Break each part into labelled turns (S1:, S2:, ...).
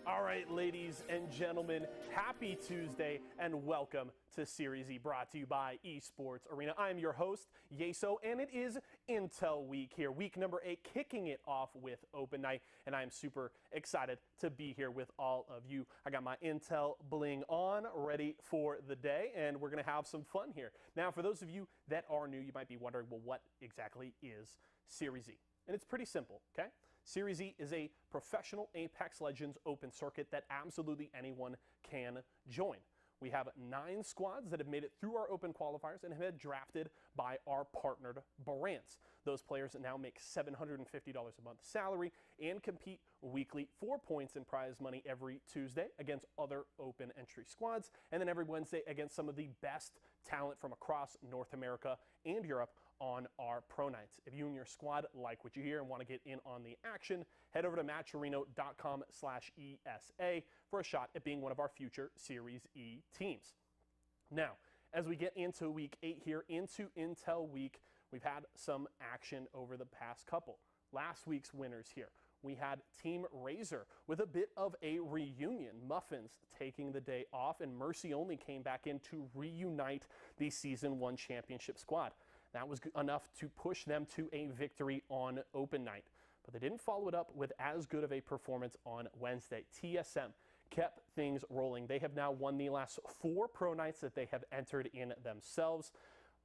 S1: All right, ladies and gentlemen, happy Tuesday and welcome to SeriesE, brought to you by Esports Arena. I'm your host, Yeso, and it is Intel Week here, week number 8, kicking it off with Open Night, and I'm super excited to be here with all of you. I got my Intel bling on, ready for the day, and we're going to have some fun here. Now, for those of you that are new, you might be wondering, well, what exactly is SeriesE? And it's pretty simple, okay? SeriesE is a professional Apex Legends open circuit that absolutely anyone can join. We have 9 squads that have made it through our open qualifiers and have been drafted by our partnered brands. Those players now make $750 a month salary and compete weekly for points and prize money every Tuesday against other open entry squads, and then every Wednesday against some of the best talent from across North America and Europe on our pro nights. If you and your squad like what you hear and want to get in on the action, head over to matcherino.com/ESA for a shot at being one of our future SeriesE teams. Now, as we get into week 8 here, into Intel Week, we've had some action over the past couple. Last week's winners here, we had Team Razor with a bit of a reunion. Muffins taking the day off, and Mercy only came back in to reunite the Season 1 championship squad. That was enough to push them to a victory on Open Night. But they didn't follow it up with as good of a performance on Wednesday. TSM kept things rolling. They have now won the last 4 pro nights that they have entered in themselves.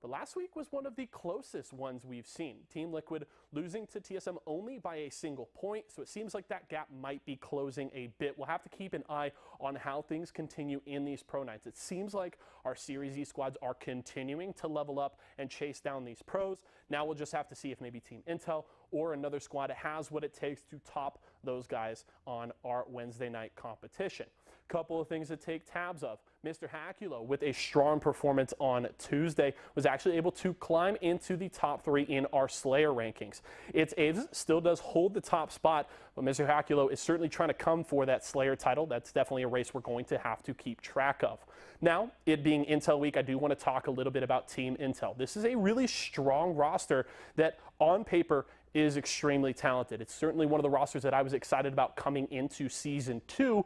S1: But last week was one of the closest ones we've seen. Team Liquid losing to TSM only by a single point, so it seems like that gap might be closing a bit. We'll have to keep an eye on how things continue in these pro nights. It seems like our SeriesE squads are continuing to level up and chase down these pros. Now we'll just have to see if maybe Team Intel or another squad has what it takes to top those guys on our Wednesday night competition. Couple of things to take tabs of. Mr. Hakulo, with a strong performance on Tuesday, was actually able to climb into the top 3 in our Slayer rankings. Its Aves still does hold the top spot, but Mr. Hakulo is certainly trying to come for that Slayer title. That's definitely a race we're going to have to keep track of. Now, it being Intel Week, I do want to talk a little bit about Team Intel. This is a really strong roster that, on paper, is extremely talented. It's certainly one of the rosters that I was excited about coming into Season 2,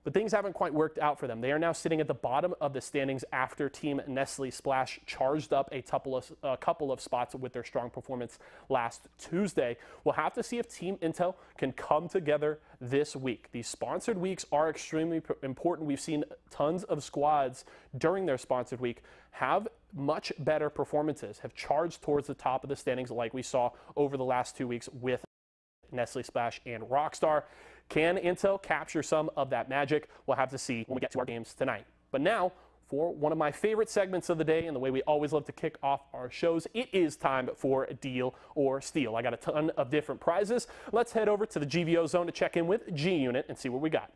S1: but things haven't quite worked out for them. They are now sitting at the bottom of the standings after Team Nestle Splash charged up a couple of spots with their strong performance last Tuesday. We'll have to see if Team Intel can come together this week. These sponsored weeks are extremely important. We've seen tons of squads during their sponsored week have much better performances, have charged towards the top of the standings like we saw over the last 2 weeks with Nestle Splash and Rockstar. Can Intel capture some of that magic? We'll have to see when we get to our games tonight. But now, for one of my favorite segments of the day and the way we always love to kick off our shows, it is time for Deal or Steal. I got a ton of different prizes. Let's head over to the GVO zone to check in with G-Unit and see what we got.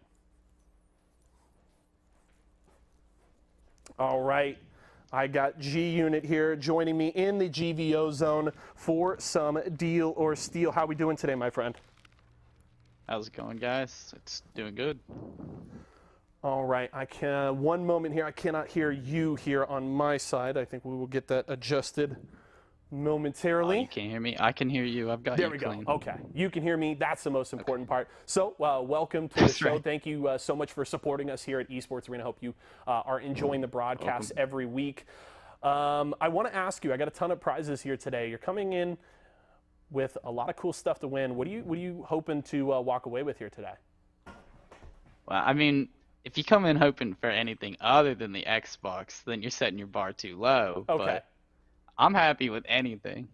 S1: All right. I got G-Unit here joining me in the GVO zone for some Deal or Steal. How are we doing today, my friend?
S2: How's it going, guys? It's doing good.
S1: All right, one moment here. I cannot hear you here on my side. I think we will get that adjusted momentarily.
S2: Oh, you can't hear me. I can hear you. I've got
S1: there
S2: you clean.
S1: There we go. Okay, you can hear me. That's the most important part. So, welcome to the show.
S2: Right.
S1: Thank you so much for supporting us here at Esports Arena. Hope you are enjoying the broadcast every week. I want to ask you. I got a ton of prizes here today. You're coming in with a lot of cool stuff to win. What are you hoping to walk away with here today?
S2: Well, I mean, if you come in hoping for anything other than the Xbox, then you're setting your bar too low.
S1: Okay.
S2: But I'm happy with anything.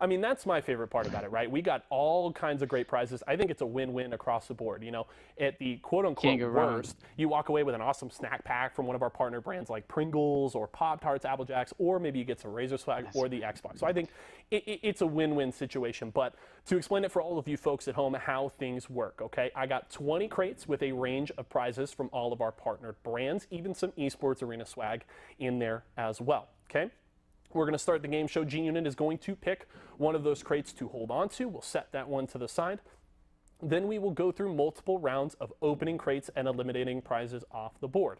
S1: I mean, that's my favorite part about it, right? We got all kinds of great prizes. I think it's a win-win across the board. You know, at the quote-unquote worst, you walk away with an awesome snack pack from one of our partner brands like Pringles or Pop-Tarts, Apple Jacks, or maybe you get some Razor swag or the Xbox. So I think it's a win-win situation. But to explain it for all of you folks at home how things work, okay? I got 20 crates with a range of prizes from all of our partnered brands, even some Esports Arena swag in there as well, okay? We're going to start the game show. G-Unit is going to pick one of those crates to hold on to. We'll set that one to the side. Then we will go through multiple rounds of opening crates and eliminating prizes off the board.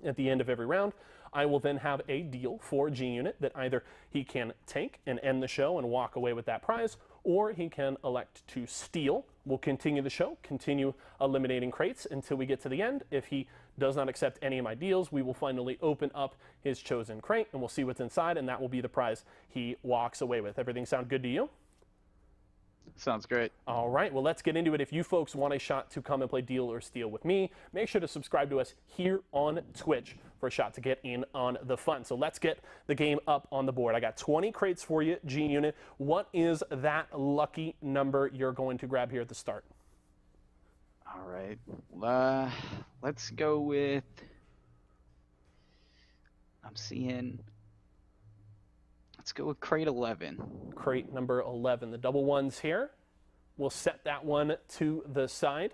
S1: At the end of every round, I will then have a deal for G-Unit that either he can take and end the show and walk away with that prize, or he can elect to steal. We'll continue the show, continue eliminating crates until we get to the end. If he does not accept any of my deals, we will finally open up his chosen crate, and we'll see what's inside, and that will be the prize he walks away with. Everything sound good to you?
S2: Sounds great.
S1: All right, well, let's get into it. If you folks want a shot to come and play Deal or Steal with me, make sure to subscribe to us here on Twitch for a shot to get in on the fun. So let's get the game up on the board. I got 20 crates for you, G-Unit. What is that lucky number you're going to grab here at the start?
S2: All right. Let's go with, let's go with crate 11.
S1: Crate number 11, the double ones here. We'll set that one to the side.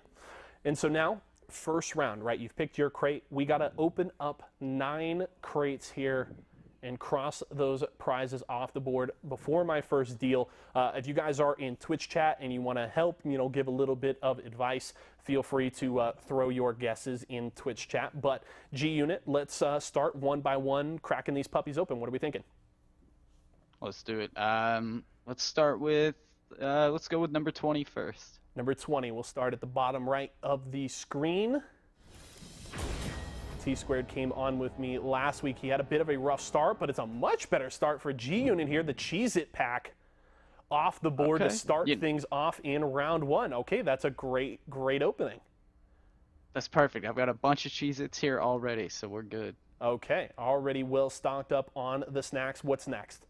S1: And so now, first round, right? You've picked your crate. We got to open up 9 crates here and cross those prizes off the board before my first deal. If you guys are in Twitch chat and you want to help, give a little bit of advice, feel free to throw your guesses in Twitch chat. But G-Unit, let's start one by one, cracking these puppies open. What are we thinking?
S2: Let's do it. Let's start with, let's go with number 20 first.
S1: Number 20, we'll start at the bottom right of the screen. T-Squared came on with me last week. He had a bit of a rough start, but it's a much better start for G-Unit here. The Cheez-It pack off the board to start things off in round 1. Okay, that's a great opening.
S2: That's perfect. I've got a bunch of Cheez-Its here already, so we're good.
S1: Okay, already well stocked up on the snacks. What's next?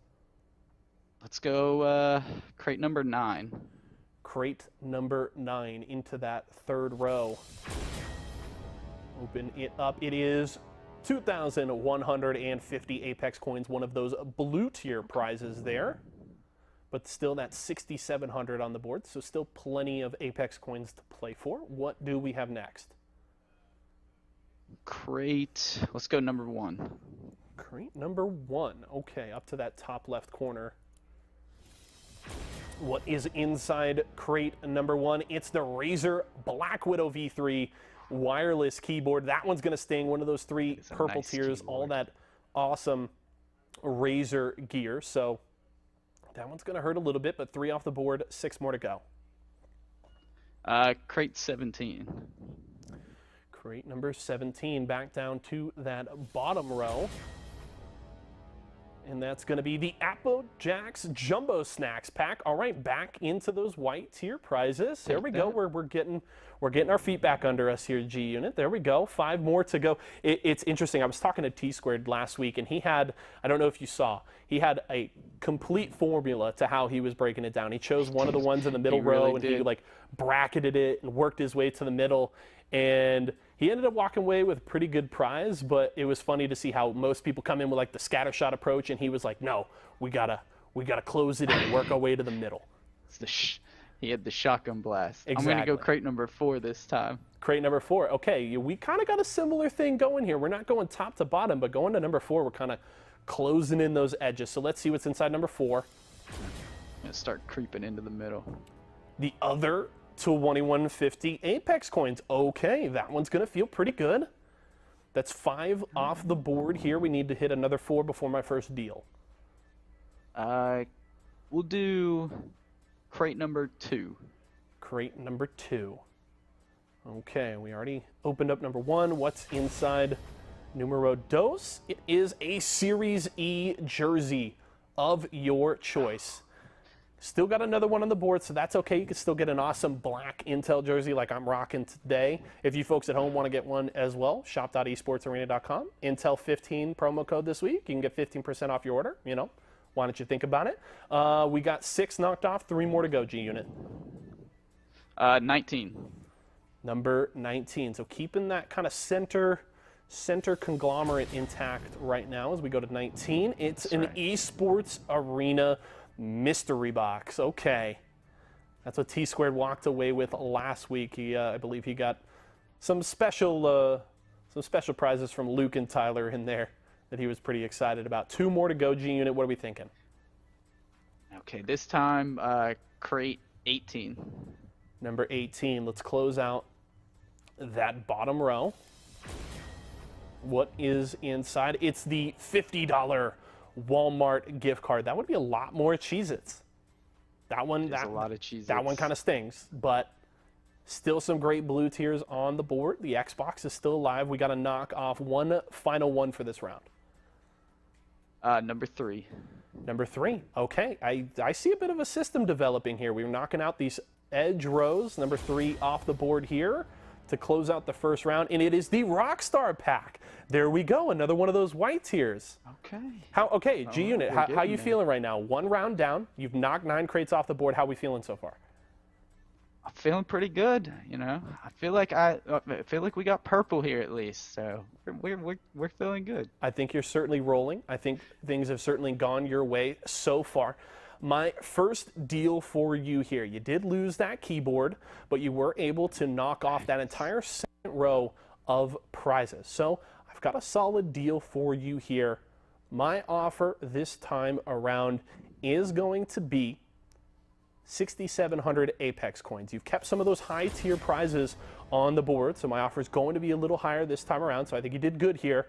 S2: Let's go crate number 9.
S1: Crate number 9 into that third row. Open it up. It is 2,150 Apex coins, one of those blue tier prizes there. But still that 6,700 on the board, so still plenty of Apex coins to play for. What do we have next?
S2: Crate, let's go number 1.
S1: Crate number 1. Okay, up to that top left corner. What is inside crate number 1? It's the Razer Black Widow V3 wireless keyboard. That one's going to sting. One of those 3 purple tiers, all that awesome Razer gear. So that one's going to hurt a little bit, but 3 off the board, 6 more to go.
S2: Crate 17.
S1: Crate number 17, back down to that bottom row. And that's going to be the Apple Jacks Jumbo Snacks pack. All right, back into those white tier prizes. There we go. We're getting our feet back under us here, G-Unit. There we go. 5 more to go. It's interesting. I was talking to T-Squared last week, and he had, I don't know if you saw, he had a complete formula to how he was breaking it down. He chose one of the ones in the middle row, and he like bracketed it and worked his way to the middle. And he ended up walking away with a pretty good prize, but it was funny to see how most people come in with like the scattershot approach, and he was like, no, we gotta close it in and work our way to the middle.
S2: He had the shotgun blast.
S1: Exactly.
S2: I'm gonna go crate number 4 this time.
S1: Crate number 4. Okay, we kind of got a similar thing going here. We're not going top to bottom, but going to number 4, we're kind of closing in those edges. So let's see what's inside number 4.
S2: I'm gonna start creeping into the middle.
S1: The other 2150 Apex coins. Okay, that one's going to feel pretty good. That's 5 off the board here. We need to hit another 4 before my first deal.
S2: We'll do crate number 2.
S1: Crate number 2. Okay, we already opened up number 1. What's inside numero dos? It is a SeriesE jersey of your choice. Still got another one on the board, so that's okay. You can still get an awesome black Intel jersey like I'm rocking today. If you folks at home want to get one as well, shop.esportsarena.com. Intel 15 promo code this week. You can get 15% off your order. Why don't you think about it? We got 6 knocked off, 3 more to go, G-Unit.
S2: 19.
S1: Number 19. So keeping that kind of center conglomerate intact right now as we go to 19. It's an esports arena mystery box. Okay, that's what T-Squared walked away with last week. I believe he got some special prizes from Luke and Tyler in there that he was pretty excited about. 2 more to go, G-Unit. What are we thinking?
S2: Okay, this time crate 18.
S1: Number 18. Let's close out that bottom row. What is inside? It's the $50 Walmart gift card. That would be a lot more Cheez-Its. That one,
S2: There's a lot of Cheez-Its.
S1: that one kind of stings, but still some great blue tiers on the board. The Xbox is still alive. We got to knock off one final one for this round.
S2: Number 3.
S1: Number 3. Okay, I see a bit of a system developing here. We're knocking out these edge rows. Number 3 off the board here to close out the first round, and it is the Rockstar pack. There we go, another one of those white tiers.
S2: Okay.
S1: G-Unit, how you feeling right now? One round down. You've knocked 9 crates off the board. How are we feeling so far?
S2: I'm feeling pretty good, you know. I feel like we got purple here at least, so we're feeling good.
S1: I think you're certainly rolling. I think things have certainly gone your way so far. My first deal for you here, you did lose that keyboard, but you were able to knock off that entire second row of prizes. So I've got a solid deal for you here. My offer this time around is going to be 6,700 Apex coins. You've kept some of those high tier prizes on the board, so my offer is going to be a little higher this time around, so I think you did good here.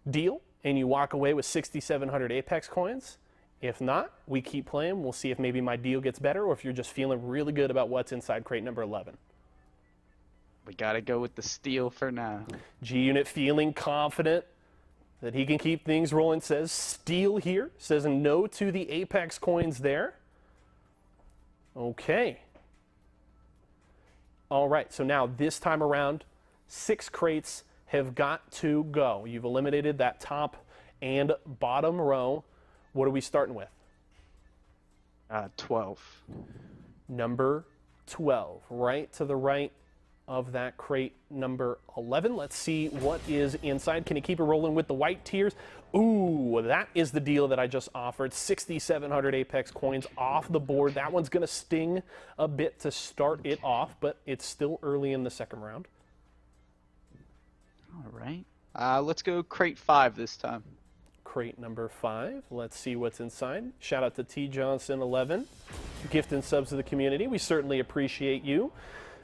S1: Deal, and you walk away with 6,700 Apex coins. If not, we keep playing. We'll see if maybe my deal gets better or if you're just feeling really good about what's inside crate number 11.
S2: We gotta go with the steal for now.
S1: G-Unit feeling confident that he can keep things rolling. Says steal here. Says no to the Apex coins there. Okay. All right, so now this time around, 6 crates have got to go. You've eliminated that top and bottom row. What are we starting with?
S2: 12.
S1: Number 12, right to the right of that crate number 11. Let's see what is inside. Can you keep it rolling with the white tiers? Ooh, that is the deal that I just offered. 6,700 Apex coins off the board. That one's going to sting a bit to start it off, but it's still early in the second round.
S2: All right. Let's go crate 5 this time.
S1: Crate number 5. Let's see what's inside. Shout out to T Johnson 11, gift and subs to the community. We certainly appreciate you.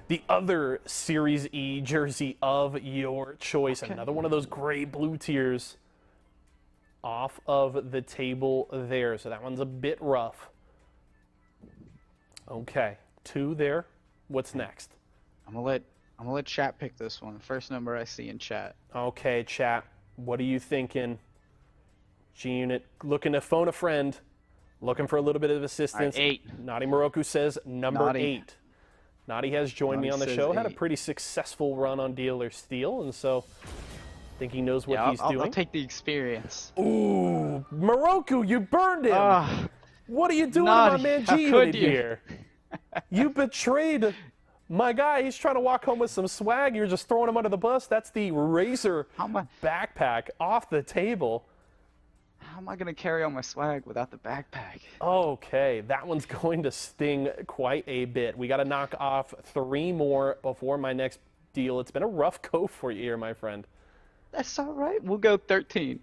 S1: The other SeriesE jersey of your choice. Okay. Another one of those gray blue tiers off of the table there. So that one's a bit rough. Okay, 2 there. What's next?
S2: I'm gonna let chat pick this one. First number I see in chat.
S1: Okay, chat. What are you thinking? G-Unit looking to phone a friend, looking for a little bit of assistance.
S2: Right, 8.
S1: Naughty Moroku says number
S2: Naughty.
S1: 8. Naughty has joined me on the show.
S2: 8.
S1: Had a pretty successful run on Deal or Steal, and so I think he knows what he's doing.
S2: I'll take the experience.
S1: Ooh, Moroku, you burned him. What are you doing to my man G-Unit here? You betrayed my guy. He's trying to walk home with some swag. You're just throwing him under the bus. That's the Razer backpack off the table.
S2: How am I going to carry on my swag without the backpack?
S1: Okay, that one's going to sting quite a bit. We got to knock off 3 more before my next deal. It's been a rough go for you here, my friend.
S2: That's all right. We'll go 13.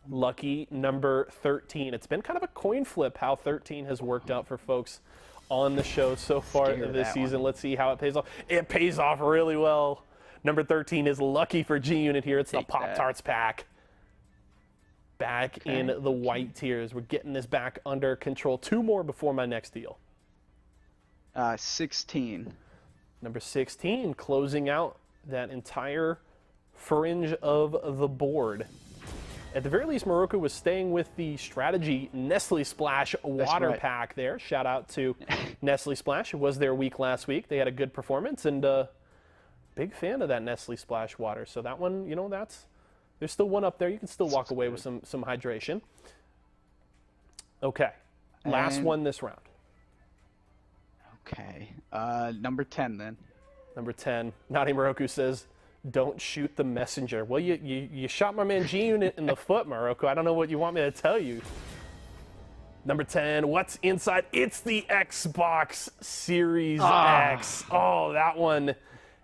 S1: Lucky number 13. It's been kind of a coin flip how 13 has worked out for folks on the show so far this season. Let's see how it pays off. It pays off really well. Number 13 is lucky for G-Unit here. It's the Pop-Tarts pack. Back in the white tiers. We're getting this back under control. 2 more before my next deal.
S2: 16.
S1: Number 16, closing out that entire fringe of the board. At the very least, Moroku was staying with the strategy Nestle Splash water pack there. Shout out to Nestle Splash. It was their week last week. They had a good performance, and big fan of that Nestle Splash water. So that one, you know, there's still one up there. You can still walk away with some hydration. Okay, last one this round.
S2: Okay, number 10 then.
S1: Number 10, Naughty Moroku says, don't shoot the messenger. Well, you shot my man G-Unit in the foot, Moroku. I don't know what you want me to tell you. Number 10, what's inside? It's the Xbox Series X. Oh, that one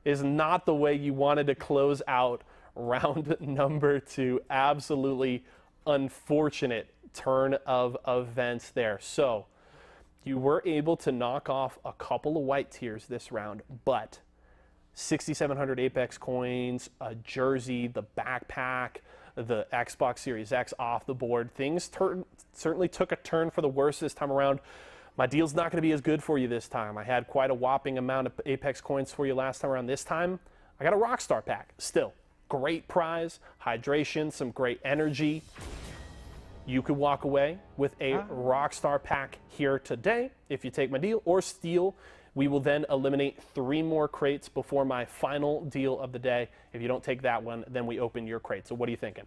S1: is not the way you wanted to close out round number 2. Absolutely unfortunate turn of events there. So you were able to knock off a couple of white tiers this round, but 6,700 Apex coins, a jersey, the backpack, the Xbox Series X off the board. Things certainly took a turn for the worse this time around. My deal's not going to be as good for you this time. I had quite a whopping amount of Apex coins for you last time around. This time, I got a Rockstar pack. Still, great prize, hydration, some great energy. You could walk away with a Rockstar pack here today if you take my deal, or steal. We will then eliminate 3 more crates before my final deal of the day. If you don't take that one, then we open your crate. So what are you thinking?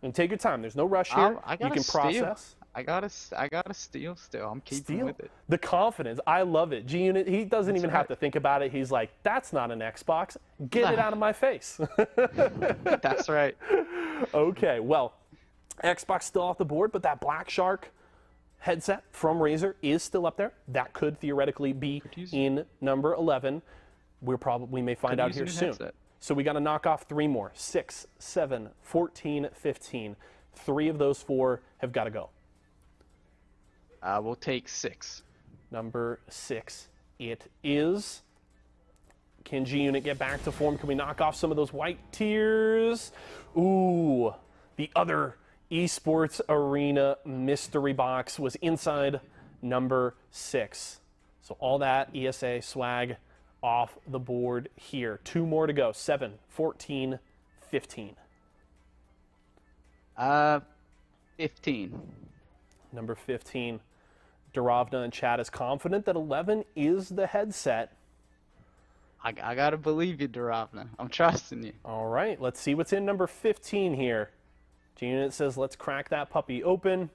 S1: And take your time. There's no rush here. You can process.
S2: I gotta steal still. I'm keeping with it.
S1: The confidence. I love it. G-Unit, he doesn't even have to think about it. He's like, that's not an Xbox. Get it out of my face.
S2: That's right.
S1: Okay, well, Xbox still off the board, but that Black Shark headset from Razer is still up there. That could theoretically be in number 11. We may find out here soon. So we got to knock off 3 more. 6, 7, 14, 15. 3 of those 4 have got to go.
S2: We'll take 6.
S1: Number 6 it is. Can G-Unit get back to form? Can we knock off some of those white tiers? Ooh, the other Esports Arena mystery box was inside number 6. So all that ESA swag off the board here. 2 more to go. 7, 14, 15.
S2: 15.
S1: Number 15. Duravna in chat is confident that 11 is the headset.
S2: I gotta believe you, Duravna. I'm trusting you.
S1: All right, let's see what's in number 15 here. G-Unit says, let's crack that puppy open.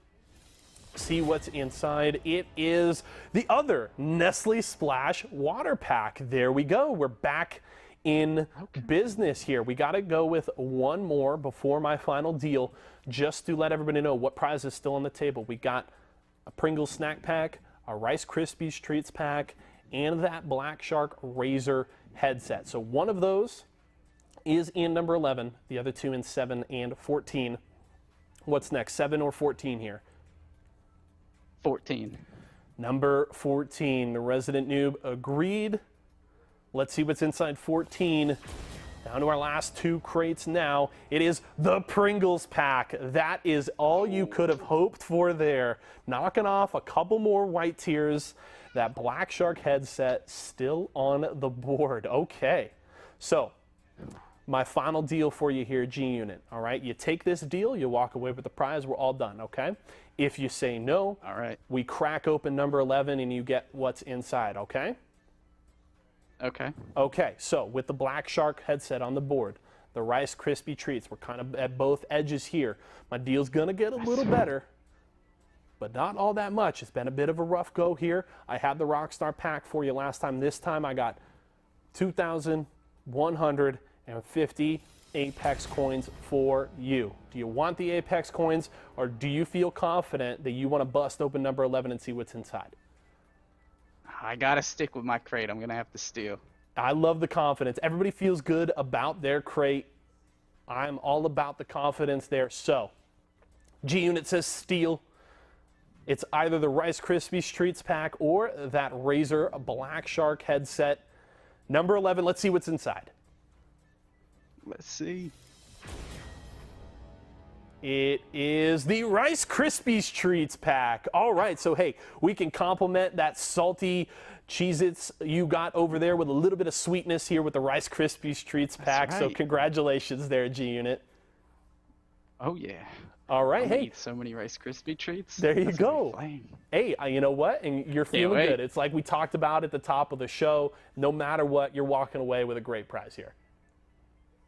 S1: See what's inside. It is the other Nestle Splash water pack. There we go. We're back in business here. We got to go with 1 more before my final deal, just to let everybody know what prize is still on the table. We got a Pringles snack pack, a Rice Krispies treats pack, and that Black Shark Razer headset. So one of those is in number 11, the other 2 in 7 and 14. What's next, 7 or 14 here?
S2: 14.
S1: Number 14, the Resident Noob agreed. Let's see what's inside 14. Down to our last 2 crates now. It is the Pringles pack. That is all you could have hoped for there. Knocking off a couple more white tiers. That Black Shark headset still on the board. Okay, so my final deal for you here, G-Unit. All right, you take this deal, you walk away with the prize, we're all done, okay? If you say no,
S2: all right,
S1: we crack open number 11 and you get what's inside, okay?
S2: Okay.
S1: Okay, so with the Black Shark headset on the board, the Rice Krispie treats, we're kind of at both edges here. My deal's gonna get a little better, but not all that much. It's been a bit of a rough go here. I had the Rockstar pack for you last time. This time I got 2,150 Apex coins for you. Do you want the Apex coins, or do you feel confident that you want to bust open number 11 and see what's inside?
S2: I gotta stick with my crate. I'm gonna have to steal.
S1: I love the confidence. Everybody feels good about their crate. I'm all about the confidence there. So, G-Unit says steal. It's either the Rice Krispies treats pack or that Razer Black Shark headset. Number 11, let's see what's inside.
S2: Let's see.
S1: It is the Rice Krispies treats pack. All right, so hey, we can complement that salty Cheez-Its you got over there with a little bit of sweetness here with the Rice Krispies treats pack.
S2: Right.
S1: So congratulations there, G-Unit.
S2: Oh yeah.
S1: All right, hey.
S2: Eat so many Rice Krispie treats.
S1: There you go. Hey, you know what? And you're feeling good. It's like we talked about at the top of the show. No matter what, you're walking away with a great prize here.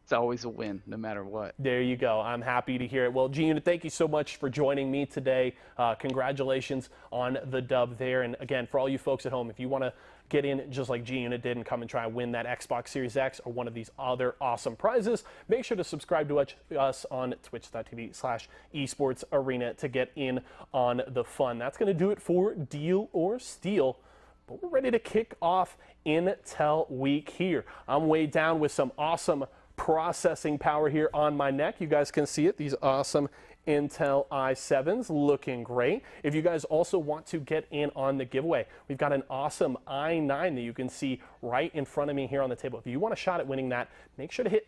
S2: It's always a win, no matter what.
S1: There you go. I'm happy to hear it. Well, G-Unit, thank you so much for joining me today. Congratulations on the dub there. And again, for all you folks at home, if you want to get in just like G-Unit did and come and try and win that Xbox Series X or one of these other awesome prizes, make sure to subscribe to us on twitch.tv/esportsarena to get in on the fun. That's going to do it for Deal or Steal. But we're ready to kick off Intel Week here. I'm way down with some awesome processing power here on my neck. You guys can see it. These awesome Intel i7s looking great. If you guys also want to get in on the giveaway, we've got an awesome i9 that you can see right in front of me here on the table. If you want a shot at winning that, make sure to hit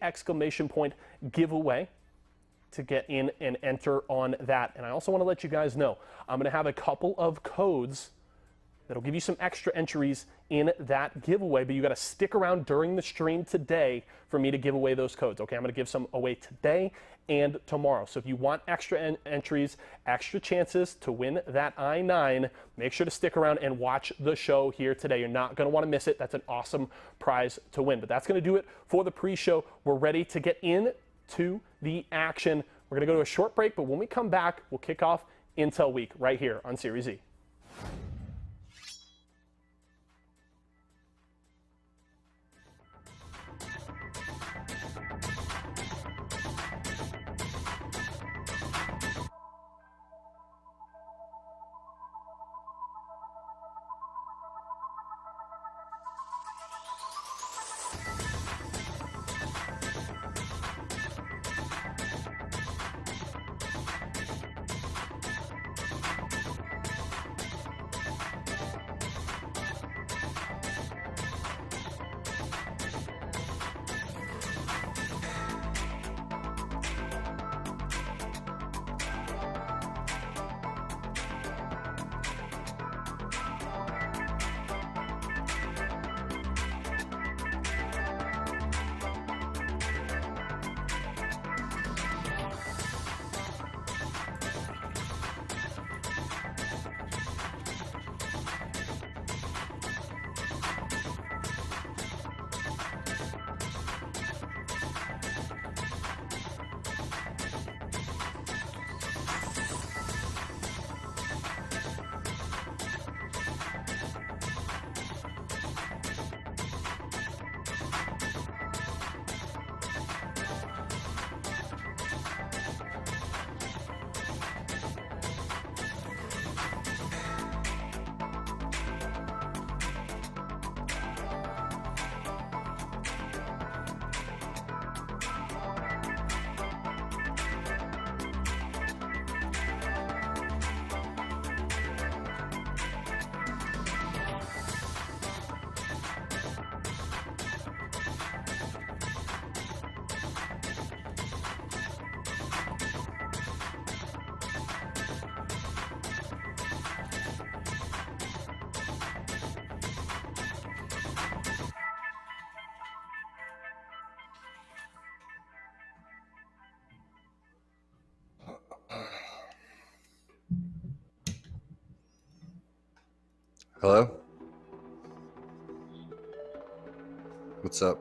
S1: !giveaway to get in and enter on that. And I also want to let you guys know, I'm going to have a couple of codes that'll give you some extra entries in that giveaway, but you got to stick around during the stream today for me to give away those codes. Okay, I'm going to give some away today and tomorrow. So if you want extra entries, extra chances to win that I-9, make sure to stick around and watch the show here today. You're not going to want to miss it. That's an awesome prize to win. But that's going to do it for the pre-show. We're ready to get into the action. We're going to go to a short break, but when we come back, we'll kick off Intel Week right here on SeriesE.
S3: Hello? What's up?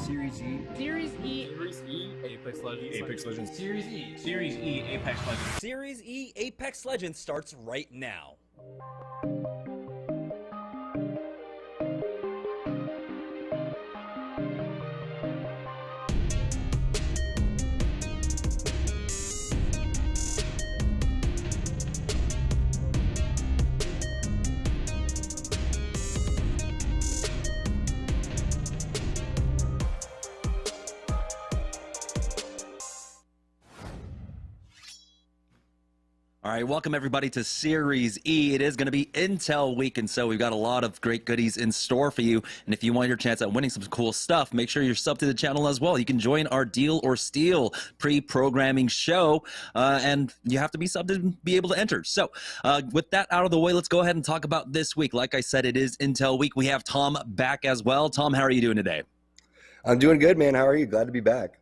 S4: SeriesE.
S5: SeriesE.
S6: SeriesE, Apex Legends.
S4: Apex Legends.
S6: SeriesE.
S4: SeriesE, Apex Legends.
S7: SeriesE Apex Legends starts right now.
S8: All right, welcome everybody to SeriesE. It is going to be Intel week, and so we've got a lot of great goodies in store for you. And if you want your chance at winning some cool stuff, make sure you're subbed to the channel as well. You can join our Deal or Steal pre-programming show, and you have to be subbed to be able to enter. So with that out of the way, let's go ahead and talk about this week. Like I said, it is Intel week. We have Tom back as well. Tom, how are you doing today?
S3: I'm doing good, man. How are you? Glad to be back.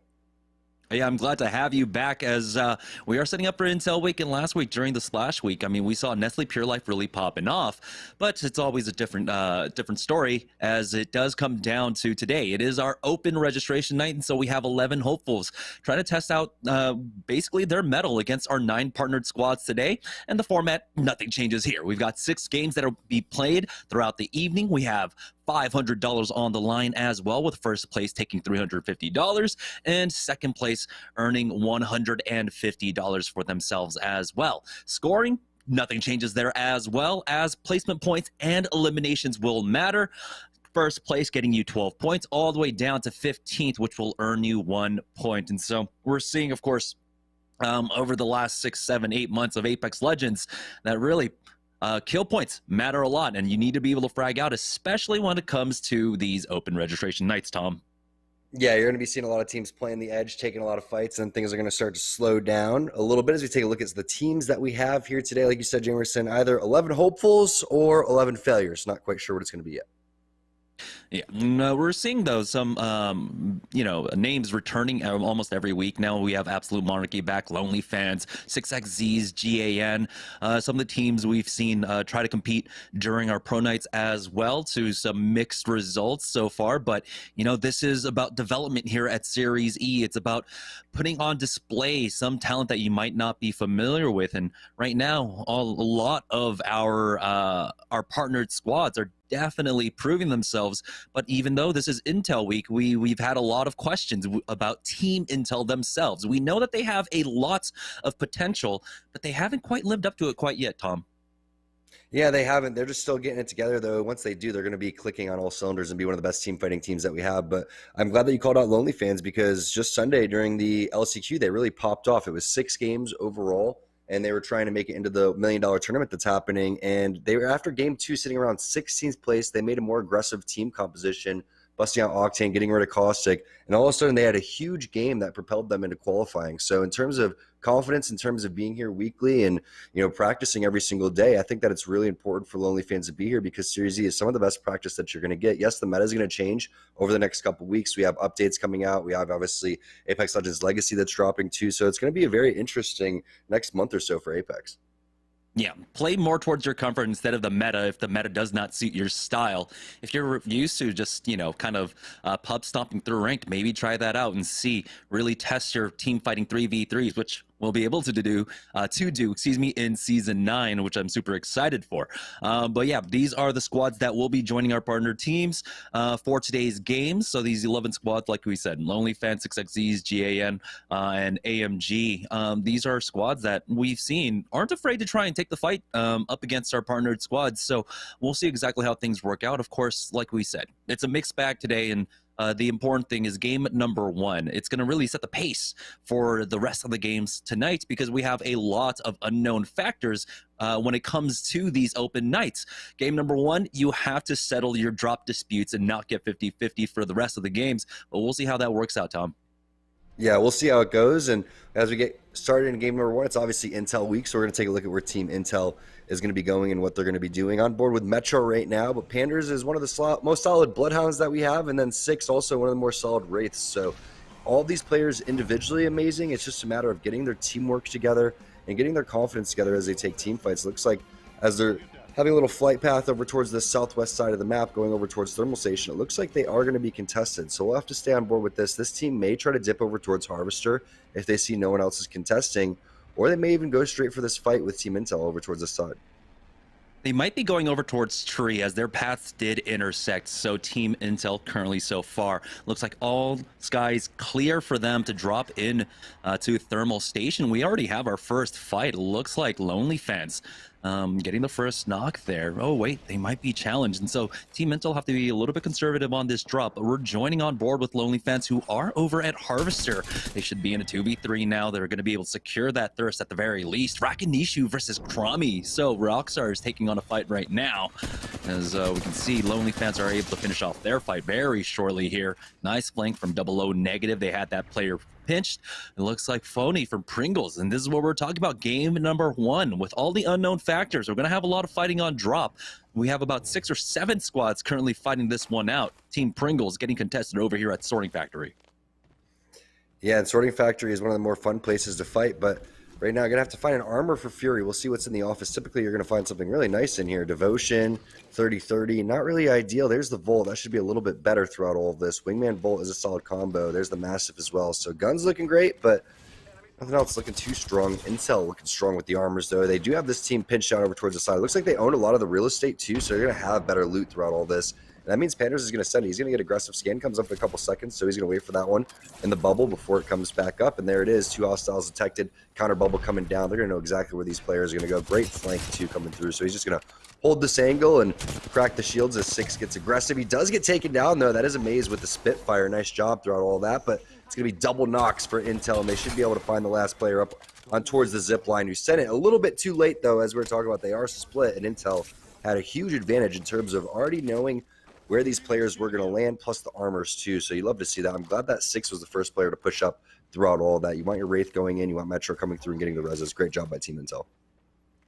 S8: Yeah, I'm glad to have you back as we are setting up for Intel Week. And last week during the Splash Week, I mean, we saw Nestle Pure Life really popping off, but it's always a different story as it does come down to today. It is our open registration night, and so we have 11 hopefuls trying to test out basically their mettle against our 9 partnered squads today. And the format, nothing changes here. We've got 6 games that will be played throughout the evening. We have $500 on the line as well, with first place taking $350 and second place earning $150 for themselves as well. Scoring, nothing changes there, as well as placement points and eliminations will matter. First place getting you 12 points all the way down to 15th, which will earn you 1 point. And so we're seeing, of course, over the last 6, 7, 8 months of Apex Legends that really kill points matter a lot, and you need to be able to frag out, especially when it comes to these open registration nights, Tom.
S3: Yeah, you're going to be seeing a lot of teams playing the edge, taking a lot of fights, and things are going to start to slow down a little bit as we take a look at the teams that we have here today. Like you said, Jamerson, either 11 hopefuls or 11 failures. Not quite sure what it's going to be yet.
S8: Yeah, no, we're seeing though some names returning almost every week now. We have Absolute Monarchy back, Lonely Fans, 6xZ's, GAN, some of the teams we've seen try to compete during our pro nights as well, to some mixed results so far. But this is about development here at SeriesE. It's about putting on display some talent that you might not be familiar with, and right now a lot of our partnered squads are definitely proving themselves. But even though this is Intel week, we've had a lot of questions about Team Intel themselves. We know that they have a lot of potential, but they haven't quite lived up to it quite yet, Tom.
S3: Yeah, they haven't. They're just still getting it together, though. Once they do, they're going to be clicking on all cylinders and be one of the best team fighting teams that we have. But I'm glad that you called out Lonely Fans, because just Sunday during the LCQ, they really popped off. It was 6 games overall, and they were trying to make it into the $1 million tournament that's happening. And they were, after game 2, sitting around 16th place. They made a more aggressive team composition, busting out Octane, getting rid of Caustic, and all of a sudden they had a huge game that propelled them into qualifying. So in terms of confidence, in terms of being here weekly and practicing every single day, I think that it's really important for Lonely Fans to be here, because SeriesE is some of the best practice that you're going to get. Yes, the meta is going to change over the next couple of weeks. We have updates coming out. We have obviously Apex Legends Legacy that's dropping too. So it's going to be a very interesting next month or so for Apex.
S8: Yeah, play more towards your comfort instead of the meta if the meta does not suit your style. If you're used to just, kind of pub stomping through ranked, maybe try that out and see, really test your team fighting 3v3s, which we'll be able to do in Season 9, which I'm super excited for. But yeah, these are the squads that will be joining our partner teams for today's games. So these 11 squads, like we said, Lonely Fan, 6xZ's, GAN, and AMG. These are squads that we've seen aren't afraid to try and take the fight up against our partnered squads. So we'll see exactly how things work out. Of course, like we said, it's a mixed bag today, and the important thing is game number 1. It's going to really set the pace for the rest of the games tonight, because we have a lot of unknown factors when it comes to these open nights. Game number 1, you have to settle your drop disputes and not get 50-50 for the rest of the games. But we'll see how that works out, Tom.
S3: Yeah, we'll see how it goes. And as we get started in game number 1, it's obviously Intel week, so we're going to take a look at where Team Intel is going to be going and what they're going to be doing. On board with Metro right now, but Panders is one of the most solid Bloodhounds that we have, and then 6 also one of the more solid Wraiths. So all these players individually amazing. It's just a matter of getting their teamwork together and getting their confidence together as they take team fights. It looks like as they're having a little flight path over towards the southwest side of the map, going over towards Thermal Station. It looks like they are going to be contested, so we'll have to stay on board with this. This team may try to dip over towards Harvester if they see no one else is contesting, or they may even go straight for this fight with Team Intel over towards the side.
S8: They might be going over towards Tree as their paths did intersect. So Team Intel currently so far looks like all skies clear for them to drop in to Thermal Station. We already have our first fight. It looks like Lonely Fans getting the first knock there. Oh wait, they might be challenged, and so Team Intel have to be a little bit conservative on this drop. But we're joining on board with Lonely Fans, who are over at Harvester. They should be in a 2v3 now. They're going to be able to secure that thirst at the very least. Rakinishu versus Crummy. So Rockstar is taking on a fight right now. As we can see, Lonely Fans are able to finish off their fight very shortly here. Nice flank from Double O Negative. They had that player pinched. It looks like Phony from Pringles, and this is what we're talking about. Game number 1 with all the unknown factors. We're going to have a lot of fighting on drop. We have about 6 or 7 squads currently fighting this one out. Team Pringles getting contested over here at Sorting Factory.
S3: Yeah, and Sorting Factory is one of the more fun places to fight, but right now, I'm going to have to find an armor for Fury. We'll see what's in the office. Typically, you're going to find something really nice in here. Devotion, 30-30, not really ideal. There's the Volt. That should be a little bit better throughout all of this. Wingman Volt is a solid combo. There's the Massive as well. So guns looking great, but nothing else looking too strong. Intel looking strong with the armors, though. They do have this team pinched out over towards the side. It looks like they own a lot of the real estate, too, so they're going to have better loot throughout all this. And that means Panders is going to send it. He's going to get aggressive scan. Comes up in a couple seconds, so he's going to wait for that one in the bubble before it comes back up. And there it is. 2 hostiles detected. Counter bubble coming down. They're going to know exactly where these players are going to go. Great flank, too, coming through. So he's just going to hold this angle and crack the shields as 6 gets aggressive. He does get taken down, though. That is a maze with the Spitfire. Nice job throughout all that. But it's going to be double knocks for Intel, and they should be able to find the last player up on towards the zip line, who sent it a little bit too late, though, as we were talking about. They are split, and Intel had a huge advantage in terms of already knowing where these players were going to land, plus the armors too. So you love to see that. I'm glad that 6 was the first player to push up throughout all of that. You want your Wraith going in, you want Metro coming through and getting the reses. Great job by Team Intel.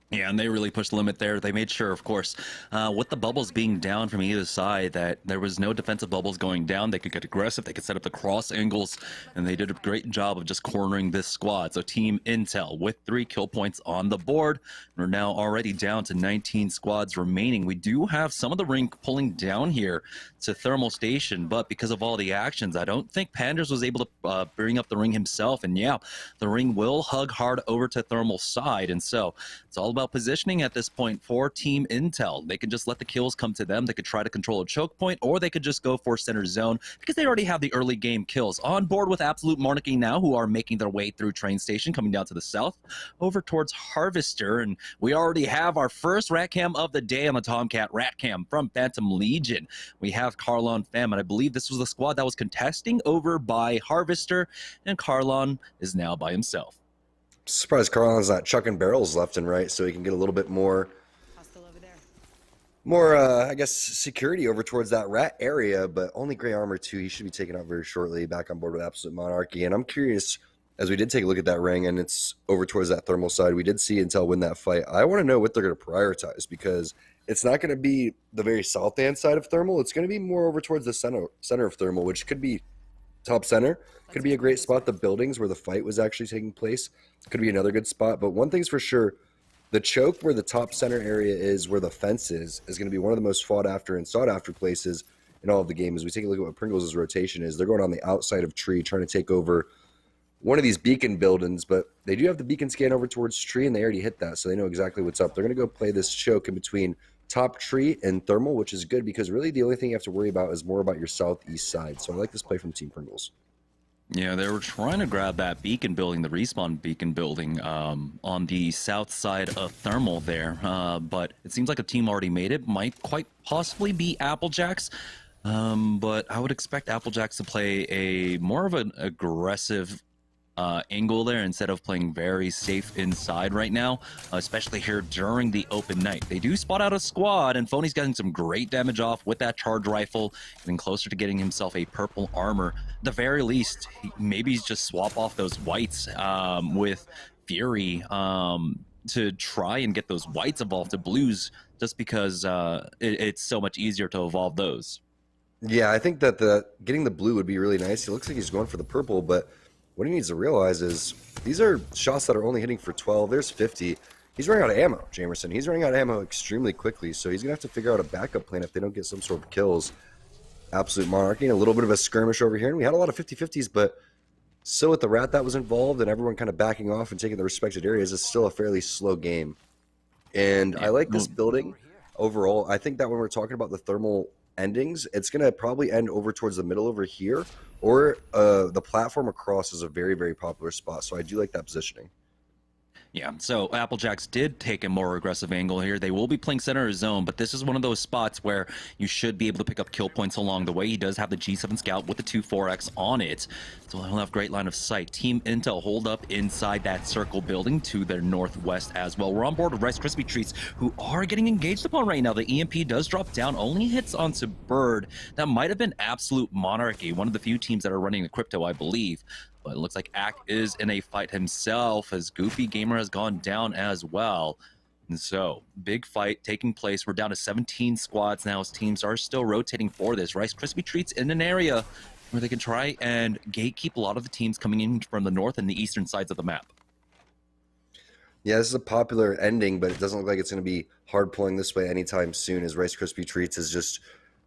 S8: Yeah, and they really pushed the limit there. They made sure, of course, with the bubbles being down from either side, that there was no defensive bubbles going down. They could get aggressive. They could set up the cross angles, and they did a great job of just cornering this squad. So Team Intel with 3 kill points on the board. We're now already down to 19 squads remaining. We do have some of the ring pulling down here to Thermal Station, but because of all the actions, I don't think Panders was able to bring up the ring himself. And yeah, the ring will hug hard over to Thermal side, and so it's all about positioning at this point for Team Intel. They can just let the kills come to them. They could try to control a choke point, or they could just go for center zone because they already have the early game kills. On board with Absolute Monarchy now, who are making their way through train station, coming down to the south over towards Harvester, and we already have our first rat cam of the day on the Tomcat rat cam from Phantom Legion. We have Carlon Fam, and I believe this was the squad that was contesting over by Harvester, and Carlon is now by himself.
S3: Surprised Carlon's not chucking barrels left and right so he can get a little bit more, I guess, security over towards that rat area, but only gray armor too. He should be taken out very shortly, back on board with Absolute Monarchy. And I'm curious, as we did take a look at that ring and it's over towards that thermal side, we did see Intel win that fight. I want to know what they're going to prioritize, because it's not going to be the very south end side of thermal. It's going to be more over towards the center of thermal, which could be top center. Could be a great spot. The buildings where the fight was actually taking place could be another good spot. But one thing's for sure, the choke where the top center area is, where the fence is going to be one of the most fought after and sought after places in all of the game. As we take a look at what Pringles' rotation is, they're going on the outside of Tree, trying to take over one of these beacon buildings, but they do have the beacon scan over towards Tree, and they already hit that, so they know exactly what's up. They're going to go play this choke in between top Tree and thermal, which is good because really the only thing you have to worry about is more about your southeast side. So I like this play from Team Pringles.
S8: Yeah, they were trying to grab that beacon building, the respawn beacon building, on the south side of thermal there, but it seems like a team already made it. Might quite possibly be Applejacks, but I would expect Applejacks to play a more of an aggressive angle there instead of playing very safe inside right now, especially here during the open night. They do spot out a squad, and Phony's getting some great damage off with that charge rifle, getting closer to getting himself a purple armor. At the very least, maybe he's just swap off those whites with Fury to try and get those whites evolved to blues, just because it's so much easier to evolve those.
S3: Yeah, I think that getting the blue would be really nice. He looks like he's going for the purple, but what he needs to realize is these are shots that are only hitting for 12. There's 50. He's running out of ammo, Jamerson. He's running out of ammo extremely quickly, so he's going to have to figure out a backup plan if they don't get some sort of kills. Absolute Monarchy, a little bit of a skirmish over here, and we had a lot of 50-50s, but still with the rat that was involved and everyone kind of backing off and taking the respected areas, it's still a fairly slow game. And I like this building overall. I think that when we're talking about the thermal endings, it's going to probably end over towards the middle over here, or the platform across is a very, very popular spot, so I do like that positioning.
S8: Yeah, so Applejacks did take a more aggressive angle here. They will be playing center zone, but this is one of those spots where you should be able to pick up kill points along the way. He does have the G7 Scout with the 2-4X on it, so he'll have great line of sight. Team Intel hold up inside that circle building to their northwest as well. We're on board with Rice Krispie Treats, who are getting engaged upon right now. The EMP does drop down, only hits onto Bird. That might have been Absolute Monarchy, one of the few teams that are running the crypto, I believe. But it looks like Ack is in a fight himself, as Goofy Gamer has gone down as well. And so, big fight taking place. We're down to 17 squads now as teams are still rotating for this. Rice Krispie Treats in an area where they can try and gatekeep a lot of the teams coming in from the north and the eastern sides of the map.
S3: Yeah, this is a popular ending, but it doesn't look like it's going to be hard pulling this way anytime soon, as Rice Krispie Treats is just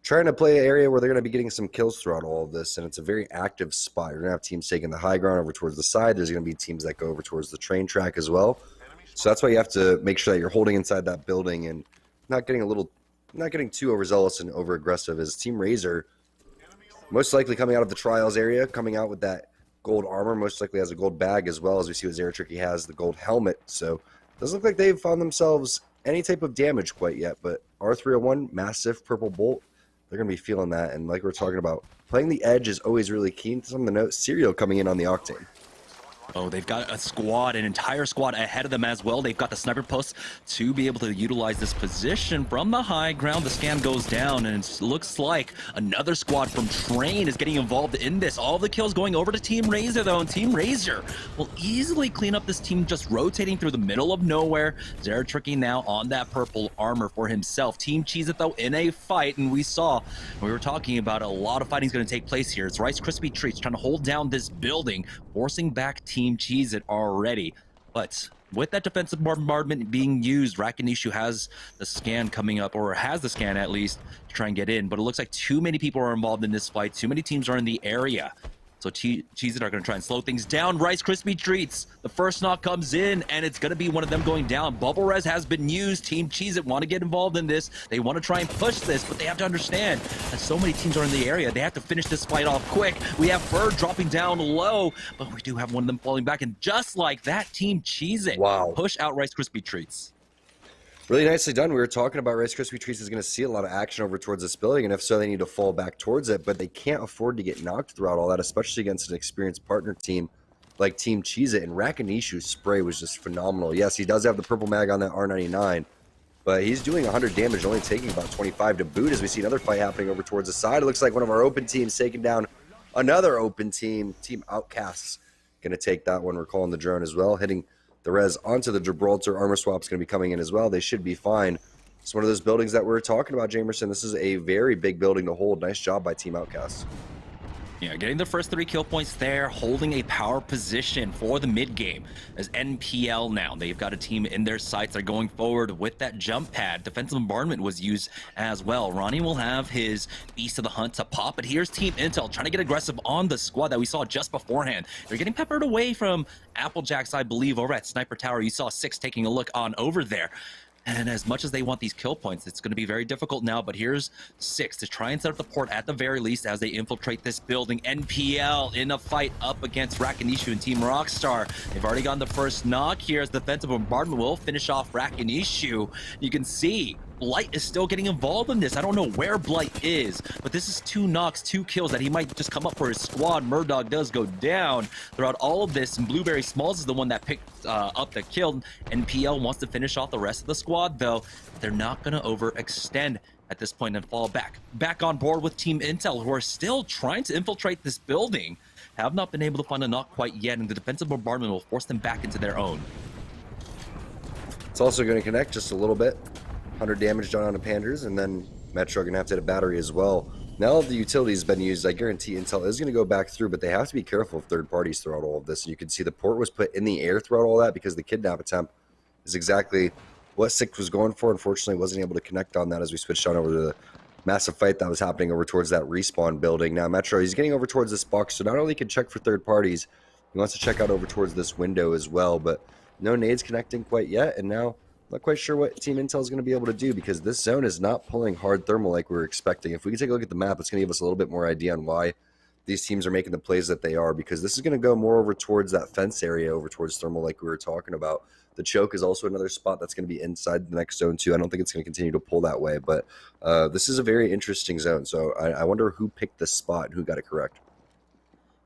S3: trying to play an area where they're going to be getting some kills throughout all of this, and it's a very active spot. You're going to have teams taking the high ground over towards the side. There's going to be teams that go over towards the train track as well. So that's why you have to make sure that you're holding inside that building and not getting too overzealous and over aggressive. As Team Razor, most likely coming out of the trials area, coming out with that gold armor, most likely has a gold bag as well, as we see what Zeratricky has the gold helmet. So it doesn't look like they've found themselves any type of damage quite yet, but R301, massive purple bolt, they're going to be feeling that. And like we're talking about, playing the edge is always really key. Some of the notes, Serial coming in on the Octane.
S8: Oh, they've got a squad, an entire squad ahead of them as well. They've got the sniper posts to be able to utilize this position from the high ground. The scan goes down, and it looks like another squad from Train is getting involved in this. All the kills going over to Team Razor, though, and Team Razor will easily clean up this team just rotating through the middle of nowhere. Zeratricky now on that purple armor for himself. Team Cheez-It, though, in a fight, and we were talking about a lot of fighting is going to take place here. It's Rice Krispie Treats trying to hold down this building, forcing back Team Cheez-It already. But with that defensive bombardment being used, Rakanishu has the scan coming up, or has the scan at least, to try and get in. But it looks like too many people are involved in this fight. Too many teams are in the area. So Cheez-It are going to try and slow things down. Rice Krispie Treats, the first knock comes in, and it's going to be one of them going down. Bubble Res has been used. Team Cheez-It want to get involved in this. They want to try and push this, but they have to understand that so many teams are in the area. They have to finish this fight off quick. We have Bird dropping down low, but we do have one of them falling back, and just like that, Team Cheez-It push out Rice Krispie Treats.
S3: Really nicely done. We were talking about Rice Krispie Treats is going to see a lot of action over towards this building, and if so, they need to fall back towards it, but they can't afford to get knocked throughout all that, especially against an experienced partner team like Team Cheez-It. And Rakanishu's spray was just phenomenal. Yes, he does have the purple mag on that R99, but he's doing 100 damage, only taking about 25 to boot, as we see another fight happening over towards the side. It looks like one of our open teams taking down another open team. Team Outcasts going to take that one. We're calling the drone as well, hitting the res onto the Gibraltar. Armor swap's going to be coming in as well. They should be fine. It's one of those buildings that we're talking about, Jamerson. This is a very big building to hold. Nice job by Team Outcasts.
S8: Yeah, getting the first 3 kill points there, holding a power position for the mid game. As NPL now, they've got a team in their sights. They're going forward with that jump pad. Defensive bombardment was used as well. Ronnie will have his Beast of the Hunt to pop, but here's Team Intel trying to get aggressive on the squad that we saw just beforehand. They're getting peppered away from Applejacks, I believe, over at Sniper Tower. You saw 6 taking a look on over there. And as much as they want these kill points, it's going to be very difficult now. But here's 6 to try and set up the port at the very least as they infiltrate this building. NPL in a fight up against Rakanishu and Team Rockstar. They've already gotten the first knock here as defensive bombardment will finish off Rakanishu. You can see Blight is still getting involved in this. I don't know where Blight is, but this is 2 knocks, 2 kills that he might just come up for his squad. Murdog does go down throughout all of this, and Blueberry Smalls is the one that picked up the kill. NPL wants to finish off the rest of the squad, though. They're not going to overextend at this point and fall back. Back on board with Team Intel, who are still trying to infiltrate this building. Have not been able to find a knock quite yet, and the defensive bombardment will force them back into their own.
S3: It's also going to connect just a little bit. 100 damage done on the Panders, and then Metro going to have to hit a battery as well. Now that the utility has been used, I guarantee Intel is going to go back through, but they have to be careful of third parties throughout all of this. And you can see the port was put in the air throughout all that because the kidnap attempt is exactly what Six was going for. Unfortunately, wasn't able to connect on that as we switched on over to the massive fight that was happening over towards that respawn building. Now Metro, he's getting over towards this box, so not only can check for third parties, he wants to check out over towards this window as well, but no nades connecting quite yet, and now not quite sure what Team Intel is going to be able to do because this zone is not pulling hard thermal like we were expecting. If we can take a look at the map, it's going to give us a little bit more idea on why these teams are making the plays that they are, because this is going to go more over towards that fence area, over towards thermal like we were talking about. The choke is also another spot that's going to be inside the next zone too. I don't think it's going to continue to pull that way, but this is a very interesting zone. So I wonder who picked this spot and who got it correct.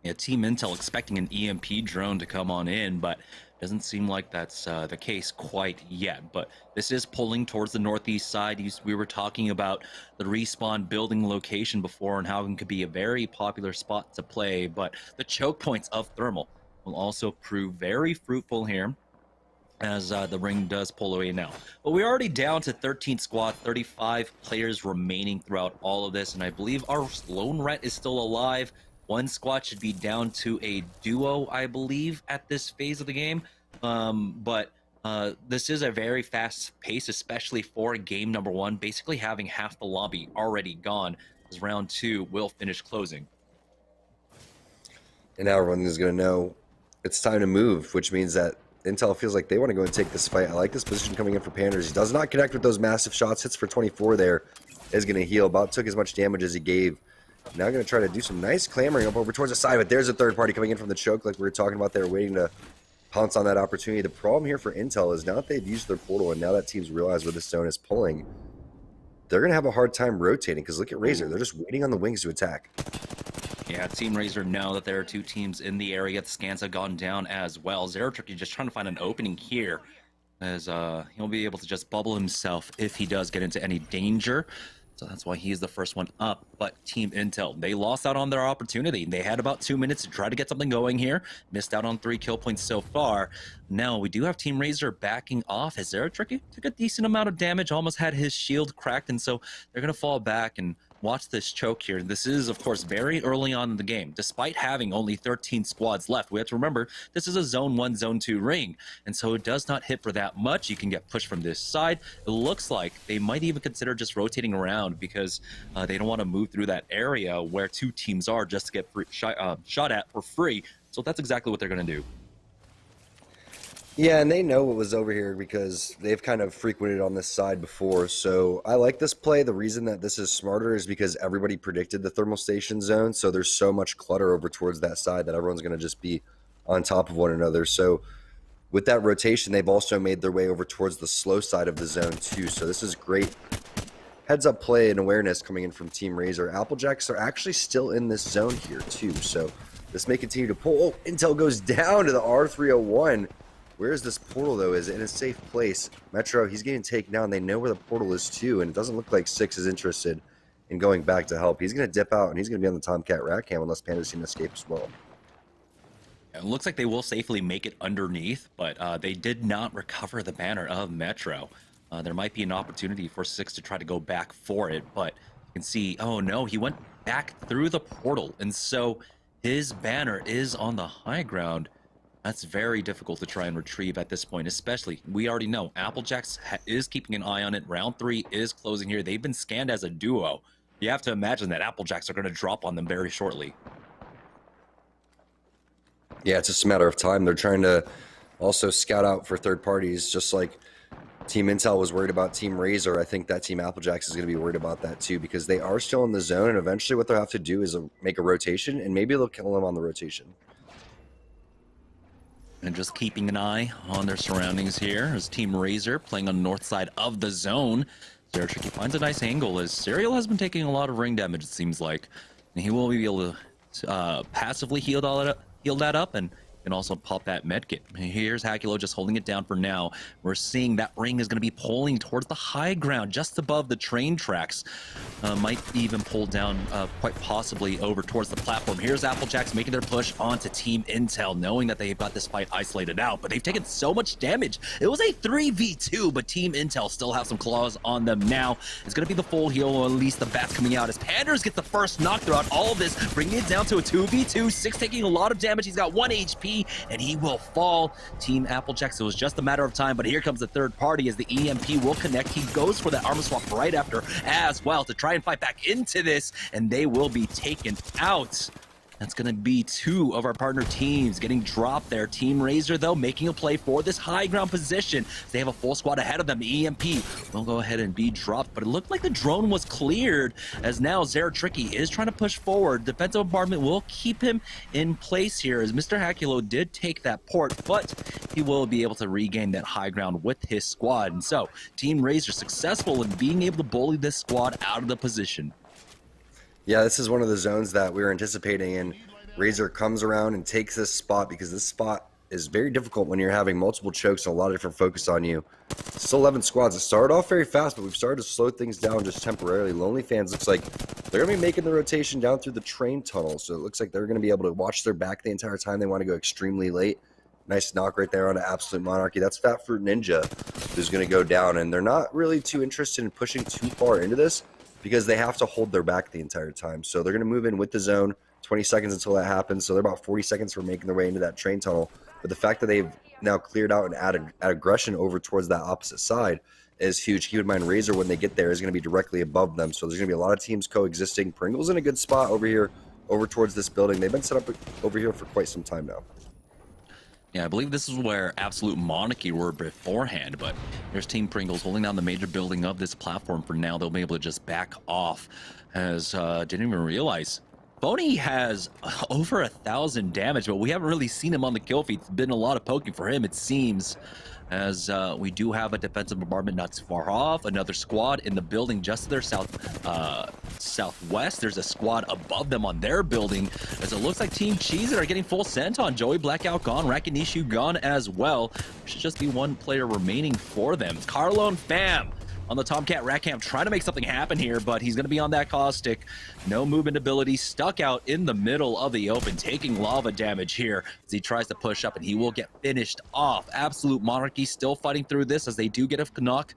S8: Yeah, Team Intel expecting an EMP drone to come on in, but doesn't seem like that's the case quite yet. But this is pulling towards the northeast side. We were talking about the respawn building location before and how it could be a very popular spot to play, but the choke points of thermal will also prove very fruitful here as the ring does pull away now. But we're already down to 13 squad, 35 players remaining throughout all of this, and I believe our lone ret is still alive. One squad should be down to a duo, I believe, at this phase of the game. But this is a very fast pace, especially for game number one, basically having half the lobby already gone as round two will finish closing.
S3: And now everyone is going to know it's time to move, which means that Intel feels like they want to go and take this fight. I like this position coming in for Panders. He does not connect with those massive shots. Hits for 24 there. Is going to heal. About took as much damage as he gave. Now going to try to do some nice clambering up over towards the side, but there's a third party coming in from the choke like we were talking about there, waiting to pounce on that opportunity. The problem here for Intel is now that they've used their portal and now that teams realize where this zone is pulling, they're going to have a hard time rotating because look at Razor. They're just waiting on the wings to attack.
S8: Yeah, Team Razor know that there are two teams in the area. The scans have gone down as well. Zero Tricky just trying to find an opening here as he'll be able to just bubble himself if he does get into any danger. So that's why he's the first one up. But Team Intel, they lost out on their opportunity. They had about 2 minutes to try to get something going here. Missed out on 3 kill points so far. Now we do have Team Razor backing off as Zero Tricky took a decent amount of damage, almost had his shield cracked, and so they're going to fall back and watch this choke here. This is, of course, very early on in the game. Despite having only 13 squads left, we have to remember this is a Zone 1, Zone 2 ring, and so it does not hit for that much. You can get pushed from this side. It looks like they might even consider just rotating around because they don't want to move through that area where two teams are just to get shot at for free. So that's exactly what they're going to do.
S3: Yeah, and they know what was over here because they've kind of frequented on this side before. So I like this play. The reason that this is smarter is because everybody predicted the thermal station zone. So there's so much clutter over towards that side that everyone's going to just be on top of one another. So with that rotation, they've also made their way over towards the slow side of the zone too. So this is great heads up play and awareness coming in from Team Razor. Applejacks are actually still in this zone here too. So this may continue to pull. Oh, Intel goes down to the R301. Where is this portal, though? Is it in a safe place? Metro, he's getting taken down. They know where the portal is, too, and it doesn't look like Six is interested in going back to help. He's going to dip out, and he's going to be on the Tomcat Rat Cam unless Panda's can escape as well.
S8: It looks like they will safely make it underneath, but they did not recover the banner of Metro. There might be an opportunity for Six to try to go back for it, but you can see, oh no, he went back through the portal, and so his banner is on the high ground. That's very difficult to try and retrieve at this point, especially, we already know, Applejacks is keeping an eye on it. Round 3 is closing here. They've been scanned as a duo. You have to imagine that Applejacks are going to drop on them very shortly.
S3: Yeah, it's just a matter of time. They're trying to also scout out for third parties, just like Team Intel was worried about Team Razor. I think that Team Applejacks is going to be worried about that too, because they are still in the zone, and eventually what they'll have to do is make a rotation, and maybe they'll kill them on the rotation.
S8: And just keeping an eye on their surroundings here as Team Razor playing on the north side of the zone. Zero Tricky finds a nice angle as Serial has been taking a lot of ring damage, it seems like. And he will be able to passively heal that up and can also pop that medkit. Here's Hakulo just holding it down for now. We're seeing that ring is going to be pulling towards the high ground just above the train tracks. Might even pull down quite possibly over towards the platform. Here's Applejacks making their push onto Team Intel, knowing that they've got this fight isolated out, but they've taken so much damage. It was a 3v2, but Team Intel still have some claws on them now. It's going to be the full heal, or at least the bats coming out as Panders get the first knock throughout all of this, bringing it down to a 2v2. Six taking a lot of damage. He's got 1 HP. EMP, and he will fall. Team Applejacks, it was just a matter of time, but here comes the third party as the EMP will connect. He goes for that armor swap right after as well to try and fight back into this, and they will be taken out. That's going to be 2 of our partner teams getting dropped there. Team SeriesE, though, making a play for this high ground position. They have a full squad ahead of them. The EMP will go ahead and be dropped, but it looked like the drone was cleared as now Tricky is trying to push forward. Defensive bombardment will keep him in place here as Mr. Hakulo did take that port, but he will be able to regain that high ground with his squad. And so, Team SeriesE successful in being able to bully this squad out of the position.
S3: Yeah, this is one of the zones that we were anticipating, and SeriesE comes around and takes this spot because this spot is very difficult when you're having multiple chokes and a lot of different focus on you. Still 11 squads. It started off very fast, but we've started to slow things down just temporarily. Lonely Fans looks like they're going to be making the rotation down through the train tunnel, so it looks like they're going to be able to watch their back the entire time. They want to go extremely late. Nice knock right there on Absolute Monarchy. That's Fat Fruit Ninja who's going to go down, and they're not really too interested in pushing too far into this, because they have to hold their back the entire time. So they're going to move in with the zone, 20 seconds until that happens. So they're about 40 seconds from making their way into that train tunnel. But the fact that they've now cleared out and added aggression over towards that opposite side is huge. Keep in mind, SeriesE, when they get there, is going to be directly above them. So there's going to be a lot of teams coexisting. Pringle's in a good spot over here, over towards this building. They've been set up over here for quite some time now.
S8: Yeah, I believe this is where Absolute Monarchy were beforehand, but here's Team Pringles holding down the major building of this platform for now. They'll be able to just back off, as didn't even realize Boney has over 1,000 damage, but we haven't really seen him on the kill feed. It's been a lot of poking for him, it seems, as we do have a defensive bombardment not too far off. Another squad in the building just to their southwest. There's a squad above them on their building, as it looks like Team Cheez-It are getting full sent on. Joey Blackout gone, Rakinishu gone as well. There should just be one player remaining for them. Carlone Fam on the Tomcat Ratcamp trying to make something happen here, but he's going to be on that caustic. No movement ability, stuck out in the middle of the open, taking lava damage here as he tries to push up, and he will get finished off. Absolute Monarchy still fighting through this as they do get a knock,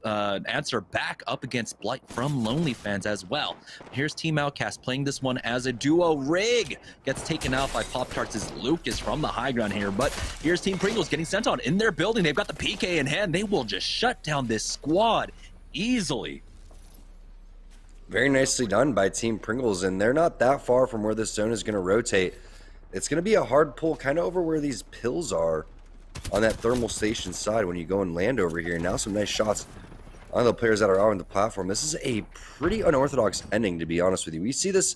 S8: an answer back up against Blight from Lonely Fans as well. Here's Team Outcast playing this one as a duo. Rig gets taken out by Pop-Tarts as Lucas from the high ground here, but here's Team Pringles getting sent on in their building. They've got the PK in hand. They will just shut down this squad easily.
S3: Very nicely done by Team Pringles, and they're not that far from where this zone is going to rotate. It's going to be a hard pull kind of over where these pills are on that thermal station side when you go and land over here. Now some nice shots on the players that are on the platform. This is a pretty unorthodox ending, to be honest with you. We see this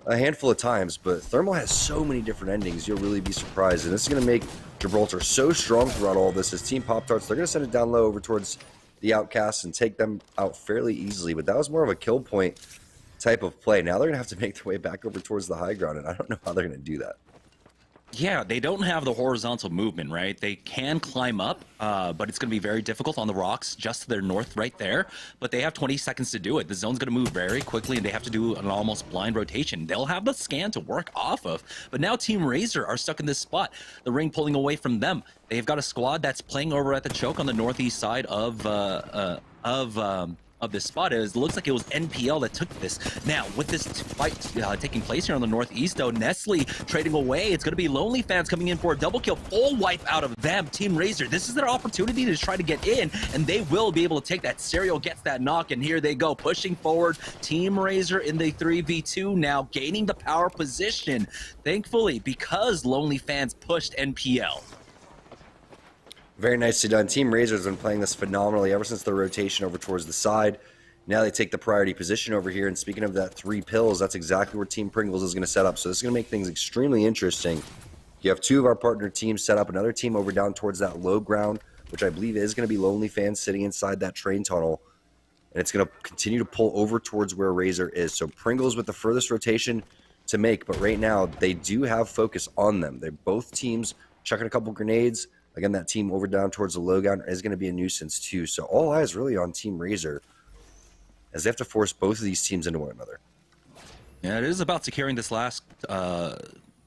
S3: a handful of times, but thermal has so many different endings, you'll really be surprised. And this is going to make Gibraltar so strong throughout all this. As Team Pop-Tarts, they're going to send it down low over towards the Outcasts and take them out fairly easily, but that was more of a kill point type of play. Now they're going to have to make their way back over towards the high ground, and I don't know how they're going to do that.
S8: Yeah, they don't have the horizontal movement, right? They can climb up, but it's going to be very difficult on the rocks just to their north right there. But they have 20 seconds to do it. The zone's going to move very quickly, and they have to do an almost blind rotation. They'll have the scan to work off of. But now Team SeriesE are stuck in this spot. The ring pulling away from them. They've got a squad that's playing over at the choke on the northeast side of this spot. It looks like it was NPL that took this. Now, with this fight taking place here on the northeast, though, Nestle trading away. It's going to be Lonely Fans coming in for a double kill, full wipe out of them. Team SeriesE, this is their opportunity to try to get in, and they will be able to take that. Serial gets that knock, and here they go, pushing forward. Team SeriesE in the 3v2 now, gaining the power position, thankfully, because Lonely Fans pushed NPL.
S3: Very nicely done. Team SeriesE has been playing this phenomenally ever since the rotation over towards the side. Now they take the priority position over here, and speaking of that 3 pills, that's exactly where Team Pringles is going to set up. So this is going to make things extremely interesting. You have 2 of our partner teams set up, another team over down towards that low ground, which I believe is going to be Lonely Fans sitting inside that train tunnel. And it's going to continue to pull over towards where SeriesE is. So Pringles with the furthest rotation to make, but right now they do have focus on them. They're both teams chucking a couple grenades. Again, that team over down towards the low ground is going to be a nuisance too. So all eyes really on Team SeriesE as they have to force both of these teams into one another.
S8: Yeah, it is about securing this last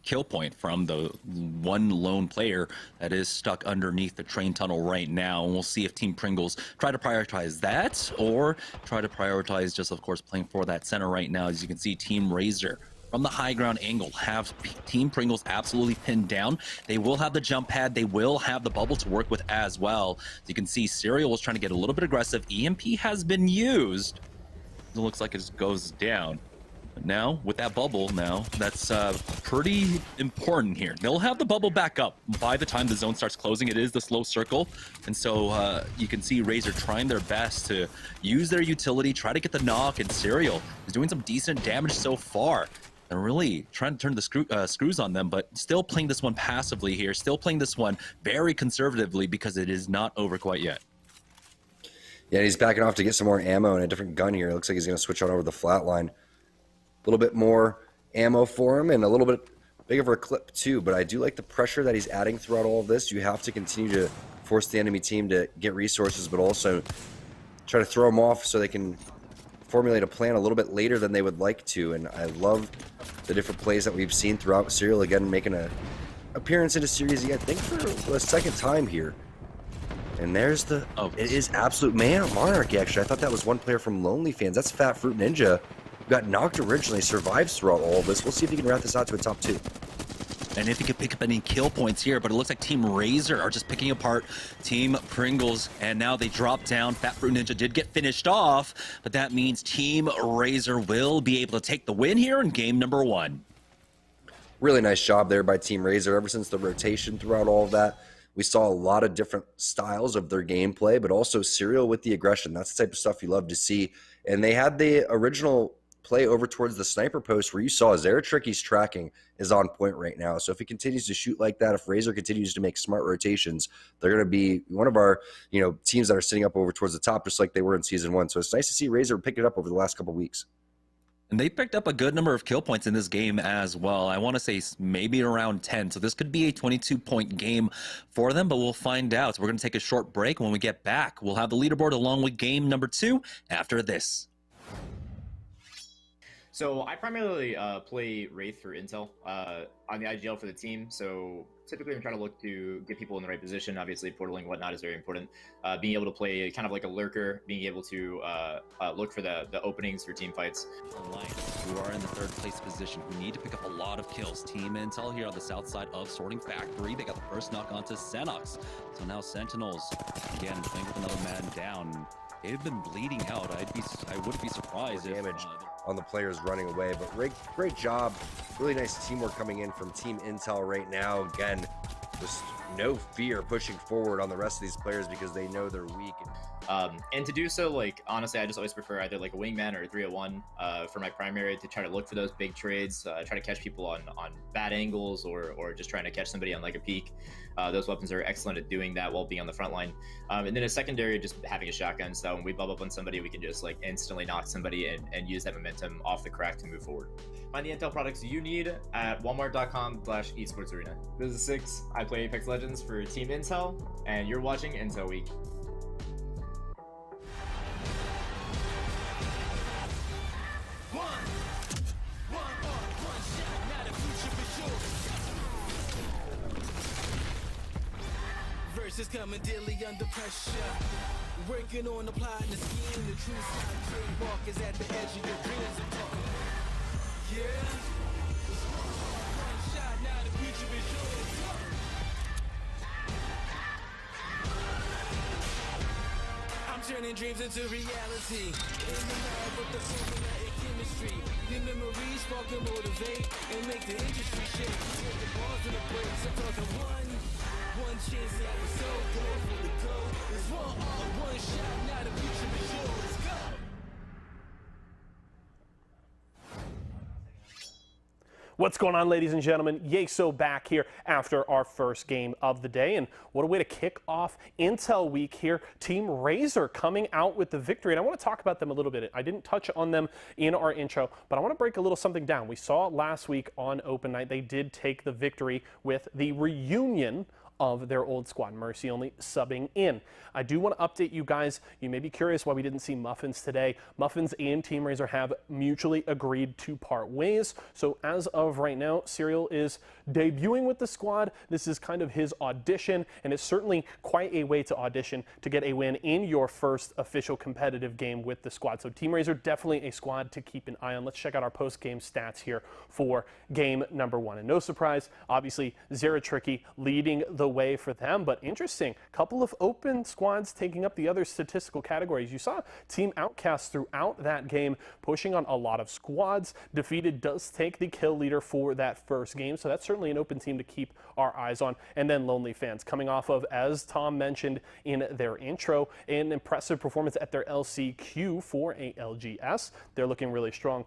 S8: kill point from the one lone player that is stuck underneath the train tunnel right now. And we'll see if Team Pringles try to prioritize that or try to prioritize just, of course, playing for that center right now. As you can see, Team SeriesE from the high ground angle, have Team Pringles absolutely pinned down. They will have the jump pad. They will have the bubble to work with as well. So you can see Serial is trying to get a little bit aggressive. EMP has been used. It looks like it just goes down. But now, with that bubble now, that's pretty important here. They'll have the bubble back up by the time the zone starts closing. It is the slow circle. And so you can see Razor trying their best to use their utility, try to get the knock, and Serial is doing some decent damage so far. And really trying to turn the screws on them, but still playing this one passively here, still playing this one very conservatively because it is not over quite yet.
S3: Yeah, he's backing off to get some more ammo and a different gun here. It looks like he's going to switch on over the flatline. A little bit more ammo for him and a little bit bigger of a clip too, but I do like the pressure that he's adding throughout all of this. You have to continue to force the enemy team to get resources, but also try to throw them off so they can formulate a plan a little bit later than they would like to. And I love the different plays that we've seen throughout. Serial again making an appearance into SeriesE, I think for the second time here. And there's the, it is absolute Monarchy actually. I thought that was one player from Lonely Fans. That's Fat Fruit Ninja. Got knocked originally, survives throughout all of this. We'll see if he can wrap this out to a top 2.
S8: And if he could pick up any kill points here, but it looks like Team Razor are just picking apart Team Pringles, and now they drop down. Fat Fruit Ninja did get finished off, but that means Team Razor will be able to take the win here in game number 1.
S3: Really nice job there by Team Razor. Ever since the rotation throughout all of that, we saw a lot of different styles of their gameplay, but also Serial with the aggression. That's the type of stuff you love to see. And they had the original play over towards the sniper post where you saw Zeratricky's tracking is on point right now. So if he continues to shoot like that, if Razor continues to make smart rotations, they're going to be one of our, teams that are sitting up over towards the top, just like they were in season 1. So it's nice to see Razor pick it up over the last couple weeks.
S8: And they picked up a good number of kill points in this game as well. I want to say maybe around 10. So this could be a 22-point game for them, but we'll find out. So we're going to take a short break. When we get back, we'll have the leaderboard along with game number 2 after this.
S4: So I primarily play Wraith for Intel on the IGL for the team. So typically I'm trying to look to get people in the right position. Obviously portaling and whatnot is very important. Being able to play kind of like a lurker, being able to look for the openings for team fights.
S8: Alliance, who are in the 3rd place position, who need to pick up a lot of kills. Team Intel here on the south side of Sorting Factory. They got the first knock onto Xenox. So now Sentinels, again, playing with another man down. They've been bleeding out. I wouldn't be surprised if
S3: damage on the players running away, but great job. Really nice teamwork coming in from Team Intel right now. Again, just no fear pushing forward on the rest of these players because they know they're weak.
S4: And to do so, like, honestly, I just always prefer either like a wingman or a 301 for my primary to try to look for those big trades, try to catch people on bad angles or just trying to catch somebody on like a peak. Those weapons are excellent at doing that while being on the front line. And then a secondary, just having a shotgun, so when we bub up on somebody, we can just like instantly knock somebody and use that momentum off the crack to move forward. Find the Intel products you need at walmart.com/esportsarena. This is Six. I play Apex Legends for Team Intel, and you're watching Intel Week.
S5: Versus coming daily under pressure. Working on the plot and the scheme. The true side trademark is at the edge of your dreams. Yeah. One shot, now the future is yours. I'm turning dreams into reality. In the lab with the formula and chemistry. The memories spark and motivate and make the industry shake. Take the balls and the breaks. I'm talking one chance that was so good for the goal. It's one shot, now the future is yours. Go!
S1: What's going on, ladies and gentlemen? Yeso back here after our first game of the day, and what a way to kick off Intel Week here. Team Razor coming out with the victory, and I want to talk about them a little bit. I didn't touch on them in our intro, but I want to break a little something down. We saw last week on Open Night they did take the victory with the reunion of their old squad. Mercy only subbing in. I do want to update you guys. You may be curious why we didn't see Muffins today. Muffins and Team Razor have mutually agreed to part ways. So as of right now, Serial is debuting with the squad. This is kind of his audition, and it's certainly quite a way to audition to get a win in your first official competitive game with the squad. So Team Razor, definitely a squad to keep an eye on. Let's check out our post-game stats here for game number 1. And no surprise, obviously, Zera Tricky leading the way for them, but interesting, couple of open squads taking up the other statistical categories. You saw Team Outcast throughout that game pushing on a lot of squads. Defeated does take the kill leader for that first game, so that's certainly an open team to keep our eyes on. And then Lonely Fans coming off of, as Tom mentioned in their intro, an impressive performance at their LCQ for a LGS. They're looking really strong.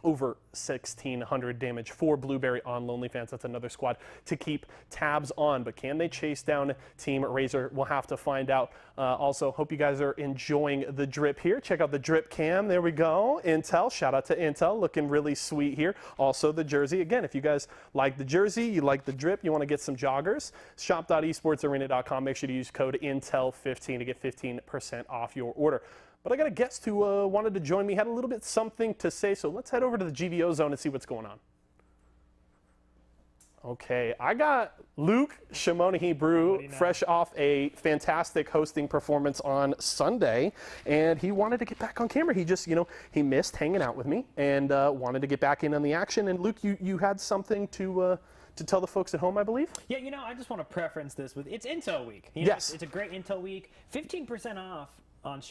S1: Over 1,600 damage for Blueberry on Lonely Fans. That's another squad to keep tabs on. But can they chase down Team Razor? We'll have to find out. Also, hope you guys are enjoying the drip here. Check out the drip cam. There we go. Intel. Shout out to Intel. Looking really sweet here. Also, the jersey. Again, if you guys like the jersey, you like the drip, you want to get some joggers, shop.esportsarena.com. Make sure to use code INTEL15 to get 15% off your order. But I got a guest who wanted to join me, had a little bit something to say, so let's head over to the GVO zone and see what's going on. Okay, I got Luke Shimonahi Brew, fresh off a fantastic hosting performance on Sunday, and he wanted to get back on camera. He just, he missed hanging out with me and wanted to get back in on the action. And Luke, you had something to tell the folks at home, I believe?
S6: Yeah, I just want to preference this with, it's Intel Week.
S1: Yes.
S6: It's a great Intel Week. 15% off on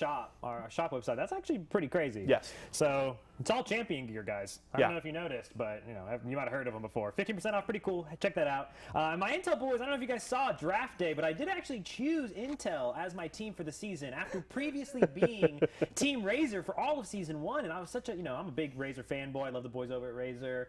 S6: our shop website. That's actually pretty crazy.
S1: Yes.
S6: So it's all champion gear, guys. I don't know if you noticed, but you might have heard of them before. 15% off, pretty cool. Check that out. My Intel boys, I don't know if you guys saw draft day, but I did actually choose Intel as my team for the season after previously being Team Razor for all of season 1. And I was such a, I'm a big Razor fanboy. I love the boys over at Razor.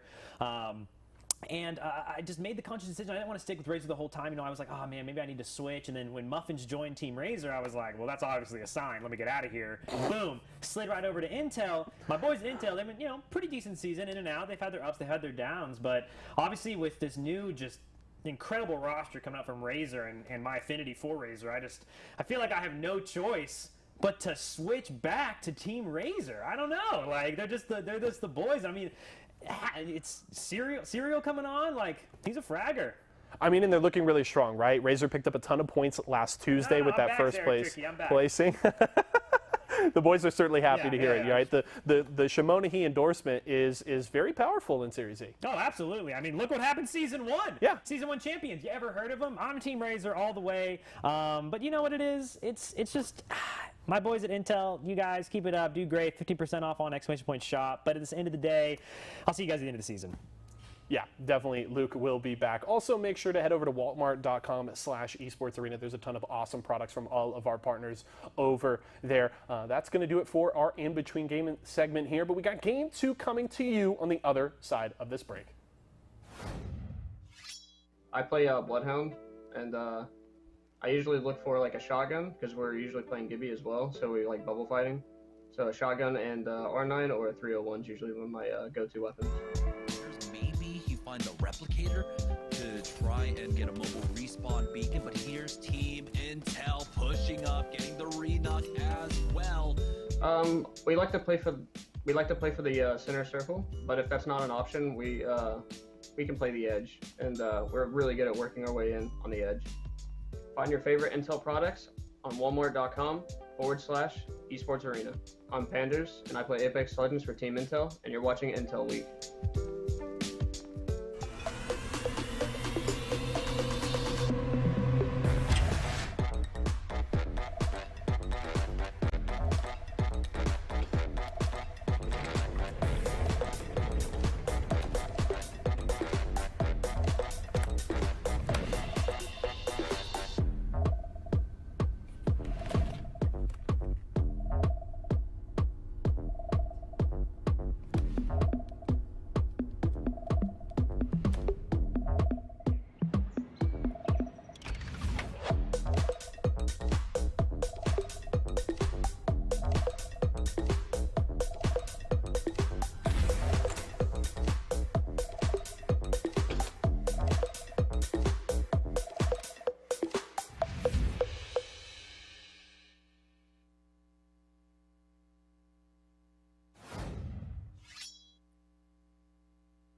S6: And I just made the conscious decision. I didn't want to stick with Razor the whole time. I was like, oh man, maybe I need to switch. And then when Muffins joined Team Razor, I was like, well, that's obviously a sign. Let me get out of here. Boom. Slid right over to Intel. My boys at Intel, they've been, pretty decent season, in and out. They've had their ups, they've had their downs. But obviously with this new just incredible roster coming out from Razor and my affinity for Razor, I feel like I have no choice but to switch back to Team Razor. I don't know. Like, they're just the boys. I mean, it's Serial coming on. Like, he's a fragger.
S1: I mean, and they're looking really strong, right? Razor picked up a ton of points last Tuesday with that first place placing. The boys are certainly happy to hear it, right? The Shimonahi endorsement is very powerful in Series E.
S6: Oh, absolutely. I mean, look what happened season 1.
S1: Yeah.
S6: Season 1 champions. You ever heard of them? I'm Team Razor all the way. But you know what it is? It's just... My boys at Intel, you guys keep it up, do great, 15% off on ! Shop. But at the end of the day, I'll see you guys at the end of the season.
S1: Yeah, definitely. Luke will be back. Also, make sure to head over to walmart.com/esportsarena. There's a ton of awesome products from all of our partners over there. That's going to do it for our in-between game segment here. But we got game 2 coming to you on the other side of this break.
S9: I play Bloodhound, and I usually look for like a shotgun because we're usually playing Gibby as well, so we like bubble fighting. So a shotgun and R9 or a 301 is usually one of my go-to weapons.
S8: Maybe you find the replicator to try and get a mobile respawn beacon, but here's Team Intel pushing up, getting the re-knock as well.
S9: We like to play for the center circle, but if that's not an option, we can play the edge, and we're really good at working our way in on the edge. Find your favorite Intel products on walmart.com/esportsarena. I'm Panders, and I play Apex Legends for Team Intel, and you're watching Intel Week.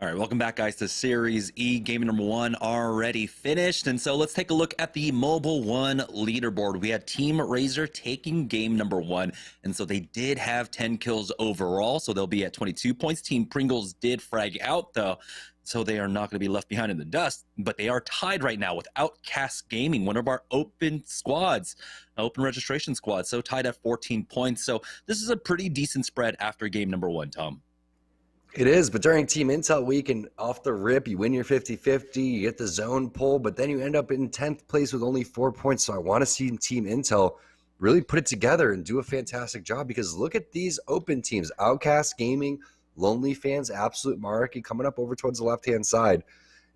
S8: All right, welcome back, guys, to Series E. Game number 1 already finished. And so let's take a look at the Mobile 1 leaderboard. We had Team Razor taking game number 1. And so they did have 10 kills overall. So they'll be at 22 points. Team Pringles did frag out, though. So they are not going to be left behind in the dust. But they are tied right now with Outcast Gaming, one of our open squads, open registration squads. So tied at 14 points. So this is a pretty decent spread after game number 1, Tom.
S3: It is, but during Team Intel week and off the rip, you win your 50-50, you get the zone pull, but then you end up in 10th place with only 4 points. So I want to see Team Intel really put it together and do a fantastic job, because look at these open teams. Outcast Gaming, Lonely Fans, Absolute Monarchy coming up over towards the left-hand side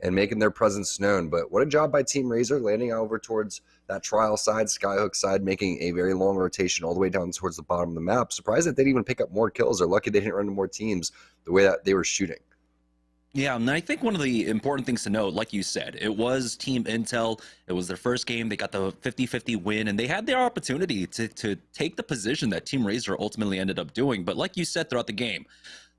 S3: and making their presence known. But what a job by Team Razor, landing over towards that trial side, Skyhook side, making a very long rotation all the way down towards the bottom of the map. Surprised that they didn't even pick up more kills. They're lucky they didn't run into more teams the way that they were shooting.
S8: Yeah, and I think one of the important things to note, like you said, it was Team Intel. It was their first game. They got the 50-50 win, and they had their opportunity to take the position that Team Razor ultimately ended up doing. But like you said throughout the game,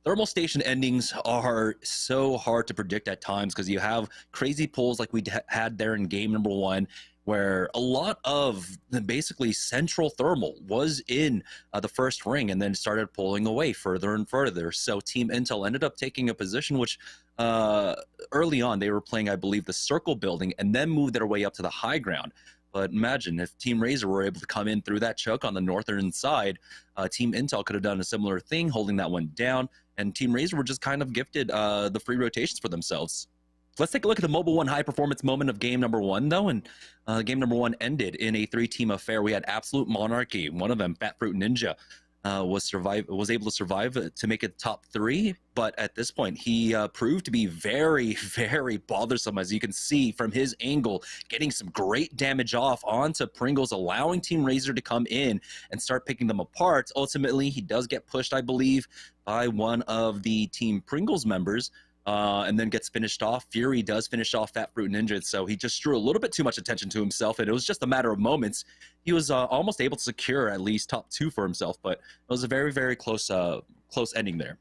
S8: thermal station endings are so hard to predict at times, because you have crazy pulls like we had there in game number 1, where a lot of basically central thermal was in the first ring and then started pulling away further and further. So Team Intel ended up taking a position which early on they were playing, I believe, the circle building, and then moved their way up to the high ground. But imagine if Team Razor were able to come in through that choke on the northern side, Team Intel could have done a similar thing, holding that one down, and Team Razor were just kind of gifted the free rotations for themselves. Let's take a look at the Mobile 1 high-performance moment of game number 1, though, and game number 1 ended in a 3-team affair. We had Absolute Monarchy, one of them, Fat Fruit Ninja, was able to survive to make it top 3, but at this point, he proved to be very, very bothersome, as you can see from his angle, getting some great damage off onto Pringles, allowing Team Razor to come in and start picking them apart. Ultimately, he does get pushed, I believe, by one of the Team Pringles members, and then gets finished off. Fury does finish off Fat Fruit Ninja, so he just drew a little bit too much attention to himself, and it was just a matter of moments. He was almost able to secure at least top 2 for himself, but it was a very, very close ending there.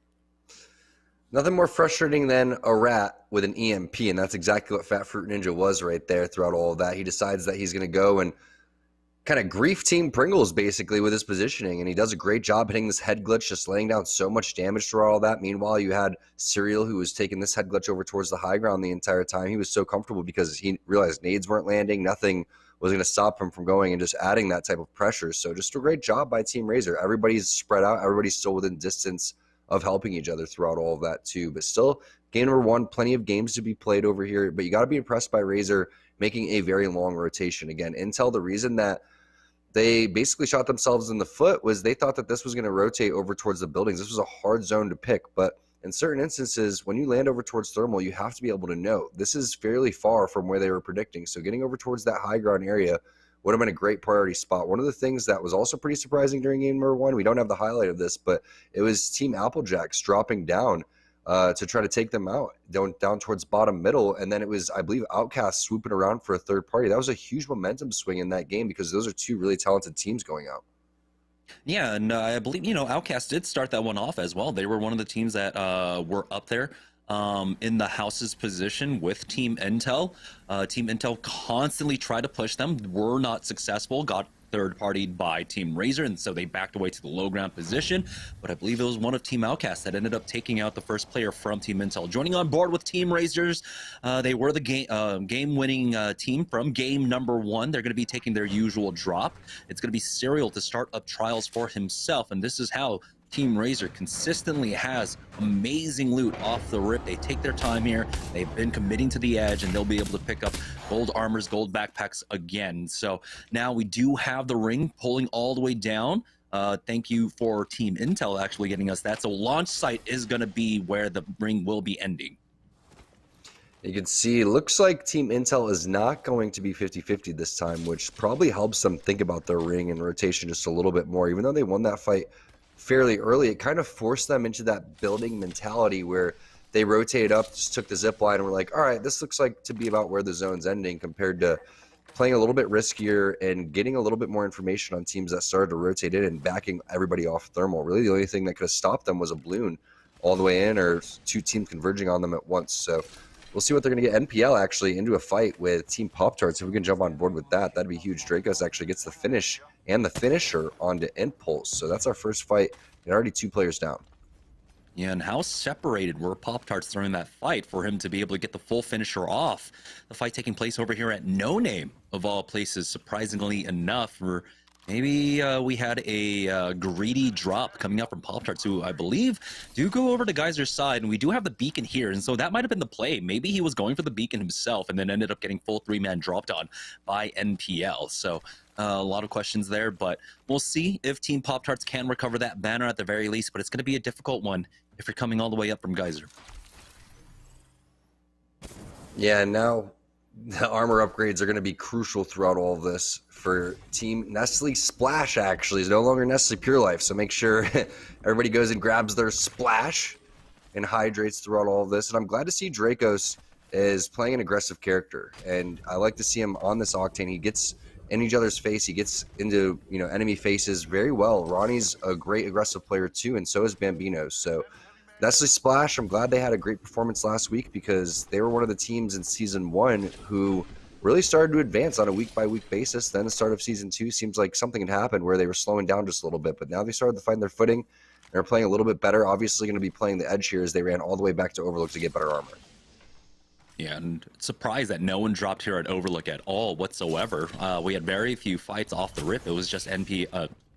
S3: Nothing more frustrating than a rat with an EMP, and that's exactly what Fat Fruit Ninja was right there throughout all of that. He decides that he's going to go and kind of grief Team Pringles basically with his positioning, and he does a great job hitting this head glitch, just laying down so much damage throughout all that. Meanwhile, you had Serial, who was taking this head glitch over towards the high ground the entire time. He was so comfortable because he realized nades weren't landing, nothing was going to stop him from going and just adding that type of pressure. So just a great job by Team Razor. Everybody's spread out, everybody's still within distance of helping each other throughout all of that too. But still, game number 1, plenty of games to be played over here, but you got to be impressed by Razor making a very long rotation. Again, Intel, the reason that they basically shot themselves in the foot was they thought that this was going to rotate over towards the buildings. This was a hard zone to pick, but in certain instances, when you land over towards thermal, you have to be able to know this is fairly far from where they were predicting. So getting over towards that high ground area would have been a great priority spot. One of the things that was also pretty surprising during game number 1, we don't have the highlight of this, but it was Team Applejacks dropping down to try to take them out down towards bottom middle, and then it was, I believe, Outcast swooping around for a third party. That was a huge momentum swing in that game, because those are 2 really talented teams going out.
S8: Yeah, and I believe, Outcast did start that one off as well. They were one of the teams that were up there in the house's position with Team Intel. Team Intel constantly tried to push them, were not successful, got third-partied by Team Razor, and so they backed away to the low ground position. But I believe it was one of Team Outcast that ended up taking out the first player from Team Intel. Joining on board with Team Razors, they were the game-winning team from game number 1. They're going to be taking their usual drop. It's going to be Serial to start up trials for himself, and this is how Team Razor consistently has amazing loot off the rip. They take their time here. They've been committing to the edge, and they'll be able to pick up gold armors, gold backpacks again. So now we do have the ring pulling all the way down. Thank you for Team Intel actually getting us that. So launch site is going to be where the ring will be ending.
S3: You can see, looks like Team Intel is not going to be 50-50 this time, which probably helps them think about their ring and rotation just a little bit more. Even though they won that fight fairly early, it kind of forced them into that building mentality where they rotated up, just took the zip line, and were like, all right, this looks like to be about where the zone's ending, compared to playing a little bit riskier and getting a little bit more information on teams that started to rotate in and backing everybody off thermal. Really, the only thing that could have stopped them was a balloon all the way in, or two teams converging on them at once. So we'll see what they're going to get. NPL actually into a fight with Team Pop-Tarts. If we can jump on board with that, that'd be huge. Dracos actually gets the finish and the finisher onto Impulse. So that's our first fight, and already 2 players down.
S8: Yeah, and how separated were Pop-Tarts during that fight for him to be able to get the full finisher off? The fight taking place over here at No Name, of all places, surprisingly enough. Or maybe we had a greedy drop coming out from Pop-Tarts, who I believe do go over to Geyser's side, and we do have the beacon here, and so that might have been the play. Maybe he was going for the beacon himself and then ended up getting full 3-man dropped on by NPL. So a lot of questions there, but we'll see if Team Pop-Tarts can recover that banner at the very least, but it's going to be a difficult one if you're coming all the way up from Geyser.
S3: Yeah, and now the armor upgrades are going to be crucial throughout all of this for Team Nestle. Splash actually is no longer Nestle Pure Life, so make sure everybody goes and grabs their Splash and hydrates throughout all of this. And I'm glad to see Dracos is playing an aggressive character, and I like to see him on this Octane. He gets in each other's face, he gets into enemy faces very well. Ronnie's a great aggressive player too, and so is Bambino. So Nestle Splash, I'm glad they had a great performance last week, because they were one of the teams in Season 1 who really started to advance on a week-by-week basis. Then the start of Season 2 seems like something had happened where they were slowing down just a little bit, but now they started to find their footing. They're playing a little bit better. Obviously going to be playing the edge here as they ran all the way back to Overlook to get better armor.
S8: Yeah, and surprised that no one dropped here at Overlook at all whatsoever. We had very few fights off the rip. It was just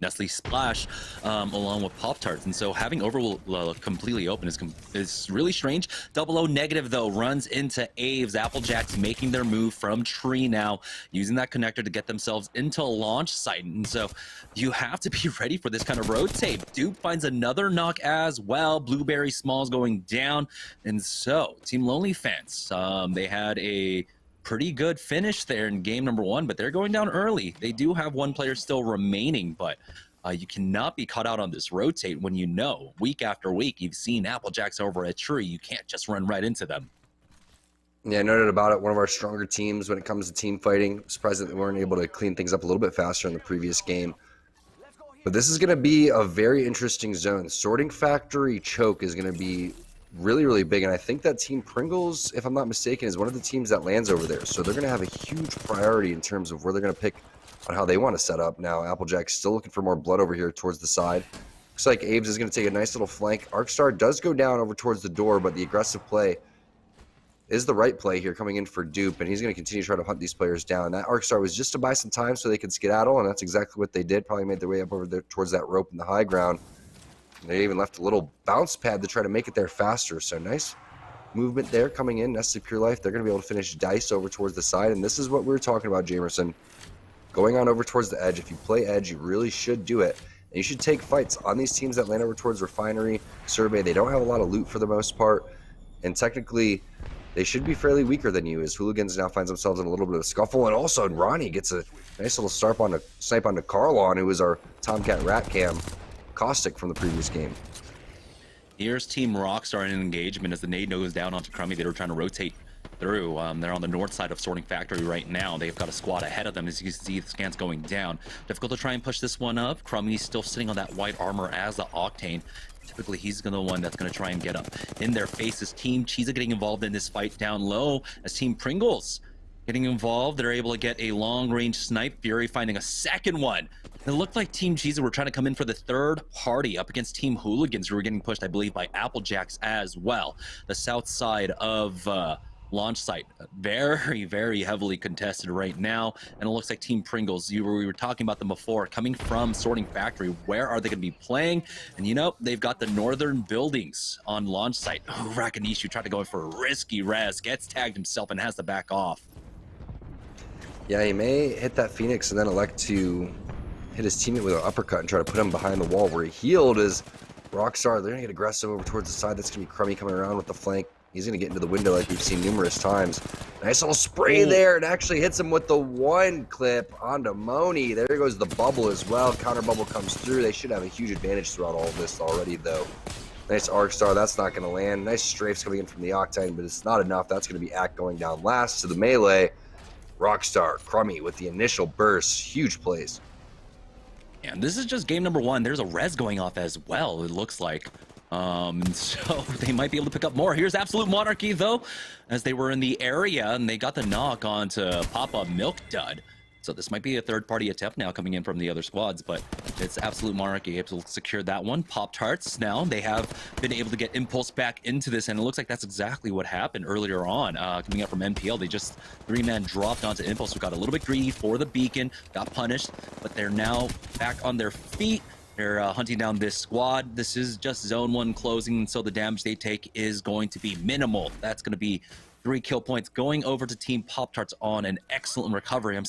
S8: Nestle Splash along with Pop-Tarts, and so having Overlook completely open is really strange. 00 negative though runs into Aves. Applejacks making their move from tree now, using that connector to get themselves into launch site, and so you have to be ready for this kind of rotate. Duke finds another knock as well. Blueberry Smalls going down, and so Team Lonely Fans, they had a pretty good finish there in game number 1, but they're going down early. They do have one player still remaining, but you cannot be caught out on this rotate when you know week after week you've seen Applejacks over a tree. You can't just run right into them.
S3: Yeah, no doubt about it. One of our stronger teams when it comes to team fighting. Surprised that we weren't able to clean things up a little bit faster in the previous game. But this is going to be a very interesting zone. Sorting Factory Choke is going to be really, really big, and I think that Team Pringles, if I'm not mistaken, is one of the teams that lands over there. So they're going to have a huge priority in terms of where they're going to pick on how they want to set up. Now, Applejack's still looking for more blood over here towards the side. Looks like Aves is going to take a nice little flank. Arcstar does go down over towards the door, but the aggressive play is the right play here coming in for Dupe, and he's going to continue to try to hunt these players down. That Arcstar was just to buy some time so they could skedaddle, and that's exactly what they did. Probably made their way up over there towards that rope in the high ground. They even left a little bounce pad to try to make it there faster. So nice movement there coming in. Nestle Pure Life, they're going to be able to finish Dice over towards the side. And this is what we were talking about, Jamerson. Going on over towards the edge. If you play edge, you really should do it. And you should take fights on these teams that land over towards Refinery, Survey. They don't have a lot of loot for the most part. And technically, they should be fairly weaker than you, as Hooligans now finds themselves in a little bit of a scuffle. And also, Ronnie gets a nice little snipe onto Carlon, who was our Tomcat Rat Cam Caustic from the previous game.
S8: Here's Team Rockstar in an engagement as the nade goes down onto Crummy. They were trying to rotate through. They're on the north side of Sorting Factory right now. They've got a squad ahead of them. As you can see, the scans going down. Difficult to try and push this one up. Crummy's still sitting on that white armor as the Octane. Typically, he's the one that's going to try and get up in their faces. Team Cheesa getting involved in this fight down low as Team Pringles getting involved. They're able to get a long-range snipe. Fury finding a second one. It looked like Team Cheesa were trying to come in for the third party up against Team Hooligans, who were getting pushed, I believe, by Applejacks as well. The south side of launch site, very, very heavily contested right now. And it looks like Team Pringles, we were talking about them before, coming from Sorting Factory. Where are they going to be playing? And they've got the northern buildings on launch site. Oh, Rakanishu tried to go in for a risky res, gets tagged himself and has to back off.
S3: Yeah, he may hit that Phoenix and then elect to hit his teammate with an uppercut and try to put him behind the wall where he healed. Is Rockstar, they're going to get aggressive over towards the side. That's going to be Crummy coming around with the flank. He's going to get into the window like we've seen numerous times. Nice little spray there. It actually hits him with the one clip onto Moni. There goes the bubble as well. Counter bubble comes through. They should have a huge advantage throughout all of this already, though. Nice Arcstar. That's not going to land. Nice strafes coming in from the Octane, but it's not enough. That's going to be Act going down last to the melee. Rockstar, Crummy with the initial burst. Huge plays.
S8: And this is just game number 1. There's a res going off as well, it looks like. And so they might be able to pick up more. Here's Absolute Monarchy, though, as they were in the area, and they got the knock onto Papa Milk Dud. So this might be a third-party attempt now coming in from the other squads, but it's Absolute Monarchy able to secure that one. Pop-Tarts now, they have been able to get Impulse back into this, and it looks like that's exactly what happened earlier on. Coming up from MPL, they just three-man dropped onto Impulse, who got a little bit greedy for the beacon, got punished, but they're now back on their feet. They're hunting down this squad. This is just Zone 1 closing, so the damage they take is going to be minimal. That's going to be 3 kill points going over to Team Pop-Tarts on an excellent recovery. I'm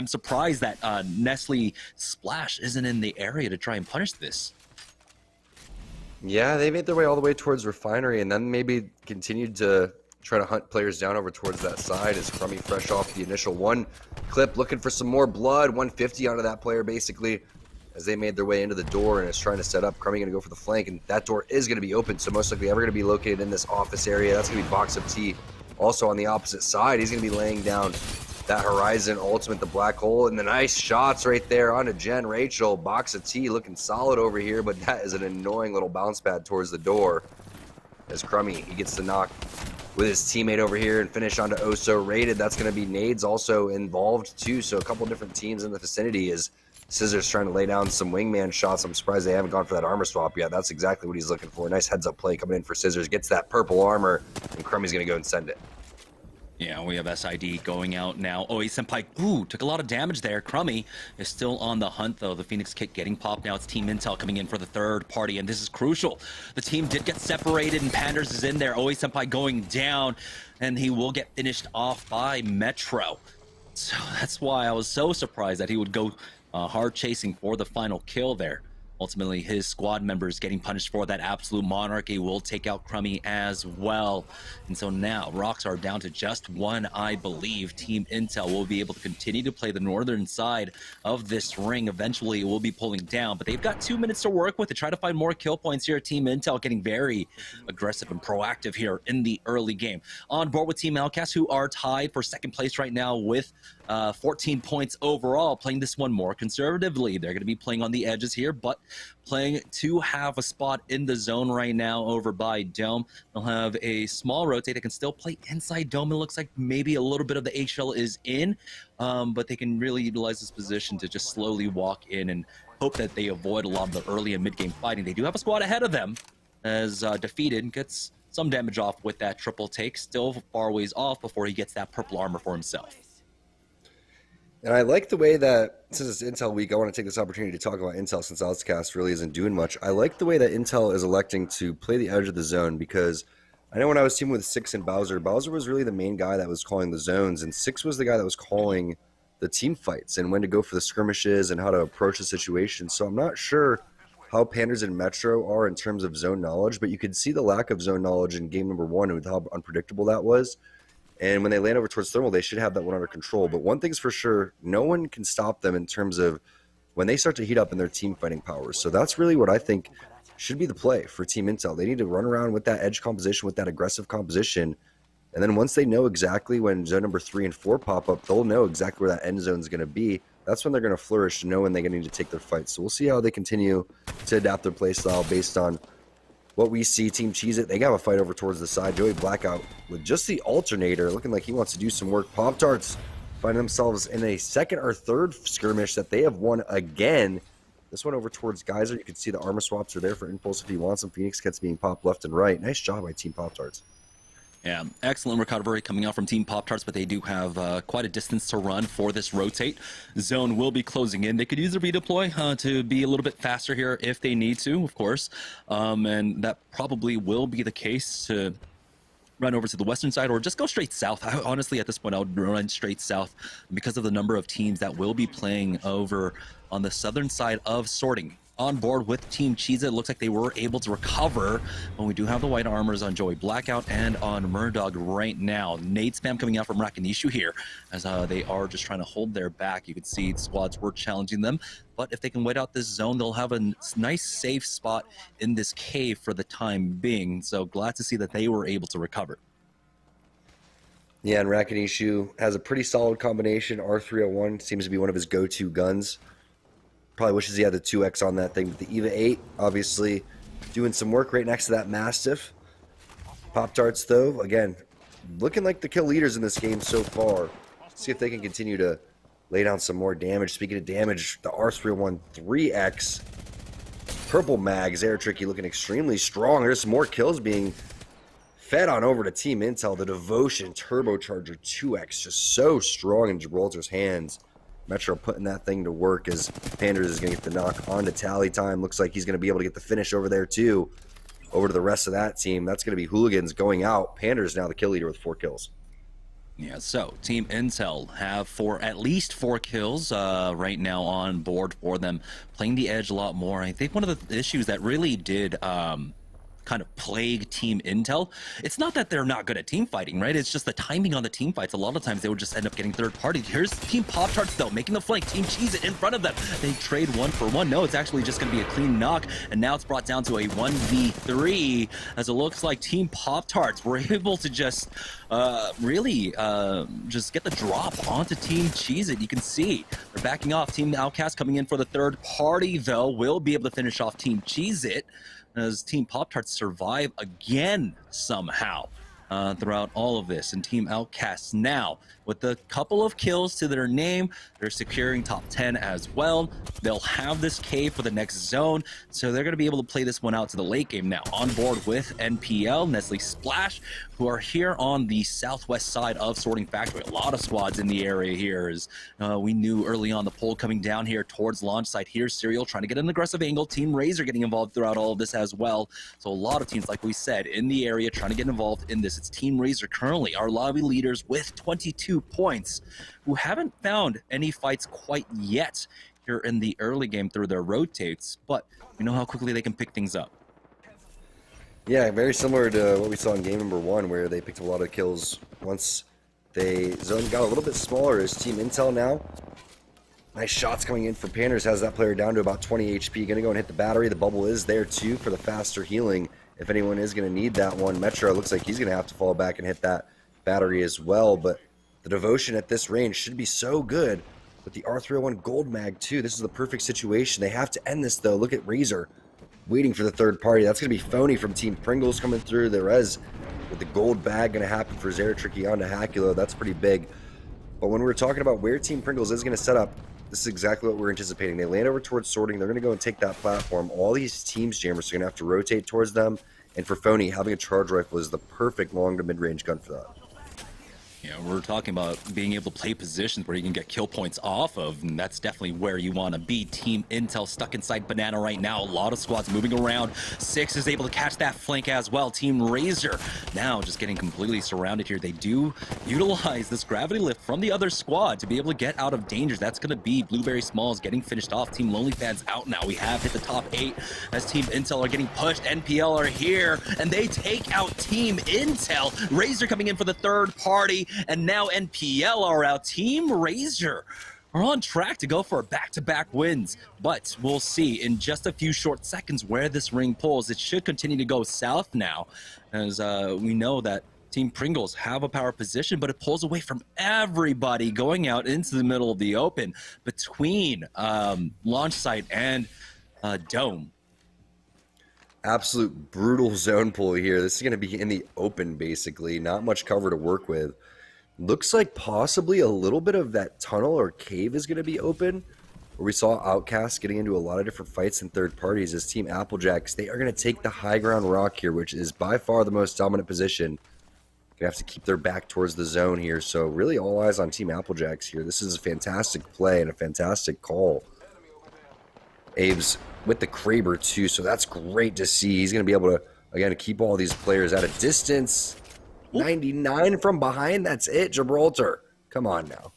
S8: surprised that Nestle Splash isn't in the area to try and punish this.
S3: Yeah, they made their way all the way towards Refinery and then maybe continued to try to hunt players down over towards that side as Crummy fresh off the initial one clip, looking for some more blood. 150 onto that player basically as they made their way into the door and is trying to set up. Crummy going to go for the flank, and that door is going to be open, so most likely ever going to be located in this office area. That's going to be Box of Tea. Also on the opposite side, he's going to be laying down that Horizon Ultimate, the Black Hole, and the nice shots right there onto Jen Rachel. Box of Tea looking solid over here, but that is an annoying little bounce pad towards the door as Crummy, he gets the knock with his teammate over here and finish onto Oso Rated. That's going to be Nades also involved too, so a couple different teams in the vicinity is Scissors trying to lay down some wingman shots. I'm surprised they haven't gone for that armor swap yet. That's exactly what he's looking for. Nice heads-up play coming in for Scissors. Gets that purple armor, and Crummy's going to go and send it.
S8: Yeah, we have SID going out now. Oh, Senpai, ooh, took a lot of damage there. Crummy is still on the hunt, though. The Phoenix Kick getting popped now. It's Team Intel coming in for the third party, and this is crucial. The team did get separated, and Panders is in there. Oh, Senpai going down, and he will get finished off by Metro. So that's why I was so surprised that he would go hard chasing for the final kill there. Ultimately, his squad members getting punished for that. Absolute Monarchy will take out Crummy as well. And so now, Rocks are down to just one, I believe. Team Intel will be able to continue to play the northern side of this ring. Eventually, it will be pulling down, but they've got 2 minutes to work with to try to find more kill points here. Team Intel getting very aggressive and proactive here in the early game. On board with Team Outcast, who are tied for second place right now with 14 points overall, playing this one more conservatively. They're going to be playing on the edges here, but playing to have a spot in the zone right now over by Dome. They'll have a small rotate that can still play inside Dome. It looks like maybe a little bit of the HL is in, but they can really utilize this position to just slowly walk in and hope that they avoid a lot of the early and mid-game fighting. They do have a squad ahead of them as Defeated gets some damage off with that triple take. Still far ways off before he gets that purple armor for himself.
S3: And I like the way that, since it's Intel week, I want to take this opportunity to talk about Intel since Outcast really isn't doing much. I like the way that Intel is electing to play the edge of the zone, because I know when I was teaming with Six and Bowser, Bowser was really the main guy that was calling the zones, and Six was the guy that was calling the team fights and when to go for the skirmishes and how to approach the situation. So I'm not sure how Panders and Metro are in terms of zone knowledge, but you could see the lack of zone knowledge in game number 1 with how unpredictable that was. And when they land over towards Thermal, they should have that one under control. But one thing's for sure, no one can stop them in terms of when they start to heat up in their team fighting powers. So that's really what I think should be the play for Team Intel. They need to run around with that edge composition, with that aggressive composition. And then once they know exactly when zone number 3 and 4 pop up, they'll know exactly where that end zone is going to be. That's when they're going to flourish to know when they're going to need to take their fights. So we'll see how they continue to adapt their play style based on what we see. Team Cheese It, they got a fight over towards the side. Joey Blackout with just the alternator, looking like he wants to do some work. Pop-Tarts finding themselves in a second or third skirmish that they have won again. This one over towards Geyser. You can see the armor swaps are there for Impulse if he wants them. Phoenix Kits being popped left and right. Nice job by Team Pop-Tarts.
S8: Yeah, excellent recovery coming out from Team Pop-Tarts, but they do have quite a distance to run for this rotate. Zone will be closing in. They could use a redeploy to be a little bit faster here if they need to, of course. And that probably will be the case to run over to the western side or just go straight south. Honestly, at this point, I would run straight south because of the number of teams that will be playing over on the southern side of sorting. On board with Team Cheez It, looks like they were able to recover, but we do have the white armors on Joey Blackout and on Murdog right now. Nade spam coming out from Rakinishu here as they are just trying to hold their back. You can see the squads were challenging them, but if they can wait out this zone, they'll have a nice safe spot in this cave for the time being. So glad to see that they were able to recover.
S3: Yeah, and Rakinishu has a pretty solid combination. R301 seems to be one of his go-to guns. Probably wishes he had the 2X on that thing. But the EVA 8, obviously, doing some work right next to that Mastiff. Pop-Tarts, though, again, looking like the kill leaders in this game so far. See if they can continue to lay down some more damage. Speaking of damage, the R301 3X Purple Mag, Zeratricky looking extremely strong. There's some more kills being fed on over to Team Intel. The Devotion Turbocharger 2X just so strong in Gibraltar's hands. Metro putting that thing to work as Panders is going to get the knock on to Tally Time. Looks like he's going to be able to get the finish over there too. Over to the rest of that team. That's going to be Hooligans going out. Panders now the kill leader with 4 kills.
S8: Yeah, so Team Intel have at least 4 kills right now on board for them, playing the edge a lot more. I think one of the issues that really did kind of plague Team Intel, it's not that they're not good at team fighting, right? It's just the timing on the team fights. A lot of times they would just end up getting third party. Here's Team Pop-Tarts though, making the flank. Team Cheez It in front of them. They trade 1 for 1. No, it's actually just going to be a clean knock, and now it's brought down to a 1v3 as it looks like Team Pop-Tarts were able to just really just get the drop onto Team Cheez It. You can see they're backing off. Team Outcast coming in for the third party though will be able to finish off Team Cheez It as Team Pop-Tarts survive again somehow throughout all of this. And Team Outcasts now, with a couple of kills to their name, they're securing top 10 as well. They'll have this cave for the next zone, so they're going to be able to play this one out to the late game now. On board with NPL, Nestle Splash, who are here on the southwest side of Sorting Factory. A lot of squads in the area here, as we knew early on the poll coming down here towards launch site. Here's Serial trying to get an aggressive angle. Team Razor getting involved throughout all of this as well. So a lot of teams, like we said, in the area trying to get involved in this. It's Team Razor currently our lobby leaders with 22 points, who haven't found any fights quite yet here in the early game through their rotates, but we know how quickly they can pick things up.
S3: Yeah, very similar to what we saw in game number 1, where they picked up a lot of kills once they zone got a little bit smaller. As Team Intel now, nice shots coming in for Panders, has that player down to about 20 HP. Gonna go and hit the battery. The bubble is there too for the faster healing if anyone is gonna need that one. Metro looks like he's gonna have to fall back and hit that battery as well, but the Devotion at this range should be so good with the R301 Gold Mag too. This is the perfect situation. They have to end this though. Look at Razor waiting for the third party. That's going to be Phony from Team Pringles coming through. The res with the gold bag going to happen for Zeratricky onto Hakulo. That's pretty big. But when we're talking about where Team Pringles is going to set up, this is exactly what we're anticipating. They land over towards Sorting. They're going to go and take that platform. All these teams jammers are going to have to rotate towards them. And for Phony, having a charge rifle is the perfect long to mid-range gun for that.
S8: You know, we're talking about being able to play positions where you can get kill points off of, and that's definitely where you want to be. Team Intel stuck inside Banana right now. A lot of squads moving around. 6 is able to catch that flank as well. Team Razor now just getting completely surrounded here. They do utilize this gravity lift from the other squad to be able to get out of danger. That's going to be Blueberry Smalls getting finished off. Team Lonely Fans out now. We have hit the top 8 as Team Intel are getting pushed. NPL are here, and they take out Team Intel. Razor coming in for the third party. And now NPL are out. Team Razor are on track to go for back-to-back wins, but we'll see in just a few short seconds where this ring pulls. It should continue to go south now, as we know that Team Pringles have a power position, but it pulls away from everybody going out into the middle of the open between launch site and Dome.
S3: Absolute brutal zone pull here. This is going to be in the open, basically. Not much cover to work with. Looks like possibly a little bit of that tunnel or cave is going to be open, where we saw Outcasts getting into a lot of different fights and third parties. As Team Applejacks, they are going to take the high ground rock here, which is by far the most dominant position. Going to have to keep their back towards the zone here. So really all eyes on Team Applejacks here. This is a fantastic play and a fantastic call. Abe's with the Kraber too, so that's great to see. He's going to be able to, again, keep all these players at a distance. 99 from behind, that's it, Gibraltar. Come on now.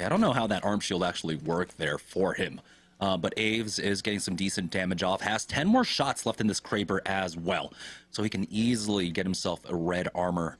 S8: I don't know how that arm shield actually worked there for him, but Aves is getting some decent damage off, has 10 more shots left in this Kraber as well, so he can easily get himself a red armor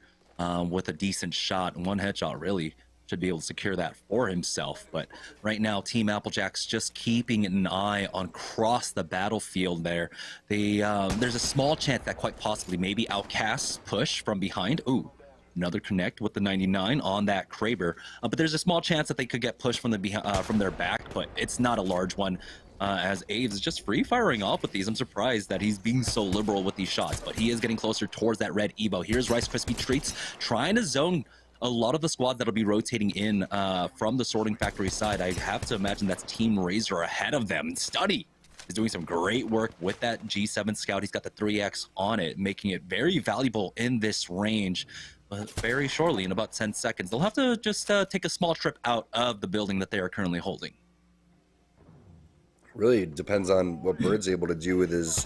S8: with a decent shot. One headshot really should be able to secure that for himself. But right now, Team Applejacks just keeping an eye on across the battlefield there. They there's a small chance that quite possibly maybe Outcasts push from behind. Ooh, another connect with the 99 on that Kraber. But there's a small chance that they could get pushed from the from their back, but it's not a large one. as SeriesE is just free firing off with these. I'm surprised that he's being so liberal with these shots, but he is getting closer towards that red Evo. Here's Rice Krispie Treats trying to zone a lot of the squad that'll be rotating in from the Sorting Factory side. I have to imagine that's Team Razor ahead of them. Study is doing some great work with that G7 Scout. He's got the 3X on it, making it very valuable in this range. But very shortly, in about 10 seconds, they'll have to just take a small trip out of the building that they are currently holding.
S3: Really depends on what Bird's able to do with his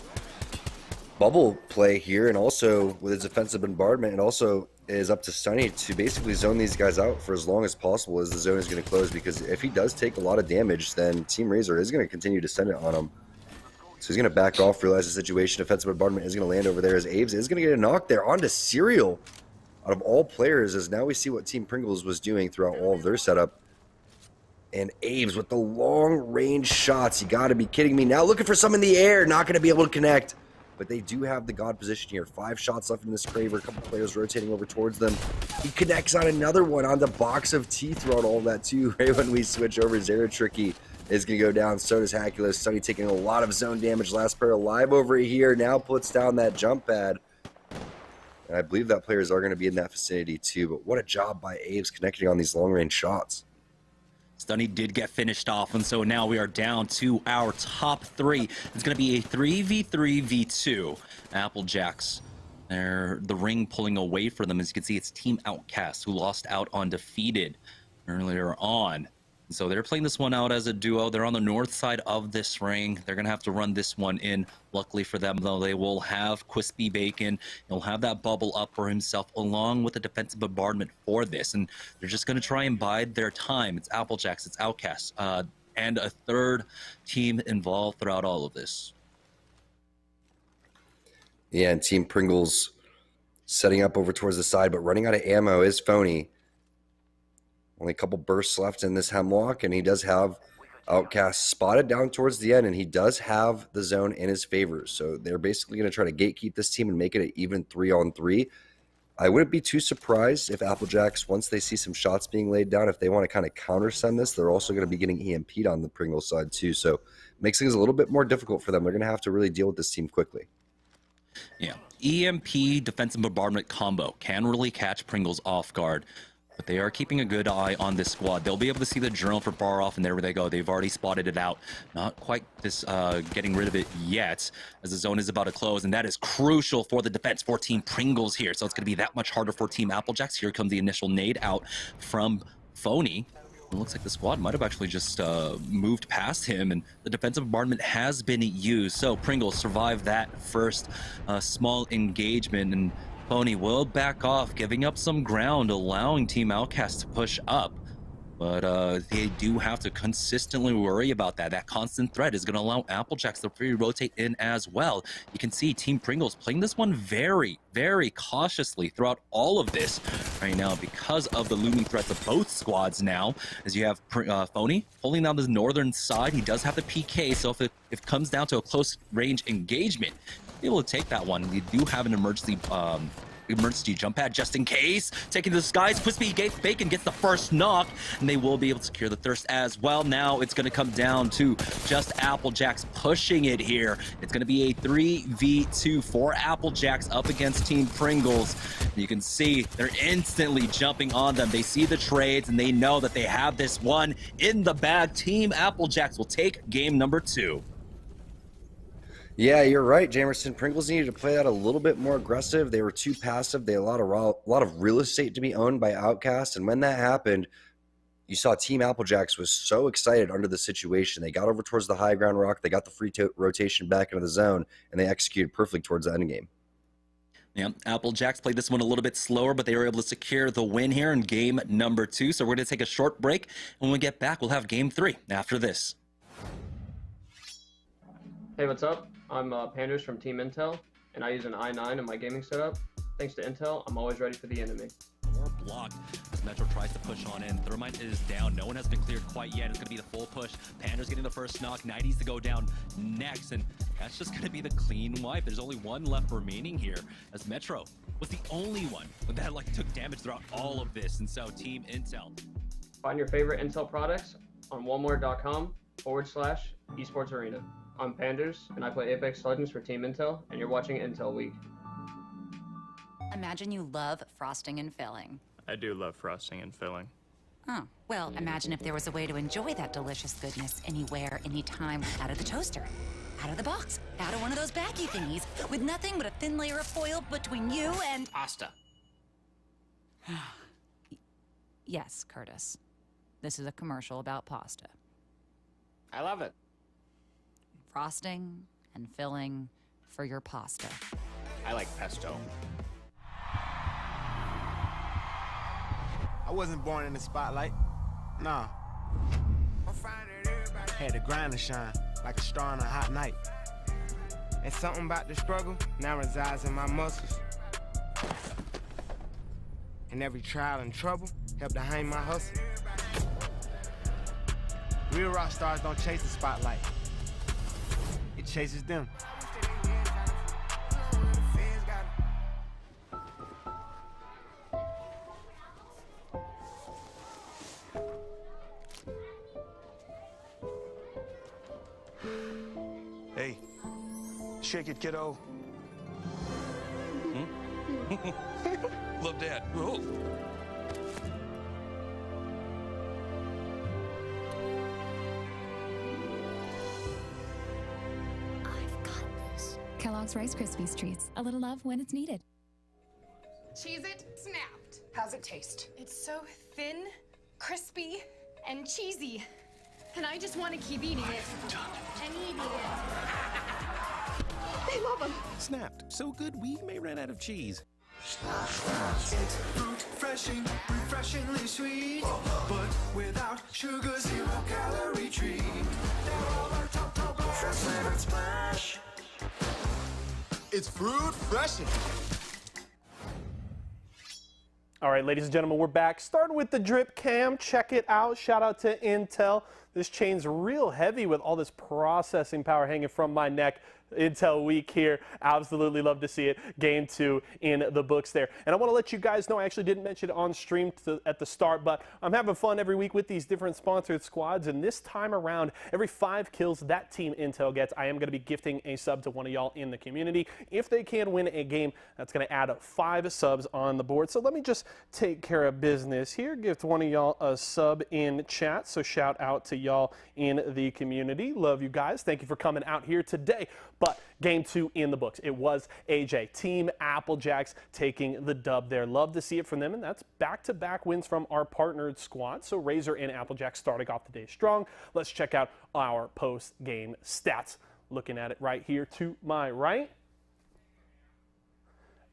S3: bubble play here, and also with his defensive bombardment. It also is up to Sunny to basically zone these guys out for as long as possible as the zone is going to close, because if he does take a lot of damage, then Team Razor is going to continue to send it on him. So he's going to back off, realize the situation. Defensive bombardment is going to land over there as SeriesE is going to get a knock there onto Serial. Out of all players, as now we see what Team Pringles was doing throughout all of their setup. And SeriesE with the long-range shots. You got to be kidding me. Now looking for some in the air. Not going to be able to connect. But they do have the God position here. 5 shots left in this Craver. A couple players rotating over towards them. He connects on another one on the box of teeth throughout all of that too. Right when we switch over, Zeratricky is going to go down. So does Haculus. Sunny taking a lot of zone damage. Last player alive over here. Now puts down that jump pad. And I believe that players are going to be in that vicinity too. But what a job by SeriesE connecting on these long-range shots.
S8: Stunny did get finished off, and so now we are down to our top 3. It's going to be a 3v3v2. Applejacks, they're the ring pulling away for them. As you can see, it's Team Outcast, who lost out on Defeated earlier on. And so they're playing this one out as a duo. They're on the north side of this ring. They're going to have to run this one in. Luckily for them, though, they will have Crispy Bacon. He'll have that bubble up for himself, along with the defensive bombardment for this. And they're just going to try and bide their time. It's Applejacks, it's Outcasts, and a third team involved throughout all of this.
S3: Yeah, and Team Pringles setting up over towards the side, but running out of ammo is Phony. Only a couple bursts left in this Hemlock, and he does have Outcast spotted down towards the end, and he does have the zone in his favor. So they're basically going to try to gatekeep this team and make it an even 3-on-3. I wouldn't be too surprised if Applejacks, once they see some shots being laid down, if they want to kind of counter send this, they're also going to be getting EMP'd on the Pringle side too. So it makes things a little bit more difficult for them. They're going to have to really deal with this team quickly.
S8: Yeah, EMP defensive bombardment combo can really catch Pringles off guard. But they are keeping a good eye on this squad. They'll be able to see the drone for far off, and there they go. They've already spotted it out. Not quite this getting rid of it yet, as the zone is about to close, and that is crucial for the defense for Team Pringles here. So it's going to be that much harder for Team Applejacks. Here comes the initial nade out from Phony. It looks like the squad might have actually just moved past him, and the defensive bombardment has been used. So Pringles survived that first small engagement, and Phony will back off, giving up some ground, allowing Team Outcast to push up. But they do have to consistently worry about that. That constant threat is going to allow Applejacks to free rotate in as well. You can see Team Pringles playing this one very, very cautiously throughout all of this right now because of the looming threats of both squads now. As you have Phony pulling down the northern side. He does have the PK, so if it comes down to a close range engagement, be able to take that one. You do have an emergency jump pad just in case. Taking the skies, Crispy Bacon gets the first knock, and they will be able to secure the thirst as well. Now it's going to come down to just Applejacks pushing it here. It's going to be a 3v2 for Applejacks up against Team Pringles. You can see they're instantly jumping on them. They see the trades, and they know that they have this one in the bag. Team Applejacks will take game number 2.
S3: Yeah, you're right, Jamerson. Pringles needed to play that a little bit more aggressive. They were too passive. They had a lot of real estate to be owned by Outcast, and when that happened, you saw Team Applejacks was so excited under the situation. They got over towards the high ground rock. They got the free rotation back into the zone, and they executed perfectly towards the end game.
S8: Yeah, Applejacks played this one a little bit slower, but they were able to secure the win here in game number 2. So we're going to take a short break. When we get back, we'll have game 3 after this.
S9: Hey, what's up? I'm Panders from Team Intel, and I use an i9 in my gaming setup. Thanks to Intel, I'm always ready for the enemy.
S8: Or blocked as Metro tries to push on in. Thermite is down. No one has been cleared quite yet. It's going to be the full push. Panda's getting the first knock. 90s to go down next, and that's just going to be the clean wipe. There's only one left remaining here, as Metro was the only one that took damage throughout all of this. And so Team Intel.
S9: Find your favorite Intel products on walmart.com /esports arena. I'm Panders, and I play Apex Legends for Team Intel, and you're watching Intel Week.
S10: Imagine you love frosting and filling.
S11: I do love frosting and filling.
S10: Oh, well, imagine if there was a way to enjoy that delicious goodness anywhere, anytime, out of the toaster, out of the box, out of one of those baggy thingies, with nothing but a thin layer of foil between you and...
S7: Pasta.
S10: Yes, Curtis. This is a commercial about pasta.
S7: I love it.
S10: Frosting and filling for your pasta.
S7: I like pesto.
S12: I wasn't born in the spotlight. Nah. Had to grind and shine like a star on a hot night. And something about the struggle now resides in my muscles. And every trial and trouble helped to hang my hustle. Real rock stars don't chase the spotlight. It chases them.
S13: Hey, shake it, kiddo.
S8: Love Dad. Whoa.
S10: I've got this.
S14: Kellogg's Rice Krispies treats. A little love when it's needed.
S15: Cheez-It snapped. How's it taste? It's so thin, crispy, and cheesy. And I just want to keep eating it. And eating it. They love them.
S13: Snapped. So good we may run out of cheese.
S5: Refreshing, refreshingly sweet, but without sugar, 0 calorie treat. They're all our top flavored splash.
S12: It's fruit freshin'.
S1: All right, ladies and gentlemen, we're back. Starting with the drip cam. Check it out. Shout out to Intel. This chain's real heavy with all this processing power hanging from my neck. Intel Week here. Absolutely love to see it. Game 2 in the books there. And I want to let you guys know, I actually didn't mention it on stream at the start, but I'm having fun every week with these different sponsored squads. And this time around, every 5 kills that Team Intel gets, I am going to be gifting a sub to one of y'all in the community. If they can win a game, that's going to add 5 subs on the board. So let me just take care of business here. Gift one of y'all a sub in chat. So shout out to y'all in the community. Love you guys. Thank you for coming out here today. But game 2 in the books. It was AJ. Team Applejacks taking the dub there. Love to see it from them, and that's back-to-back wins from our partnered squad. So Razor and Applejack starting off the day strong. Let's check out our post-game stats. Looking at it right here to my right.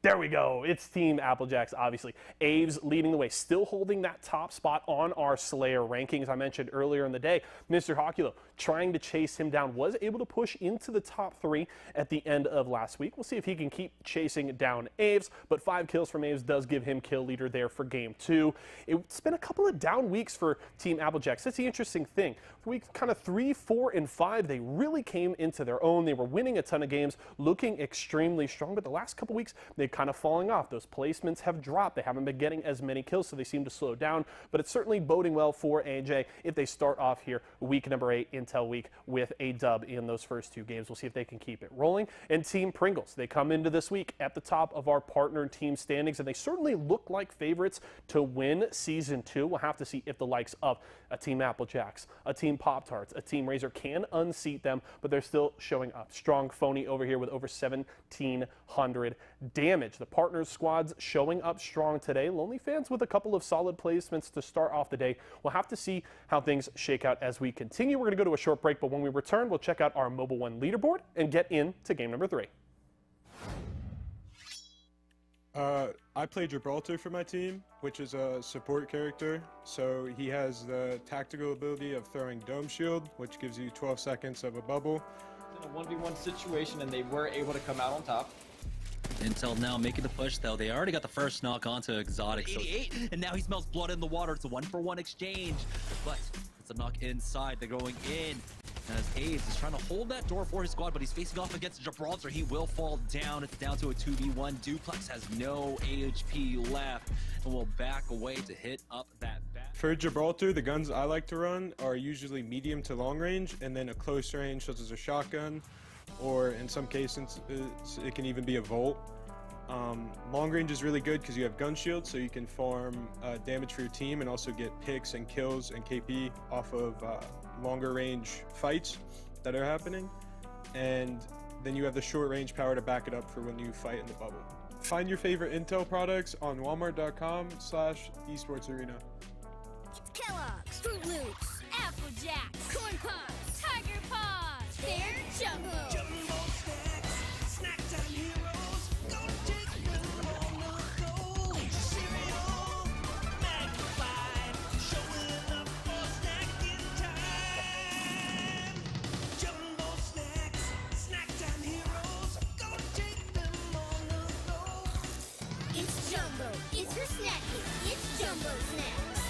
S1: There we go. It's Team Applejacks, obviously. Aves leading the way, still holding that top spot on our Slayer rankings. I mentioned earlier in the day, Mr. Hoculo trying to chase him down, was able to push into the top 3 at the end of last week. We'll see if he can keep chasing down Aves, but 5 kills from Aves does give him kill leader there for game 2. It's been a couple of down weeks for Team Applejacks. That's the interesting thing. Week kind of 3, 4, and 5, they really came into their own. They were winning a ton of games, looking extremely strong, but the last couple weeks, they've kind of falling off. Those placements have dropped. They haven't been getting as many kills, so they seem to slow down, but it's certainly boding well for AJ if they start off here week number 8, Intel Week, with a dub in those first 2 games. We'll see if they can keep it rolling. And Team Pringles, they come into this week at the top of our partner team standings, and they certainly look like favorites to win Season 2. We'll have to see if the likes of a Team Applejacks, a Team Pop-Tarts, a Team Razor can unseat them, but they're still showing up. Strong Phony over here with over 1,700 damage. The partners squads showing up strong today. Lonely Fans with a couple of solid placements to start off the day. We'll have to see how things shake out as we continue. We're going to go to a short break, but when we return, we'll check out our Mobile One leaderboard and get into game number 3.
S16: I play Gibraltar for my team, which is a support character. So he has the tactical ability of throwing Dome Shield, which gives you 12 seconds of a bubble.
S17: In a 1v1 situation, and they were able to come out on top.
S8: Intel now making the push, though. They already got the first knock onto Exotic.
S7: 88, and now he smells blood in the water. It's a 1-for-1 exchange. But it's a knock inside. They're going in. As Aves is trying to hold that door for his squad, but he's facing off against Gibraltar. He will fall down. It's down to a 2v1. Duplex has no HP left and will back away to hit up that bat.
S16: For Gibraltar, the guns I like to run are usually medium to long range, and then a close range such as a shotgun, or in some cases it can even be a Volt. Long range is really good because you have gun shields, so you can farm damage for your team and also get picks and kills and KP off of longer range fights that are happening. And then you have the short range power to back it up for when you fight in the bubble. Find your favorite Intel products on walmart.com/esportsarena.
S18: Kellogg's, Fruit Loops, Apple Jacks, Corn Pops, Tiger Paws, they're Jumbo. Jumbo snacks, snack time heroes. Go take them on the go. Cereal, magnified, showing up for snacking time. Jumbo snacks, snack time heroes. Go take them on the go. It's Jumbo, it's for snacking. It's Jumbo snacks.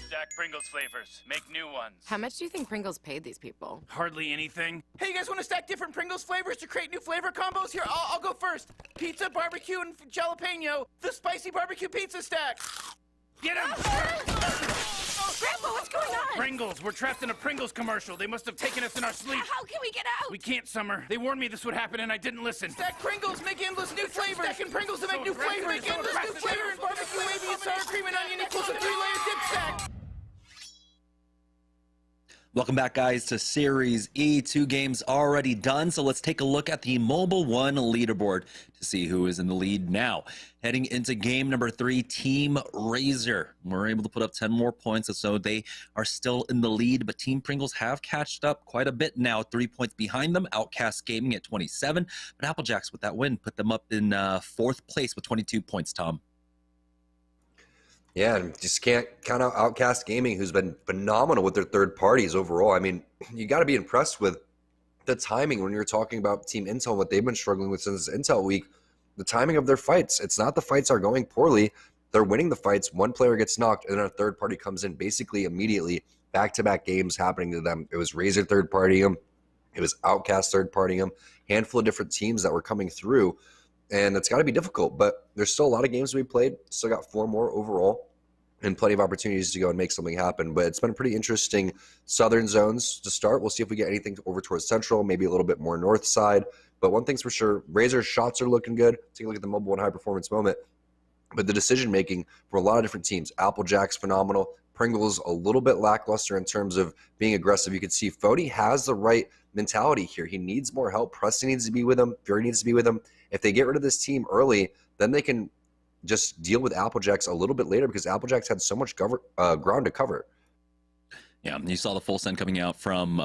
S19: Stack Pringles flavors. Make new ones.
S20: How much do you think Pringles paid these people?
S19: Hardly anything. Hey, you guys want to stack different Pringles flavors to create new flavor combos? Here, I'll go first. Pizza, barbecue, and jalapeno. The spicy barbecue pizza stack. Get him!
S18: Grandpa, what's going on?
S19: Pringles. We're trapped in a Pringles commercial. They must have taken us in our sleep.
S18: How can we get out?
S19: We can't, Summer. They warned me this would happen, and I didn't listen. Stack Pringles. Make endless new flavors. Stacking Pringles to make new flavors. Make endless new flavors. Barbecue, wavy, and sour cream and onion equals a 3-layer dip stack.
S8: Welcome back, guys, to Series E. 2 games already done, so let's take a look at the Mobile 1 leaderboard to see who is in the lead now. Heading into game number 3, Team Razor. We're able to put up 10 more points, so they are still in the lead, but Team Pringles have catched up quite a bit now, 3 points behind them. Outcast Gaming at 27, but Applejacks with that win put them up in 4th place with 22 points, Tom.
S3: Yeah, and just can't count out Outcast Gaming, who's been phenomenal with their third parties overall. I mean, you got to be impressed with the timing when you're talking about Team Intel, what they've been struggling with since Intel Week, the timing of their fights. It's not the fights are going poorly. They're winning the fights. One player gets knocked, and then a third party comes in basically immediately. Back-to-back games happening to them. It was Razor third partying them. It was Outcast third partying them. Handful of different teams that were coming through. And it's got to be difficult, but there's still a lot of games we played. Still got 4 more overall and plenty of opportunities to go and make something happen. But it's been pretty interesting southern zones to start. We'll see if we get anything over towards central, maybe a little bit more north side. But one thing's for sure, Razor's shots are looking good. Take a look at the Mobile 1 high performance moment. But the decision making for a lot of different teams, Applejack's phenomenal. Pringles a little bit lackluster in terms of being aggressive. You can see Fody has the right mentality here. He needs more help. Preston needs to be with him. Fury needs to be with him. If they get rid of this team early, then they can just deal with Applejacks a little bit later because Applejacks had so much ground to cover.
S8: Yeah, you saw the full send coming out from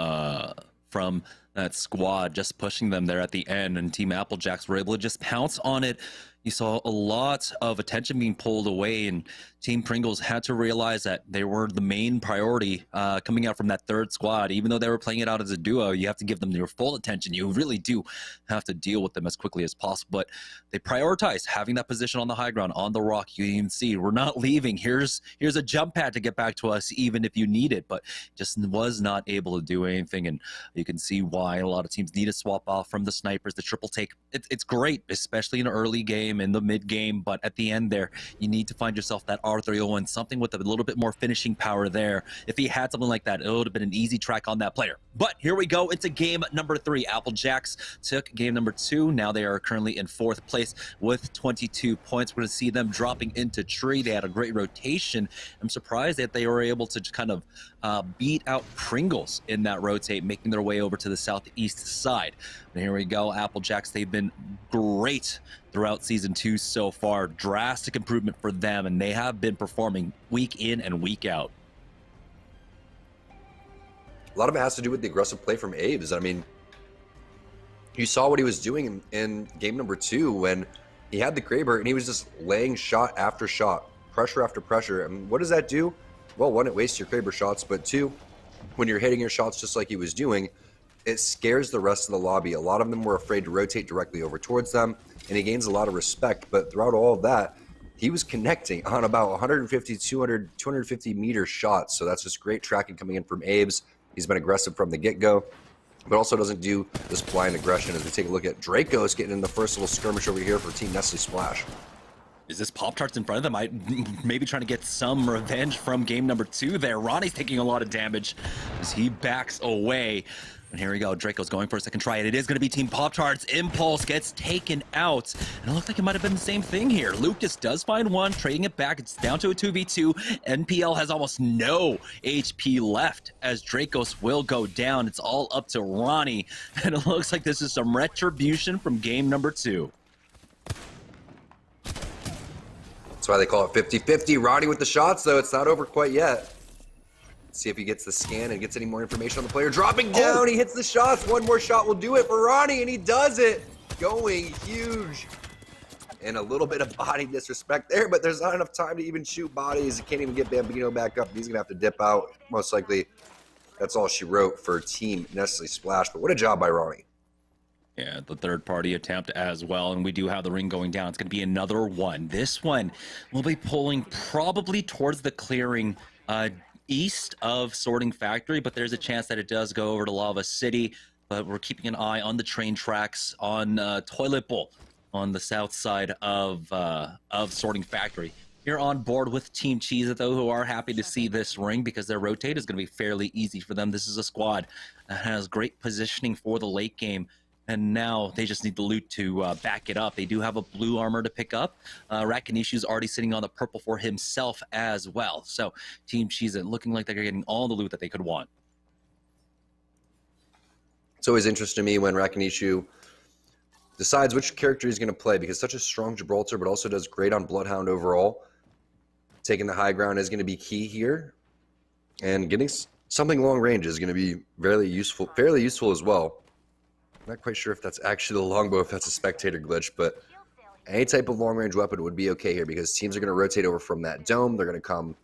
S8: that squad, just pushing them there at the end, and Team Applejacks were able to just pounce on it. You saw a lot of attention being pulled away, and Team Pringles had to realize that they were the main priority coming out from that third squad. Even though they were playing it out as a duo, you have to give them your full attention. You really do have to deal with them as quickly as possible. But they prioritized having that position on the high ground, on the rock. You can see, we're not leaving. Here's a jump pad to get back to us, even if you need it. But just was not able to do anything, and you can see why a lot of teams need to swap off from the snipers, the triple take. It's great, especially in an early game, in the mid game, but at the end there, you need to find yourself that R301, something with a little bit more finishing power there. If he had something like that, it would have been an easy track on that player. But here we go into game number 3. Applejacks took game number 2. Now they are currently in 4th place with 22 points. We're going to see them dropping into tree. They had a great rotation. I'm surprised that they were able to kind of beat out Pringles in that rotate, making their way over to the southeast side. And here we go, Applejacks. They've been great throughout Season 2 so far. Drastic improvement for them, and they have been performing week in and week out.
S3: A lot of it has to do with the aggressive play from Aves. I mean, you saw what he was doing in game number 2 when he had the Kraber and he was just laying shot after shot, pressure after pressure. And what does that do? Well, 1, it wastes your Kraber shots, but 2, when you're hitting your shots just like he was doing, it scares the rest of the lobby. A lot of them were afraid to rotate directly over towards them, and he gains a lot of respect. But throughout all of that, he was connecting on about 150, 200, 250 meter shots. So that's just great tracking coming in from Aves. He's been aggressive from the get-go, but also doesn't do this blind aggression. As we take a look at Dracos getting in the first little skirmish over here for Team Nestle Splash.
S8: Is this Pop-Tarts in front of them? Maybe trying to get some revenge from game number 2 there. Ronnie's taking a lot of damage as he backs away. And here we go. Draco's going for a second try, and it is going to be Team Pop-Tarts. Impulse gets taken out. And it looked like it might have been the same thing here. Lucas does find one, trading it back. It's down to a 2v2. NPL has almost no HP left as Dracos will go down. It's all up to Ronnie. And it looks like this is some retribution from game number 2.
S3: That's why they call it 50-50. Ronnie with the shots, though. It's not over quite yet. Let's see if he gets the scan and gets any more information on the player. Dropping down, he hits the shots. One more shot will do it for Ronnie, and he does it. Going huge. And a little bit of body disrespect there, but there's not enough time to even shoot bodies. He can't even get Bambino back up. He's going to have to dip out. Most likely, that's all she wrote for Team Nestle Splash. But what a job by Ronnie.
S8: Yeah, the third party attempt as well, and we do have the ring going down. It's going to be another one. This one will be pulling probably towards the clearing east of Sorting Factory, but there's a chance that it does go over to Lava City. But we're keeping an eye on the train tracks on Toilet Bowl on the south side of Sorting Factory. You're on board with Team Cheez-It, though, who are happy to see this ring because their rotate is going to be fairly easy for them. This is a squad that has great positioning for the late game. And now they just need the loot to back it up. They do have a blue armor to pick up. Rakinishu's already sitting on the purple for himself as well. So Team Cheez-It looking like they're getting all the loot that they could want.
S3: It's always interesting to me when Rakinishu decides which character he's going to play because such a strong Gibraltar, but also does great on Bloodhound overall. Taking the high ground is going to be key here. And getting something long range is going to be fairly useful as well. I'm not quite sure if that's actually the longbow, if that's a spectator glitch, but any type of long-range weapon would be okay here because teams are going to rotate over from that dome. They're going to come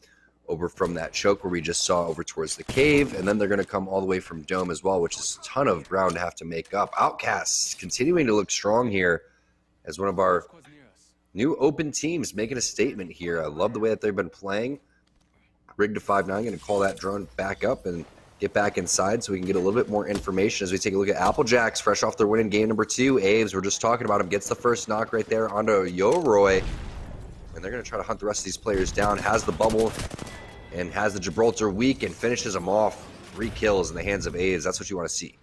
S3: over from that choke where we just saw over towards the cave, and then they're going to come all the way from dome as well, which is a ton of ground to have to make up. Outcasts continuing to look strong here as one of our new open teams making a statement here. I love the way that they've been playing. Rig to 5-9, going to call that drone back up and get back inside so we can get a little bit more information as we take a look at Applejacks, fresh off their win in game number 2. Aves, we're just talking about him, gets the first knock right there onto Yoroi. And they're going to try to hunt the rest of these players down. Has the bubble and has the Gibraltar weak and finishes them off. 3 kills in the hands of Aves. That's what you want to see.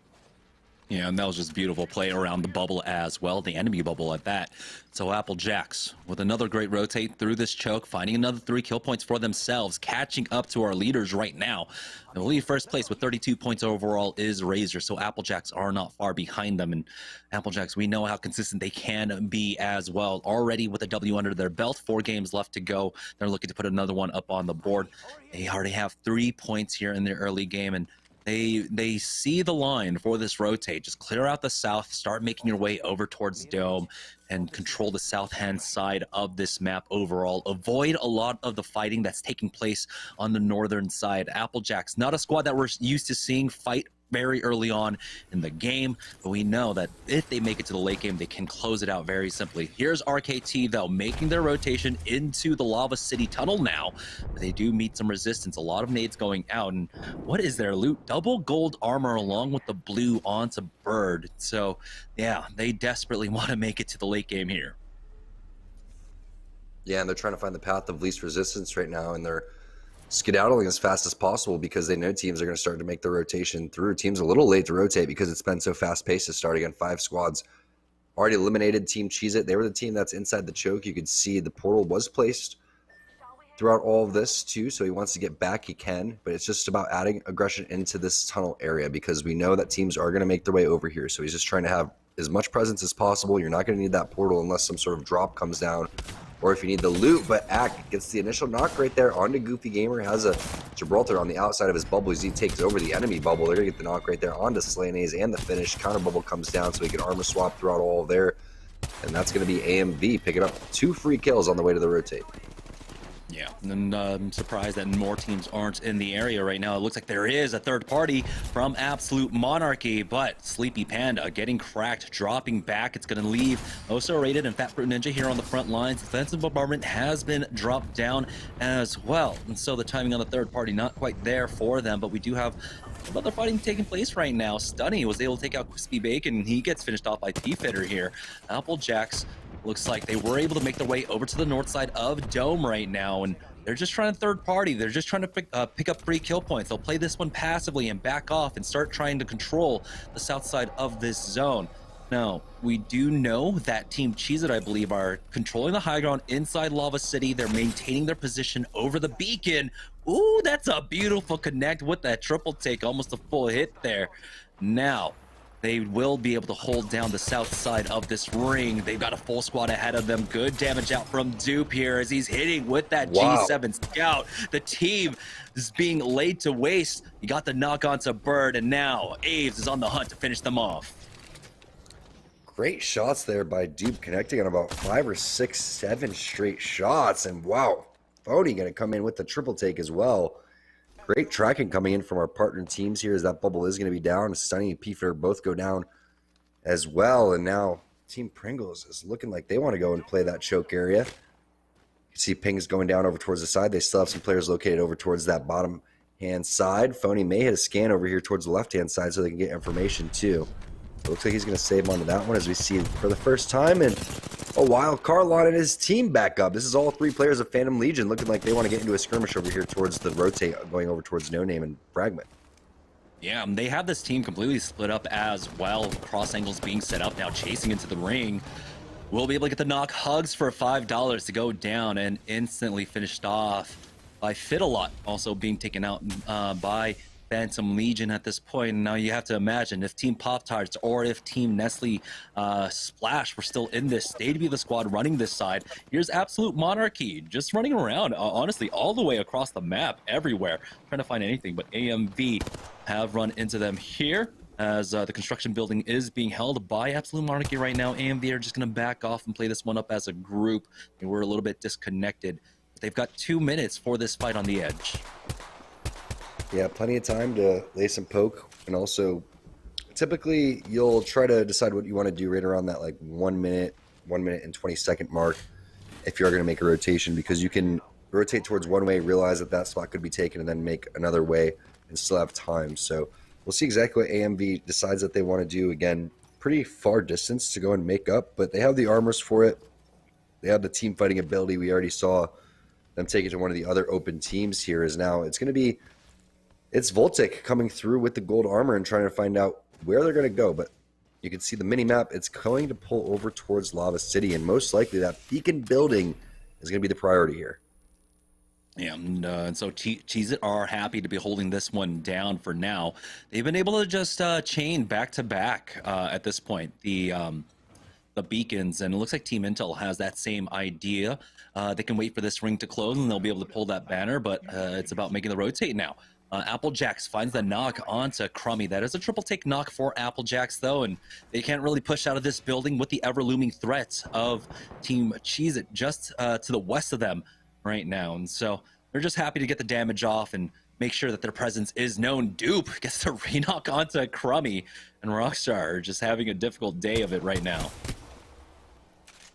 S8: Yeah, and that was just beautiful play around the bubble as well, the enemy bubble at that. So Applejacks with another great rotate through this choke, finding another 3 kill points for themselves, catching up to our leaders right now. I believe first place with 32 points overall is Razor, so Applejacks are not far behind them. And Applejacks, we know how consistent they can be as well. Already with a W under their belt, 4 games left to go. They're looking to put another one up on the board. They already have 3 points here in their early game, and they see the line for this rotate. Just clear out the south, start making your way over towards Dome, and control the south-hand side of this map overall. Avoid a lot of the fighting that's taking place on the northern side. Applejacks, not a squad that we're used to seeing fight very early on in the game, but we know that if they make it to the late game, they can close it out very simply. Here's RKT, though, making their rotation into the Lava City tunnel now, but they do meet some resistance. A lot of nades going out, and what is their loot? Double gold armor along with the blue onto Bird. So, yeah, they desperately want to make it to the late game here.
S3: Yeah, and they're trying to find the path of least resistance right now, and they're skedaddling as fast as possible because they know teams are going to start to make the rotation through. Teams a little late to rotate because it's been so fast-paced to start again. 5 squads already eliminated Team Cheez-It. They were the team that's inside the choke. You could see the portal was placed throughout all of this too, so he wants to get back, he can, but it's just about adding aggression into this tunnel area because we know that teams are going to make their way over here. So he's just trying to have as much presence as possible. You're not going to need that portal unless some sort of drop comes down, or if you need the loot, but Ack gets the initial knock right there onto Goofy Gamer, has a Gibraltar on the outside of his bubble as he takes over the enemy bubble. They're going to get the knock right there onto Slaynaze, and the finish. Counter bubble comes down so he can armor swap throughout all of there, and that's going to be AMV picking up 2 free kills on the way to the rotate.
S8: Yeah, and I'm surprised that more teams aren't in the area right now. It looks like there is a third party from Absolute Monarchy, but Sleepy Panda getting cracked, dropping back. It's going to leave Oso Rated and Fat Fruit Ninja here on the front lines. Defensive bombardment has been dropped down as well. And so the timing on the third party not quite there for them, but we do have some other fighting taking place right now. Stunny was able to take out Crispy Bacon, and he gets finished off by P-Fitter here. Applejacks Looks like they were able to make their way over to the north side of Dome right now, and they're just trying to third party. They're just trying to pick up free kill points. They'll play this one passively and back off and start trying to control the south side of this zone. Now, we do know that Team Cheez-It, I believe, are controlling the high ground inside Lava City. They're maintaining their position over the beacon. Ooh, that's a beautiful connect with that triple take, almost a full hit there. Now, they will be able to hold down the south side of this ring. They've got a full squad ahead of them. Good damage out from Dupe here as he's hitting with that G7 Scout. The team is being laid to waste. You got the knock onto Bird, and now Aves is on the hunt to finish them off.
S3: Great shots there by Dupe, connecting on about 5 or 6, 7 straight shots. And wow, Phony going to come in with the triple take as well. Great tracking coming in from our partner teams here as that bubble is going to be down. Sunny and P-Fair both go down as well. And now Team Pringles is looking like they want to go and play that choke area. You can see pings going down over towards the side. They still have some players located over towards that bottom hand side. Phony may hit a scan over here towards the left-hand side so they can get information too. It looks like he's going to save onto that one as we see for the first time. And a while, Carlon and his team back up. This is all 3 players of Phantom Legion looking like they want to get into a skirmish over here towards the rotate, going over towards No Name and Fragment.
S8: Yeah, they have this team completely split up as well. Cross angles being set up now, chasing into the ring. We'll be able to get the knock. Hugs for $5 to go down and instantly finished off by Fiddalot, also being taken out by Phantom Legion at this point. Now you have to imagine if Team Pop-Tarts or if Team Nestle Splash were still in this, they'd be the squad running this side. Here's Absolute Monarchy just running around, honestly, all the way across the map, everywhere, trying to find anything, but AMV have run into them here as the construction building is being held by Absolute Monarchy right now. AMV are just going to back off and play this one up as a group. They were a little bit disconnected. They've got 2 minutes for this fight on the edge.
S3: Yeah, plenty of time to lay some poke. And also, typically, you'll try to decide what you want to do right around that like 1 minute and 20-second mark if you're going to make a rotation, because you can rotate towards one way, realize that that spot could be taken, and then make another way and still have time. So we'll see exactly what AMV decides that they want to do. Again, pretty far distance to go and make up, but they have the armors for it. They have the team fighting ability. We already saw them take it to one of the other open teams here. Is now it's going to be... It's Voltic coming through with the gold armor and trying to find out where they're going to go. But you can see the mini-map. It's going to pull over towards Lava City. And most likely that beacon building is going to be the priority here.
S8: Yeah, and so Cheez-It are happy to be holding this one down for now. They've been able to just chain back-to-back at this point, the beacons. And it looks like Team Intel has that same idea. They can wait for this ring to close and they'll be able to pull that banner. But it's about making the rotate now. Applejacks finds the knock onto Crummy. That is a triple take knock for Applejacks, though, and they can't really push out of this building with the ever-looming threats of Team Cheez-It just to the west of them right now. And so they're just happy to get the damage off and make sure that their presence is known. Dupe gets the re-knock onto Crummy, and Rockstar are just having a difficult day of it right now.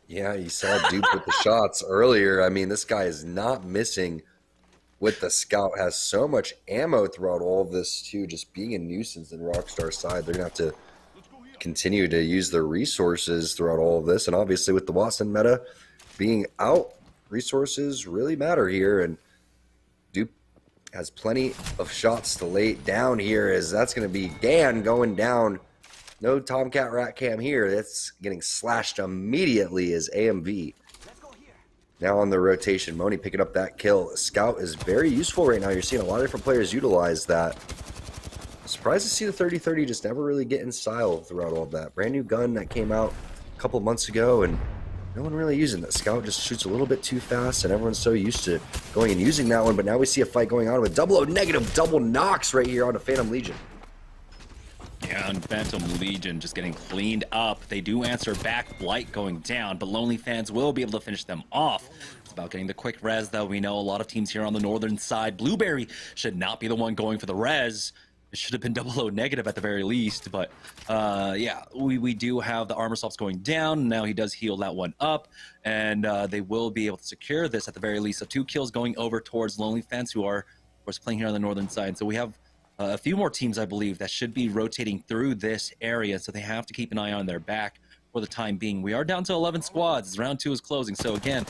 S3: Yeah, you saw Dupe with the shots earlier. I mean, this guy is not missing with the Scout, has so much ammo throughout all of this too, just being a nuisance in Rockstar's side. They're going to have to continue to use their resources throughout all of this. And obviously with the Watson meta being out, resources really matter here. And Dupe has plenty of shots to lay down here, as that's going to be Dan going down. No Tomcat Rat Cam here. That's getting slashed immediately as AMV. Now on the rotation, Moni picking up that kill. Scout is very useful right now. You're seeing a lot of different players utilize that. Surprised to see the 30-30 just never really get in style throughout all of that. Brand new gun that came out a couple months ago, and no one really using that. Scout just shoots a little bit too fast, and everyone's so used to going and using that one. But now we see a fight going on with double negative double knocks right here on a Phantom Legion.
S8: Yeah, and Phantom Legion just getting cleaned up. They do answer back, Blight going down, but Lonely Fans will be able to finish them off. It's about getting the quick res, though. We know a lot of teams here on the northern side. Blueberry should not be the one going for the res. It should have been double O negative at the very least, but yeah, we do have the armor swaps going down. Now he does heal that one up, and they will be able to secure this at the very least. So 2 kills going over towards Lonely Fans, who are, of course, playing here on the northern side. So we have a few more teams, I believe, that should be rotating through this area, so they have to keep an eye on their back for the time being. We are down to 11 squads as round 2 is closing. So again,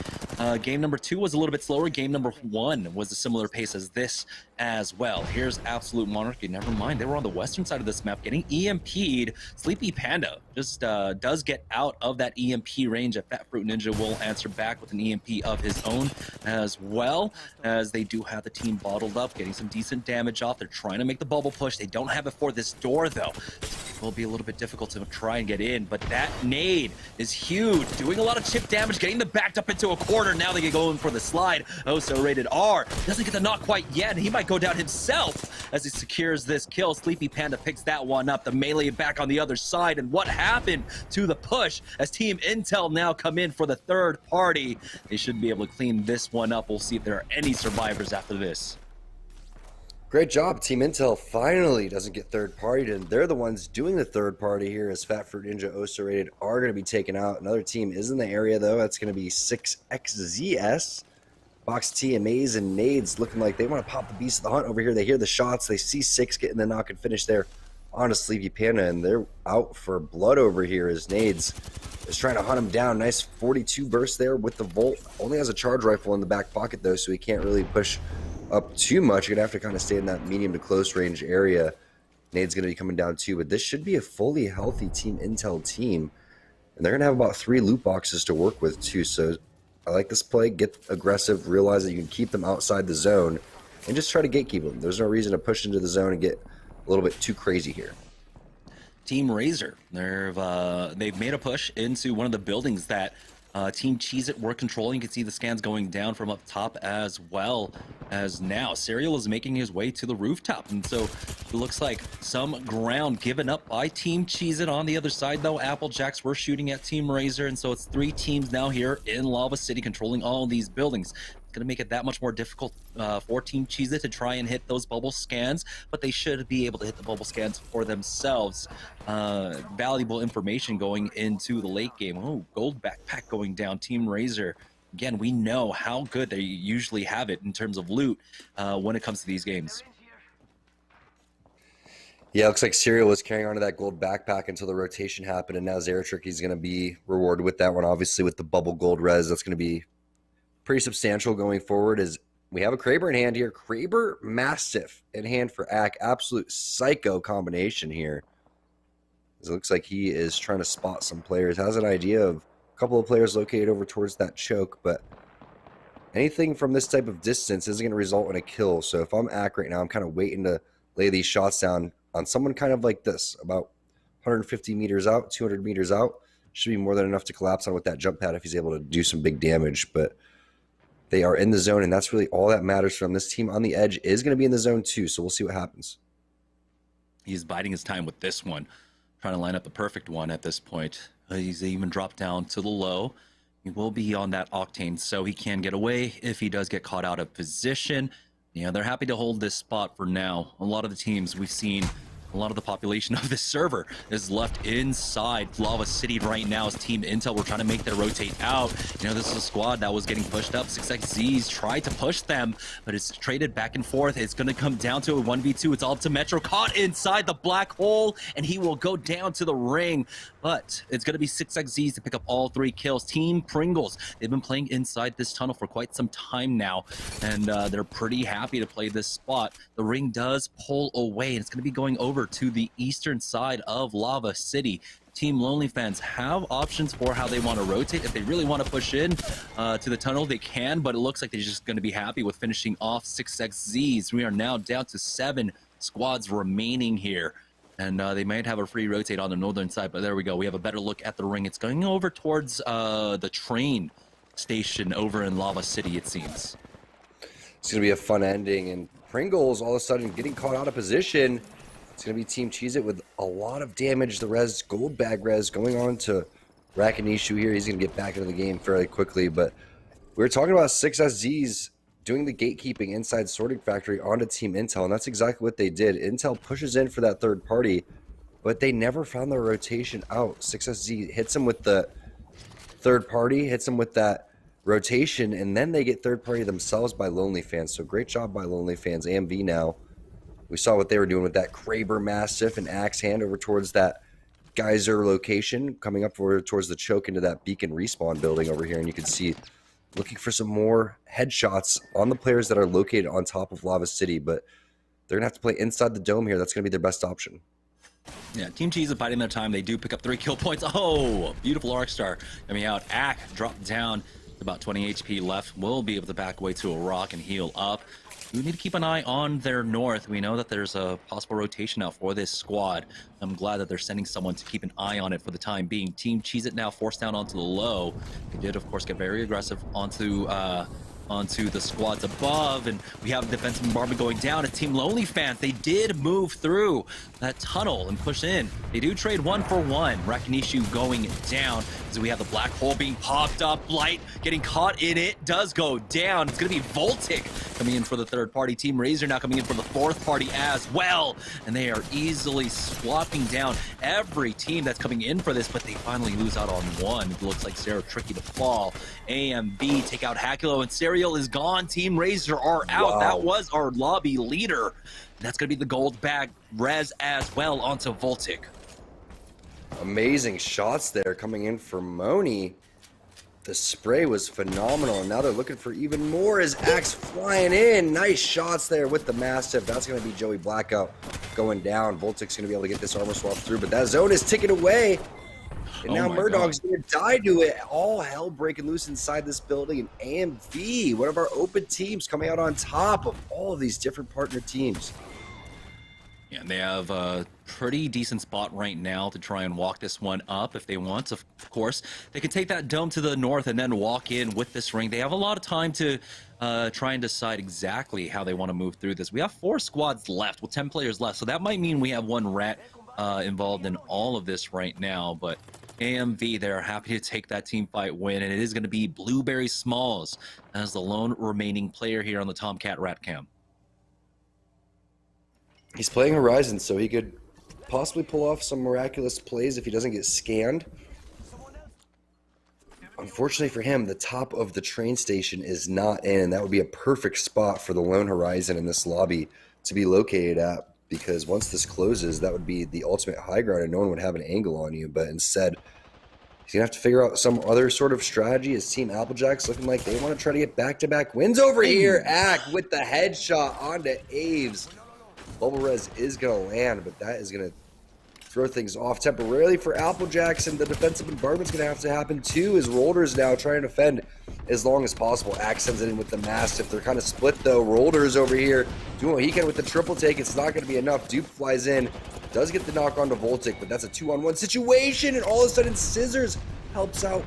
S8: game number 2 was a little bit slower. Game number 1 was a similar pace as this as well. Here's Absolute Monarchy. Never mind, they were on the western side of this map getting EMP'd. Sleepy Panda just does get out of that EMP range. A Fat Fruit Ninja will answer back with an EMP of his own, as well as they do have the team bottled up, getting some decent damage off. They're trying to make the bubble push. They don't have it for this door though. It will be a little bit difficult to try and get in, but that nade is huge, doing a lot of chip damage, getting them backed up into a corner. Now they get going for the slide. Oh, so rated R doesn't get the knock quite yet. He might go down himself as he secures this kill. Sleepy Panda picks that one up. The melee back on the other side. And what happened to the push as Team Intel now come in for the third party? They should be able to clean this one up. We'll see if there are any survivors after this.
S3: Great job. Team Intel finally doesn't get third partied, and they're the ones doing the third party here as Fat Fruit Ninja, OSO rated are going to be taken out. Another team is in the area, though. That's going to be 6XZS. Box TMAs and nades looking like they want to pop the beast of the hunt over here. They hear the shots. They see 6 getting the knock and finish there on a Sleepy Panda, and they're out for blood over here as nades is trying to hunt him down. Nice 42 burst there with the Volt. Only has a charge rifle in the back pocket, though, so he can't really push up too much. You're gonna have to kind of stay in that medium to close range area. Nade's gonna be coming down too, but this should be a fully healthy Team Intel team, and they're gonna have about 3 loot boxes to work with too. So I like this play. Get aggressive, realize that you can keep them outside the zone, and just try to gatekeep them. There's no reason to push into the zone and get a little bit too crazy here.
S8: Team Razor, they've made a push into one of the buildings that Team Cheez-It were controlling. You can see the scans going down from up top, as well as now Serial is making his way to the rooftop, and so it looks like some ground given up by Team Cheez-It. On the other side though, Applejacks were shooting at Team Razor, and so it's 3 teams now here in Lava City controlling all of these buildings. It's going to make it that much more difficult for Team Cheez-It to try and hit those bubble scans, but they should be able to hit the bubble scans for themselves. Valuable information going into the late game. Oh, gold backpack going down. Team Razor, again, we know how good they usually have it in terms of loot when it comes to these games.
S3: Yeah, looks like Serial was carrying on to that gold backpack until the rotation happened, and now Zeratricky's going to be rewarded with that one, obviously with the bubble gold res. That's going to be pretty substantial going forward. As we have a Kraber in hand here. Kraber Mastiff in hand for Ack. Absolute psycho combination here. It looks like he is trying to spot some players. Has an idea of a couple of players located over towards that choke, but anything from this type of distance isn't going to result in a kill. So if I'm Ack right now, I'm kind of waiting to lay these shots down on someone kind of like this, about 150 meters out, 200 meters out. Should be more than enough to collapse on with that jump pad if he's able to do some big damage. But they are in the zone, and that's really all that matters from this team. On the edge is going to be in the zone too, so we'll see what happens.
S8: He's biding his time with this one, trying to line up the perfect one at this point. He's even dropped down to the low. He will be on that Octane, so he can get away if he does get caught out of position. Yeah, they're happy to hold this spot for now. A lot of the teams we've seen, a lot of the population of this server is left inside Lava City right now as Team Intel were trying to make their rotate out. You know, this is a squad that was getting pushed up. 6XZ's tried to push them, but it's traded back and forth. It's going to come down to a 1v2. It's all up to Metro, caught inside the black hole, and he will go down to the ring. But it's going to be 6XZ's to pick up all 3 kills. Team Pringles, they've been playing inside this tunnel for quite some time now, and they're pretty happy to play this spot. The ring does pull away, and it's going to be going over to the eastern side of Lava City. Team Lonely Fans have options for how they want to rotate. If they really want to push in to the tunnel, they can, but it looks like they're just going to be happy with finishing off 6XZ's. We are now down to 7 squads remaining here, and they might have a free rotate on the northern side, but there we go. We have a better look at the ring. It's going over towards the train station over in Lava City, it seems.
S3: It's going to be a fun ending, and Pringles all of a sudden getting caught out of position. It's going to be Team Cheez-It with a lot of damage. The res, gold bag res, going on to Rakanishu here. He's going to get back into the game fairly quickly. But we were talking about 6SZ's doing the gatekeeping inside Sorting Factory onto Team Intel, and that's exactly what they did. Intel pushes in for that third party, but they never found their rotation out. 6SZ hits him with the third party, hits him with that rotation, and then they get third party themselves by Lonely Fans. So great job by Lonely Fans. AMV now. We saw what they were doing with that Kraber Mastiff and Axe hand over towards that geyser location coming up towards the choke into that beacon respawn building over here, and you can see looking for some more headshots on the players that are located on top of Lava City, but they're gonna have to play inside the dome here. That's gonna be their best option.
S8: Yeah, Team Cheese is biding their time. They do pick up 3 kill points. Oh, beautiful Arcstar coming out. Ack dropped down to about 20 HP left. Will be able to back away to a rock and heal up. We need to keep an eye on their north. We know that there's a possible rotation out for this squad. I'm glad that they're sending someone to keep an eye on it for the time being. Team Cheese It now forced down onto the low. They did, of course, get very aggressive onto the squads above, and we have defensive bombardment going down. It's Team Lonely Fans. They did move through that tunnel and push in. They do trade 1 for 1. Rakinishu going down as we have the black hole being popped up. Blight getting caught in it does go down. It's going to be Voltic coming in for the third party. Team Razor now coming in for the fourth party as well, and they are easily swapping down every team that's coming in for this, but they finally lose out on one. It looks like Sarah tricky to fall. AMB take out Hakulo, and Serial is gone. Team Razor are out.
S3: Wow.
S8: That was our lobby leader. And that's going to be the gold bag. Rez as well onto Voltic.
S3: Amazing shots there coming in for Moni. The spray was phenomenal, and now they're looking for even more as Axe flying in. Nice shots there with the Mastiff. That's going to be Joey Blackout going down. Voltic's going to be able to get this armor swap through, but that zone is ticking away. And now Murdog's going to die to it. All hell breaking loose inside this building. And AMV, one of our open teams, coming out on top of all of these different partner teams.
S8: Yeah, and they have a pretty decent spot right now to try and walk this one up if they want. Of course, they can take that dome to the north and then walk in with this ring. They have a lot of time to try and decide exactly how they want to move through this. We have 4 squads left with 10 players left, so that might mean we have 1 rat involved in all of this right now. But AMV, they're happy to take that team fight win, and it is going to be Blueberry Smalls as the lone remaining player here on the Tomcat Rat Cam.
S3: He's playing Horizon, so he could possibly pull off some miraculous plays if he doesn't get scanned. Unfortunately for him, the top of the train station is not in, and that would be a perfect spot for the lone Horizon in this lobby to be located at, because once this closes, that would be the ultimate high ground and no one would have an angle on you. But instead, he's going to have to figure out some other sort of strategy. His team Applejack's looking like they want to try to get back-to-back wins over here. Ack with the headshot onto Aves. Bubble Res is going to land, but that is going to throw things off temporarily for Applejacks, and the defensive bombardment's going to happen too, as Rolders now trying to defend as long as possible. Axe sends it in with the Mastiff. They're kind of split though. Rolders over here doing what he can with the triple take. It's not going to be enough. Dupe flies in, does get the knock onto Voltic, but that's a 2-on-1 situation, and all of a sudden Scissors helps out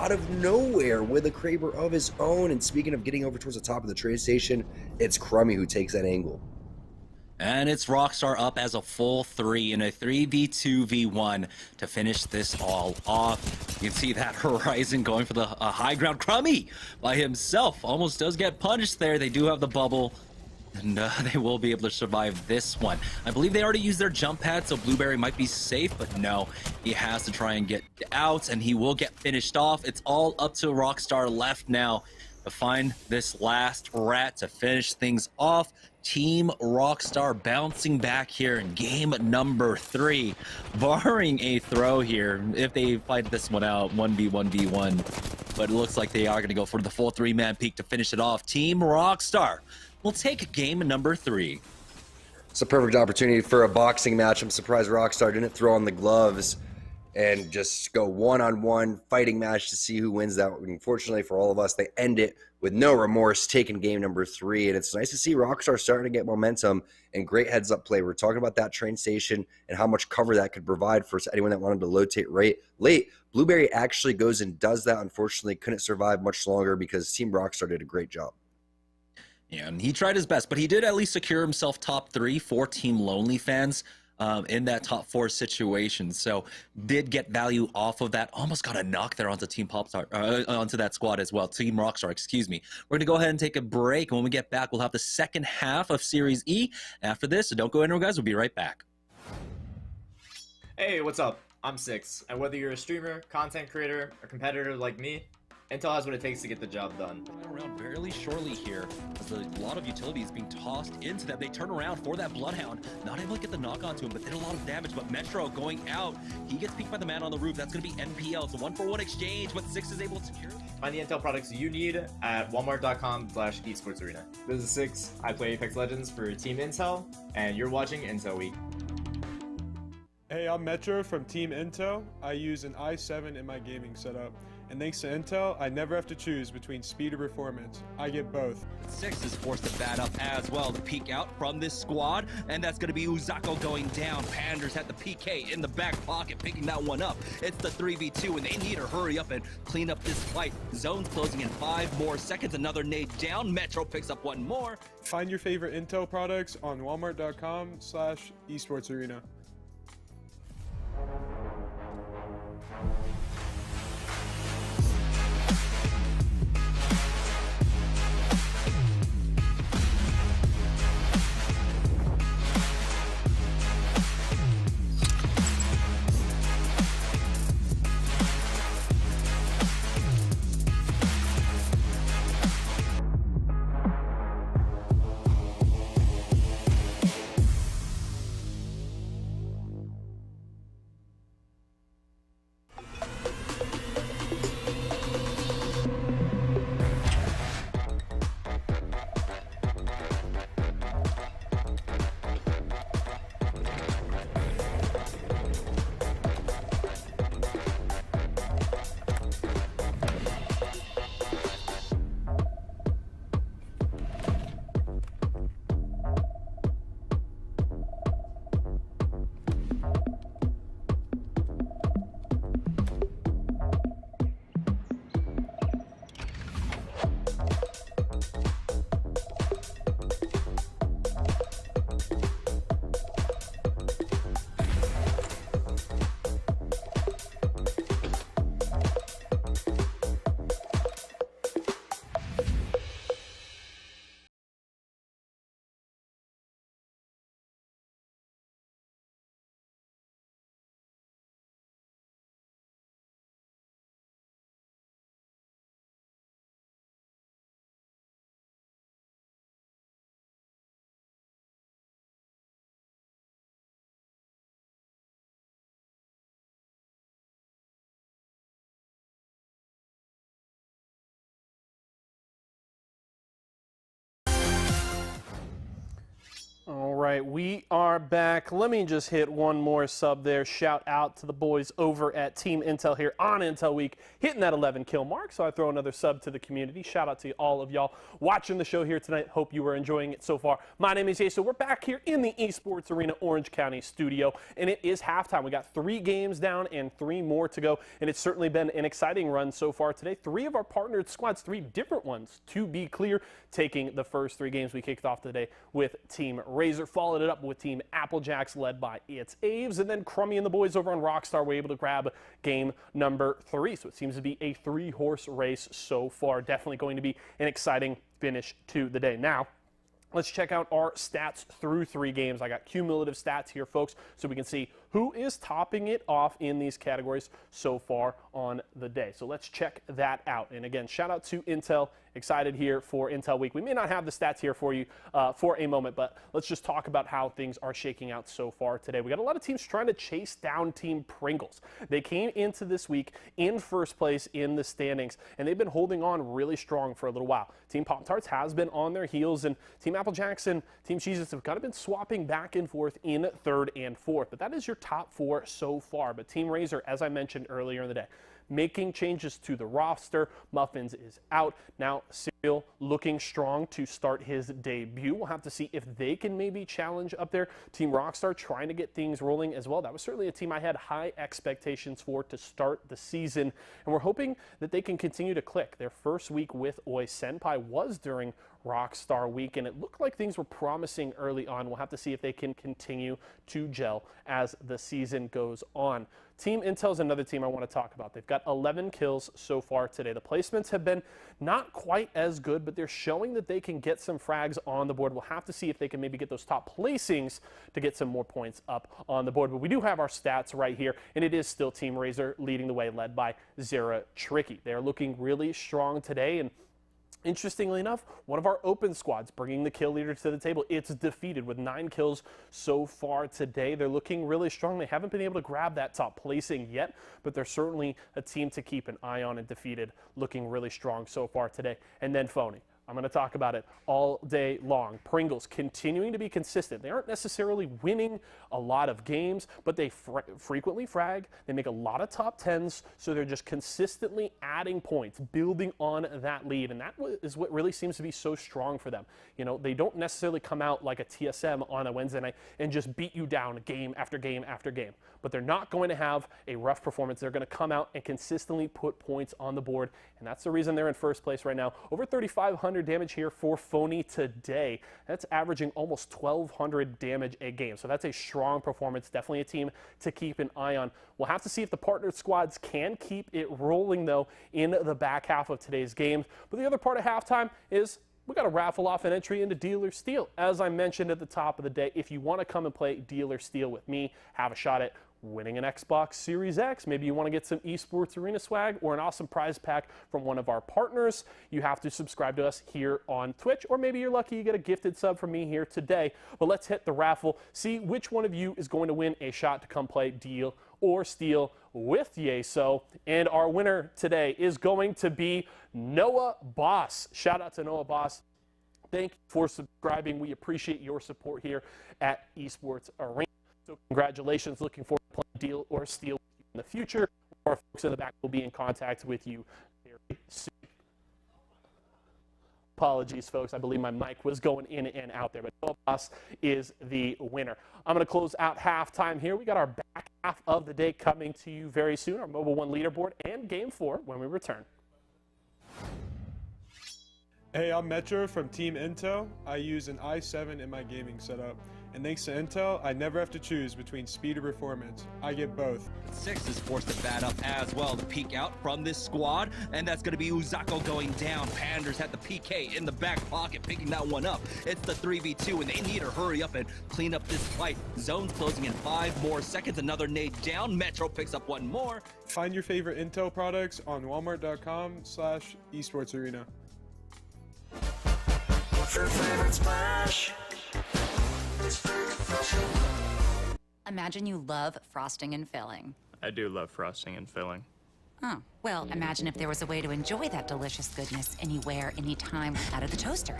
S3: of nowhere with a Kraber of his own. And speaking of getting over towards the top of the train station, it's Crummy who takes that angle.
S8: And it's Rockstar up as a full 3 in a 3v2v1 to finish this all off. You can see that Horizon going for the high ground. Crummy by himself almost does get punished there. They do have the bubble, and they will be able to survive this one. I believe they already used their jump pad, so Blueberry might be safe, but no, he has to try and get out, and he will get finished off. It's all up to Rockstar left now to find this last rat to finish things off. Team Rockstar bouncing back here in game number 3, barring a throw here. If they fight this one out, 1v1v1, but it looks like they are going to go for the full 3-man peak to finish it off. Team Rockstar will take game number 3.
S3: It's a perfect opportunity for a boxing match. I'm surprised Rockstar didn't throw on the gloves and just go one-on-one fighting match to see who wins that. Unfortunately for all of us, they end it with no remorse, taking game number 3. And it's nice to see Rockstar starting to get momentum and great heads-up play. We're talking about that train station and how much cover that could provide for anyone that wanted to rotate late. Blueberry actually goes and does that. Unfortunately, couldn't survive much longer because Team Rockstar did a great job.
S8: Yeah, and he tried his best, but he did at least secure himself top 3 for Team Lonely Fans. In that top 4 situation, so did get value off of that. Almost got a knock there onto Team Popstar, onto that squad as well. Team Rockstar, excuse me. We're gonna go ahead and take a break, and when we get back, we'll have the second half of Series E after this. So don't go anywhere, guys. We'll be right back.
S4: Hey, what's up? I'm Six, and whether you're a streamer, content creator, or competitor like me, Intel has what it takes to get the job done.
S8: Around barely shortly here, as a lot of utilities being tossed into them. They turn around for that Bloodhound. Not able to get the knock onto him, but did a lot of damage. But Metro going out. He gets peeked by the man on the roof. That's going to be NPL. It's a 1-for-1 exchange, but Six is able to secure.
S4: Find the Intel products you need at walmart.com/esportsarena. This is Six. I play Apex Legends for Team Intel, and you're watching Intel Week.
S16: Hey, I'm Metro from Team Intel. I use an i7 in my gaming setup. And thanks to Intel, I never have to choose between speed or performance. I get both.
S8: Six is forced to bat up as well to peek out from this squad, and that's going to be Uzako going down. Panders had the PK in the back pocket, picking that one up. It's the 3v2, and they need to hurry up and clean up this fight. Zone's closing in 5 more seconds. Another nade down. Metro picks up one more.
S16: Find your favorite Intel products on walmart.com/esportsarena.
S1: All right, we are back. Let me just hit one more sub there. Shout out to the boys over at Team Intel here on Intel Week, hitting that 11 kill mark. So I throw another sub to the community. Shout out to all of y'all watching the show here tonight. Hope you are enjoying it so far. My name is Jason. We're back here in the Esports Arena Orange County studio, and it is halftime. We got 3 games down and 3 more to go, and it's certainly been an exciting run so far today. 3 of our partnered squads, 3 different ones to be clear, taking the first 3 games. We kicked off today with Team Razor, followed it up with Team Applejacks led by It's Aves, and then Crummy and the boys over on Rockstar were able to grab game number 3. So it seems to be a 3-horse race so far. Definitely going to be an exciting finish to the day. Now, let's check out our stats through 3 games. I got cumulative stats here, folks, so we can see who is topping it off in these categories so far on the day. So let's check that out. And again, shout out to Intel. Excited here for Intel Week. We may not have the stats here for you for a moment, but let's just talk about how things are shaking out so far today. We got a lot of teams trying to chase down Team Pringles. They came into this week in first place in the standings, and they've been holding on really strong for a little while. Team Pop-Tarts has been on their heels, and Team Applejacks and Team Cheez-Its have kind of been swapping back and forth in 3rd and 4th. But that is your top 4 so far. But Team Razor, as I mentioned earlier in the day, making changes to the roster. Muffins is out. Now Serial looking strong to start his debut. We'll have to see if they can maybe challenge up there. Team Rockstar trying to get things rolling as well. That was certainly a team I had high expectations for to start the season, and we're hoping that they can continue to click. Their first week with Oi Senpai was during Rockstar Week, and it looked like things were promising early on. We'll have to see if they can continue to gel as the season goes on. Team Intel is another team I want to talk about. They've got 11 kills so far today. The placements have been not quite as good, but they're showing that they can get some frags on the board. We'll have to see if they can maybe get those top placings to get some more points up on the board. But we do have our stats right here, and it is still Team Razor leading the way, led by Zera Tricky. They are looking really strong today, and interestingly enough, one of our open squads bringing the kill leader to the table. It's defeated with 9 kills so far today. They're looking really strong. They haven't been able to grab that top placing yet, but they're certainly a team to keep an eye on, and defeated looking really strong so far today. And then Phony. I'm going to talk about it all day long. Pringles continuing to be consistent. They aren't necessarily winning a lot of games, but they frequently frag. They make a lot of top 10s, so they're just consistently adding points, building on that lead, and that is what really seems to be so strong for them. You know, they don't necessarily come out like a TSM on a Wednesday night and just beat you down game after game after game, but they're not going to have a rough performance. They're going to come out and consistently put points on the board, and that's the reason they're in first place right now. Over 3,500 damage here for Phony today. That's averaging almost 1,200 damage a game. So that's a strong performance. Definitely a team to keep an eye on. We'll have to see if the partnered squads can keep it rolling, though, in the back half of today's games. But the other part of halftime is we got to raffle off an entry into Deal or Steal. As I mentioned at the top of the day, if you want to come and play Deal or Steal with me, have a shot at winning an Xbox Series X. Maybe you want to get some esports arena swag or an awesome prize pack from one of our partners. You have to subscribe to us here on Twitch, or maybe you're lucky you get a gifted sub from me here today. But let's hit the raffle, see which one of you is going to win a shot to come play Deal or Steal with Yeso. And our winner today is going to be Noah Boss. Shout out to Noah Boss. Thank you for subscribing. We appreciate your support here at Esports Arena. So congratulations. Looking forward to playing Deal or Steal with you in the future. Our folks in the back will be in contact with you very soon. Apologies, folks. I believe my mic was going in and out there, but Noah Boss is the winner. I'm going to close out halftime here. We got our back half of the day coming to you very soon, our Mobile One leaderboard and Game 4 when we return.
S16: Hey, I'm Metro from Team Intel. I use an i7 in my gaming setup. And thanks to Intel, I never have to choose between speed or performance. I get both.
S7: 6 is forced to bat up as well to peek out from this squad, and that's going to be Uzako going down. Panders had the PK in the back pocket, picking that one up. It's the 3v2, and they need to hurry up and clean up this fight. Zone's closing in 5 more seconds. Another nade down. Metro picks up one more.
S16: Find your favorite Intel products on walmart.com/esportsarena.
S10: Imagine you love frosting and filling.
S11: I do love frosting and filling.
S10: Oh, well, imagine if there was a way to enjoy that delicious goodness anywhere, anytime, out of the toaster,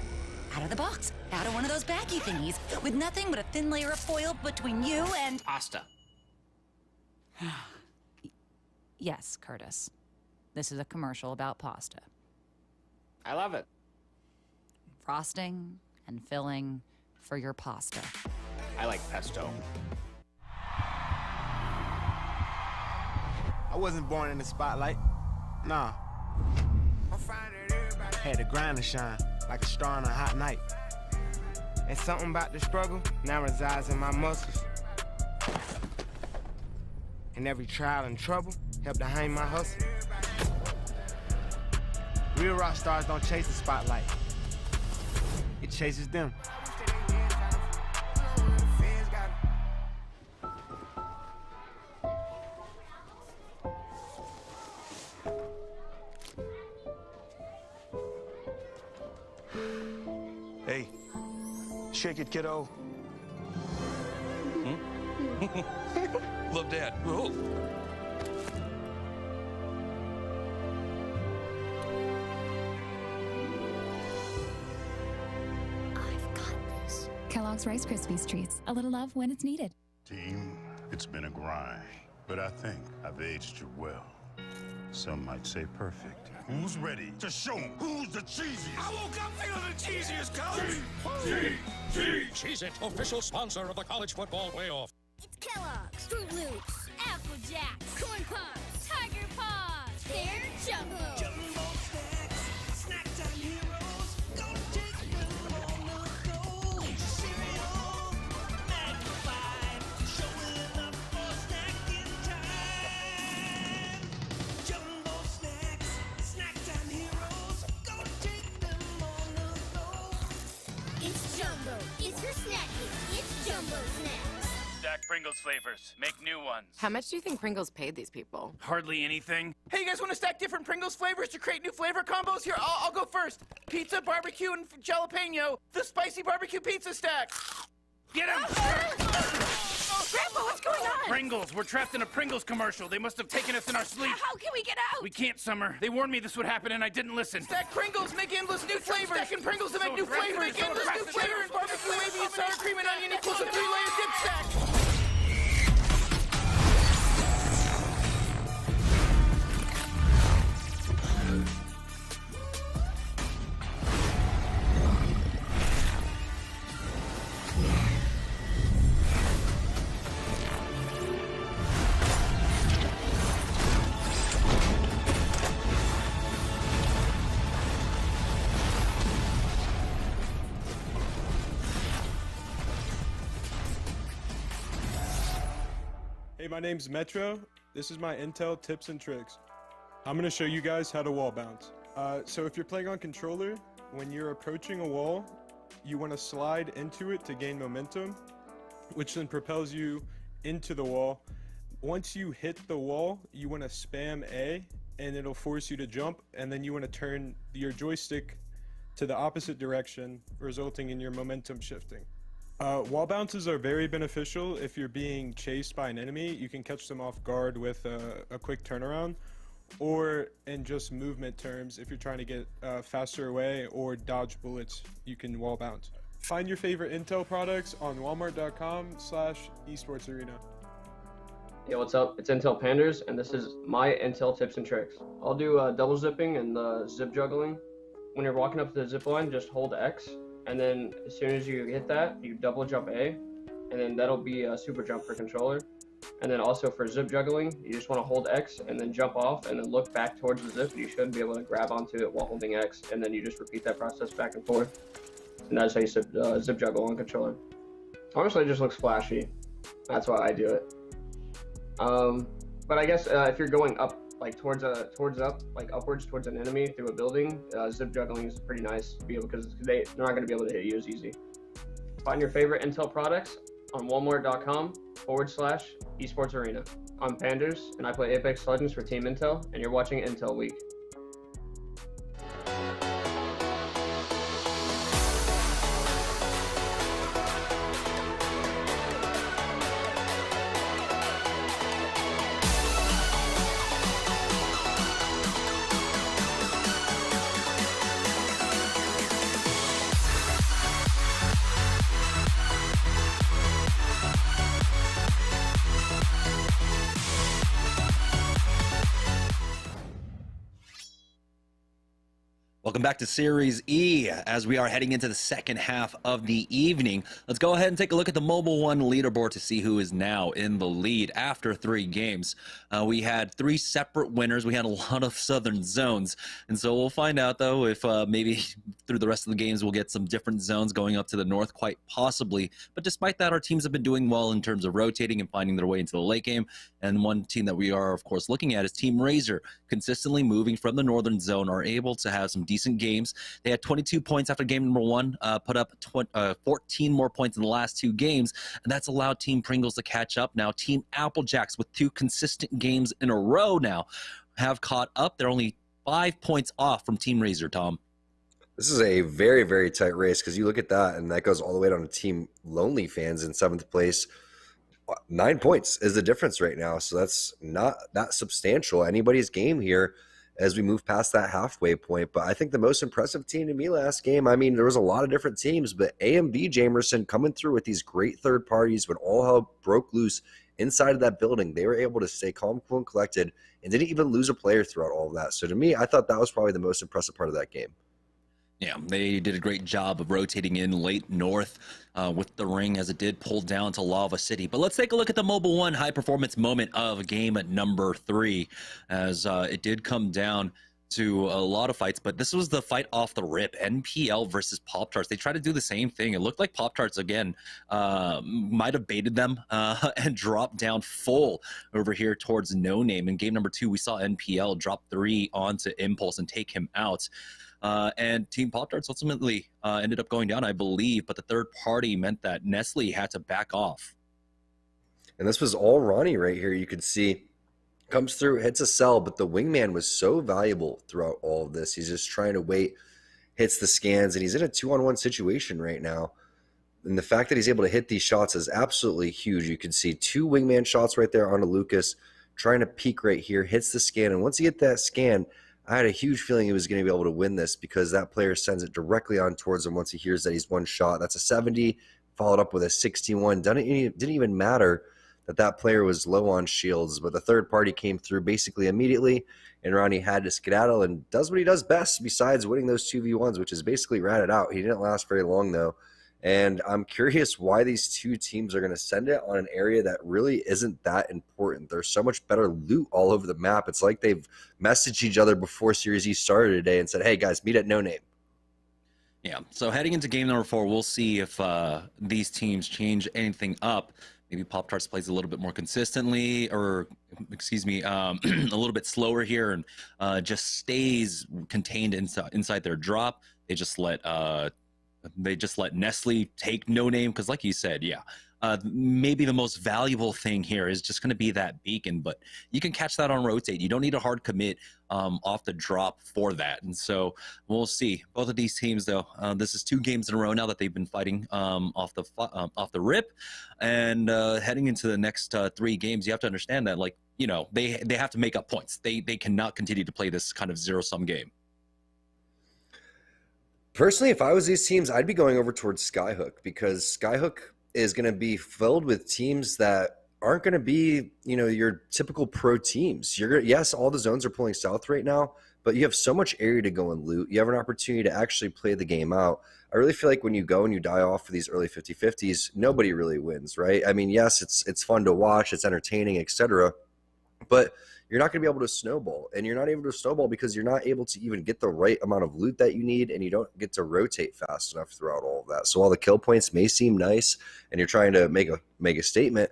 S10: out of the box, out of one of those baggy thingies, with nothing but a thin layer of foil between you and...
S19: Pasta.
S10: Yes, Curtis. This is a commercial about pasta.
S19: I love it.
S10: Frosting and filling for your pasta.
S19: I like pesto.
S12: I wasn't born in the spotlight. Nah. Had to grind and shine like a star on a hot night. And something about the struggle now resides in my muscles. And every trial and trouble helped to hang my hustle. Real rock stars don't chase the spotlight. It chases them.
S13: Hey, shake it, kiddo.
S7: Love Dad. Oh.
S14: Kellogg's Rice Krispies Treats. A little love when it's needed.
S21: Team, it's been a grind, but I think I've aged you well. Some might say perfect. Who's ready to show 'em who's the cheesiest?
S13: I woke up feeling the cheesiest, coach. Cheez-It, official sponsor of the college football playoff.
S18: It's Kellogg's, Fruit Loops, Apple Jacks, Corn Pops, Tiger Paws. They're Jumbo.
S5: Jumbo snacks, snack time heroes. Gonna take
S18: Jumbo. It's your snack hit. It's Jumbo Snacks.
S13: Stack Pringles flavors. Make new ones.
S20: How much do you think Pringles paid these people?
S13: Hardly anything.
S19: Hey, you guys want to stack different Pringles flavors to create new flavor combos? Here, I'll go first. Pizza, barbecue, and jalapeno. The spicy barbecue pizza stack.
S13: Get him!
S18: Grandpa, what's going on?
S13: Pringles. We're trapped in a Pringles commercial. They must have taken us in our sleep.
S18: How can we get out?
S13: We can't, Summer. They warned me this would happen and I didn't listen.
S19: Stack Pringles, make endless new flavors. Stacking Pringles to make new flavors. Make endless new flavors. Barbecue, wavy, and sour cream and onion equals a 3-layer dip stack.
S16: Hey, my name's Metro. This is my Intel tips and tricks. I'm going to show you guys how to wall bounce. So if you're playing on controller, when you're approaching a wall, you want to slide into it to gain momentum, which then propels you into the wall. Once you hit the wall, you want to spam A, and it'll force you to jump, and then you want to turn your joystick to the opposite direction, resulting in your momentum shifting. Wall bounces are very beneficial if you're being chased by an enemy. You can catch them off guard with a quick turnaround, or in just movement terms, if you're trying to get faster away or dodge bullets, you can wall bounce. Find your favorite Intel products on walmart.com/esportsarena.
S9: Yo, what's up? It's Intel Panders, and this is my Intel tips and tricks. I'll do double zipping and zip juggling. When you're walking up to the zip line, just hold X, and then as soon as you hit that, you double jump A, and then that'll be a super jump for controller. And then also for zip juggling, you just want to hold X and then jump off and then look back towards the zip, and you should be able to grab onto it while holding X, and then you just repeat that process back and forth. And that's how you zip juggle on controller. Honestly, it just looks flashy. That's why I do it. But I guess if you're going up, like upwards towards an enemy through a building, zip juggling is pretty nice because they're not going to be able to hit you as easy. Find your favorite Intel products on walmart.com/esportsarena. I'm Panders, and I play Apex Legends for Team Intel, and you're watching Intel Week.
S8: Welcome back to Series E. As we are heading into the second half of the evening, let's go ahead and take a look at the Mobile One leaderboard to see who is now in the lead after 3 games. We had 3 separate winners. We had a lot of southern zones, and so we'll find out though if maybe through the rest of the games we'll get some different zones going up to the north, quite possibly. But despite that, our teams have been doing well in terms of rotating and finding their way into the late game. And one team that we are of course looking at is Team Razor, consistently moving from the northern zone, are able to have some decent games. They had 22 points after game number 1, put up 14 more points in the last 2 games, and that's allowed Team Pringles to catch up. Now Team Applejacks, with 2 consistent games in a row now, have caught up. They're only 5 points off from Team Razor, Tom.
S3: This is a very, very tight race because you look at that, and that goes all the way down to Team Lonely Fans in 7th place. 9 points is the difference right now, so that's not that substantial. Anybody's game here as we move past that halfway point. But I think the most impressive team to me last game, I mean, there was a lot of different teams, but AMV Jamerson coming through with these great third parties when all hell broke loose inside of that building. They were able to stay calm, cool, and collected and didn't even lose a player throughout all of that. So to me, I thought that was probably the most impressive part of that game.
S8: Yeah, they did a great job of rotating in late north with the ring as it did pull down to Lava City. But let's take a look at the Mobile One high-performance moment of game number 3, as it did come down to a lot of fights, but this was the fight off the rip. NPL versus Pop-Tarts. They tried to do the same thing. It looked like Pop-Tarts, again, might have baited them and dropped down full over here towards No Name. In game number 2, we saw NPL drop 3 onto Impulse and take him out. And Team Pop-Tarts ultimately ended up going down, I believe, but the third party meant that Nestle had to back off.
S3: And this was all Ronnie right here. You could see comes through, hits a cell, but the wingman was so valuable throughout all of this. He's just trying to wait, hits the scans, and he's in a 2-on-1 situation right now. And the fact that he's able to hit these shots is absolutely huge. You can see 2 wingman shots right there onto Lucas, trying to peek right here, hits the scan. And once he hit that scan, I had a huge feeling he was going to be able to win this because that player sends it directly on towards him once he hears that he's one shot. That's a 70, followed up with a 61. Didn't even matter that player was low on shields, but the third party came through basically immediately, and Ronnie had to skedaddle and does what he does best besides winning those 2v1s, which is basically rat it out. He didn't last very long, though. And I'm curious why these two teams are going to send it on an area that really isn't that important. There's so much better loot all over the map. It's like they've messaged each other before SeriesE started today and said, hey, guys, meet at No Name.
S8: Yeah, so heading into game number 4, we'll see if these teams change anything up. Maybe Pop-Tarts plays a little bit more consistently, or, excuse me, a little bit slower here and just stays contained inside their drop. They just let Nestle take No Name because, like you said, yeah, maybe the most valuable thing here is just going to be that beacon, but you can catch that on rotate. You don't need a hard commit off the drop for that. And so we'll see. Both of these teams, though, this is 2 games in a row now that they've been fighting off the rip, and heading into the next 3 games, you have to understand that, like, you know, they have to make up points. They cannot continue to play this kind of zero-sum game.
S3: Personally, if I was these teams, I'd be going over towards Skyhook because Skyhook is going to be filled with teams that aren't going to be, you know, your typical pro teams. Yes, all the zones are pulling south right now, but you have so much area to go and loot. You have an opportunity to actually play the game out. I really feel like when you go and you die off for these early 50-50s, nobody really wins, right? I mean, yes, it's fun to watch, it's entertaining, etc., but you're not going to be able to snowball, and you're not able to snowball because you're not able to even get the right amount of loot that you need, and you don't get to rotate fast enough throughout all of that. So while the kill points may seem nice and you're trying to make a statement,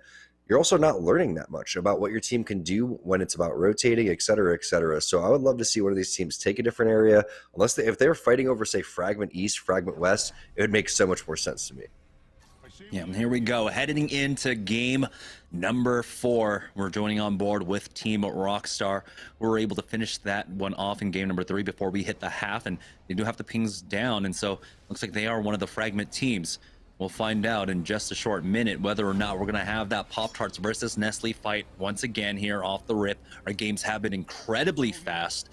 S3: you're also not learning that much about what your team can do when it's about rotating, et cetera, et cetera. So I would love to see one of these teams take a different area. If they're fighting over, say, Fragment East, Fragment West, it would make so much more sense to me.
S8: Yeah, and here we go. Heading into game number 4. We're joining on board with Team Rockstar. We were able to finish that one off in game number 3 before we hit the half, and they do have the pings down, and so looks like they are one of the Fragment teams. We'll find out in just a short minute whether or not we're going to have that Pop-Tarts versus Nestle fight once again here off the rip. Our games have been incredibly fast.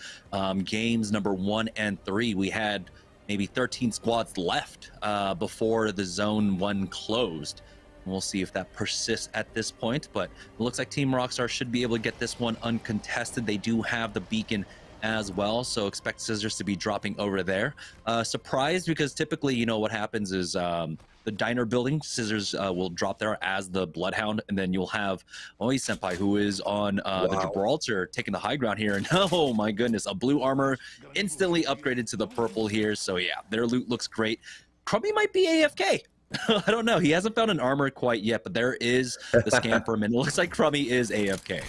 S8: Games number 1 and 3, we had maybe 13 squads left before the zone 1 closed. We'll see if that persists at this point, but it looks like Team Rockstar should be able to get this one uncontested. They do have the beacon as well, so expect Scissors to be dropping over there. Surprised because typically, you know, what happens is the diner building, Scissors will drop there as the Bloodhound, and then you'll have Oi Senpai, who is on the Gibraltar, taking the high ground here, and oh my goodness, a blue armor instantly upgraded to the purple here. So yeah, their loot looks great. Crummy might be AFK. I don't know. He hasn't found an armor quite yet, but there is the scan for him, and it looks like Crummy is AFK.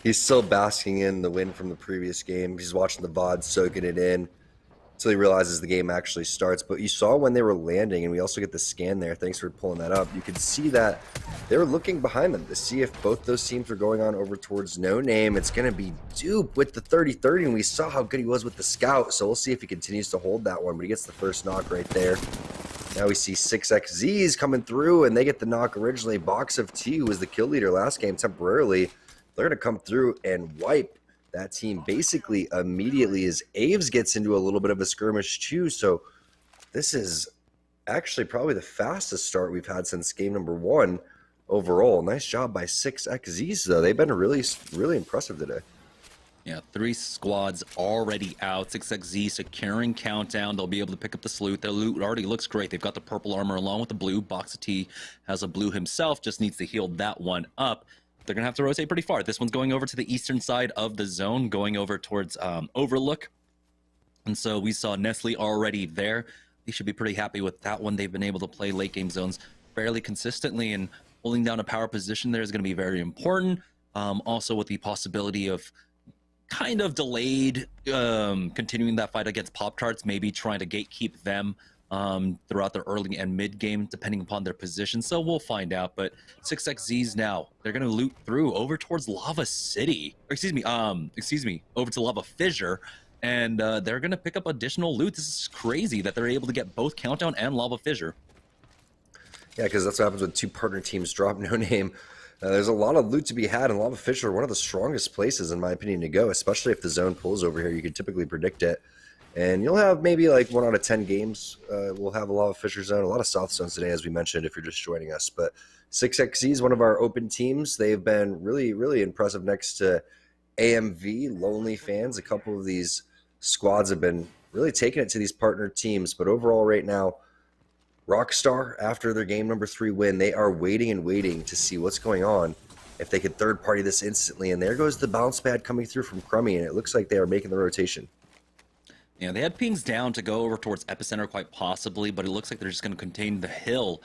S3: He's still basking in the win from the previous game. He's watching the VOD, soaking it in until he realizes the game actually starts. But you saw when they were landing, and we also get the scan there. Thanks for pulling that up. You could see that they were looking behind them to see if both those teams were going on over towards No Name. It's going to be Dupe with the 30-30, and we saw how good he was with the scout. So we'll see if he continues to hold that one, but he gets the first knock right there. Now we see 6XZs coming through, and they get the knock originally. Box of T was the kill leader last game temporarily. They're going to come through and wipe that team basically immediately as Aves gets into a little bit of a skirmish too. So this is actually probably the fastest start we've had since game number 1 overall. Nice job by 6XZs, though. They've been really, really impressive today.
S8: Yeah, 3 squads already out. 6XZ securing countdown. They'll be able to pick up the loot. Their loot already looks great. They've got the purple armor along with the blue. Box of T has a blue himself, just needs to heal that one up. They're going to have to rotate pretty far. This one's going over to the eastern side of the zone, going over towards Overlook. And so we saw Nestle already there. They should be pretty happy with that one. They've been able to play late game zones fairly consistently, and holding down a power position there is going to be very important. Also with the possibility of kind of delayed continuing that fight against Pop-Tarts, maybe trying to gatekeep them throughout the early and mid game, depending upon their position. So we'll find out. But 6xZ's now, they're gonna loot through over towards Lava City, or excuse me, over to Lava Fissure, and they're gonna pick up additional loot. This is crazy that they're able to get both Countdown and Lava Fissure.
S3: Yeah, because that's what happens when two partner teams drop no name. There's a lot of loot to be had, and Lava Fissure, one of the strongest places, in my opinion, to go, especially if the zone pulls over here. You can typically predict it. And you'll have maybe like 1 out of 10 games. We'll have a Lava Fissure zone, a lot of South zones today, as we mentioned, if you're just joining us. But 6xZ is one of our open teams. They've been really, really impressive next to AMV, Lonely Fans. A couple of these squads have been really taking it to these partner teams. But overall right now, Rockstar, after their game number 3 win, they are waiting and waiting to see what's going on, if they could third party this instantly. And there goes the bounce pad coming through from Crummy, and it looks like they are making the rotation.
S8: Yeah, they had pings down to go over towards Epicenter quite possibly, but it looks like they're just going to contain the hill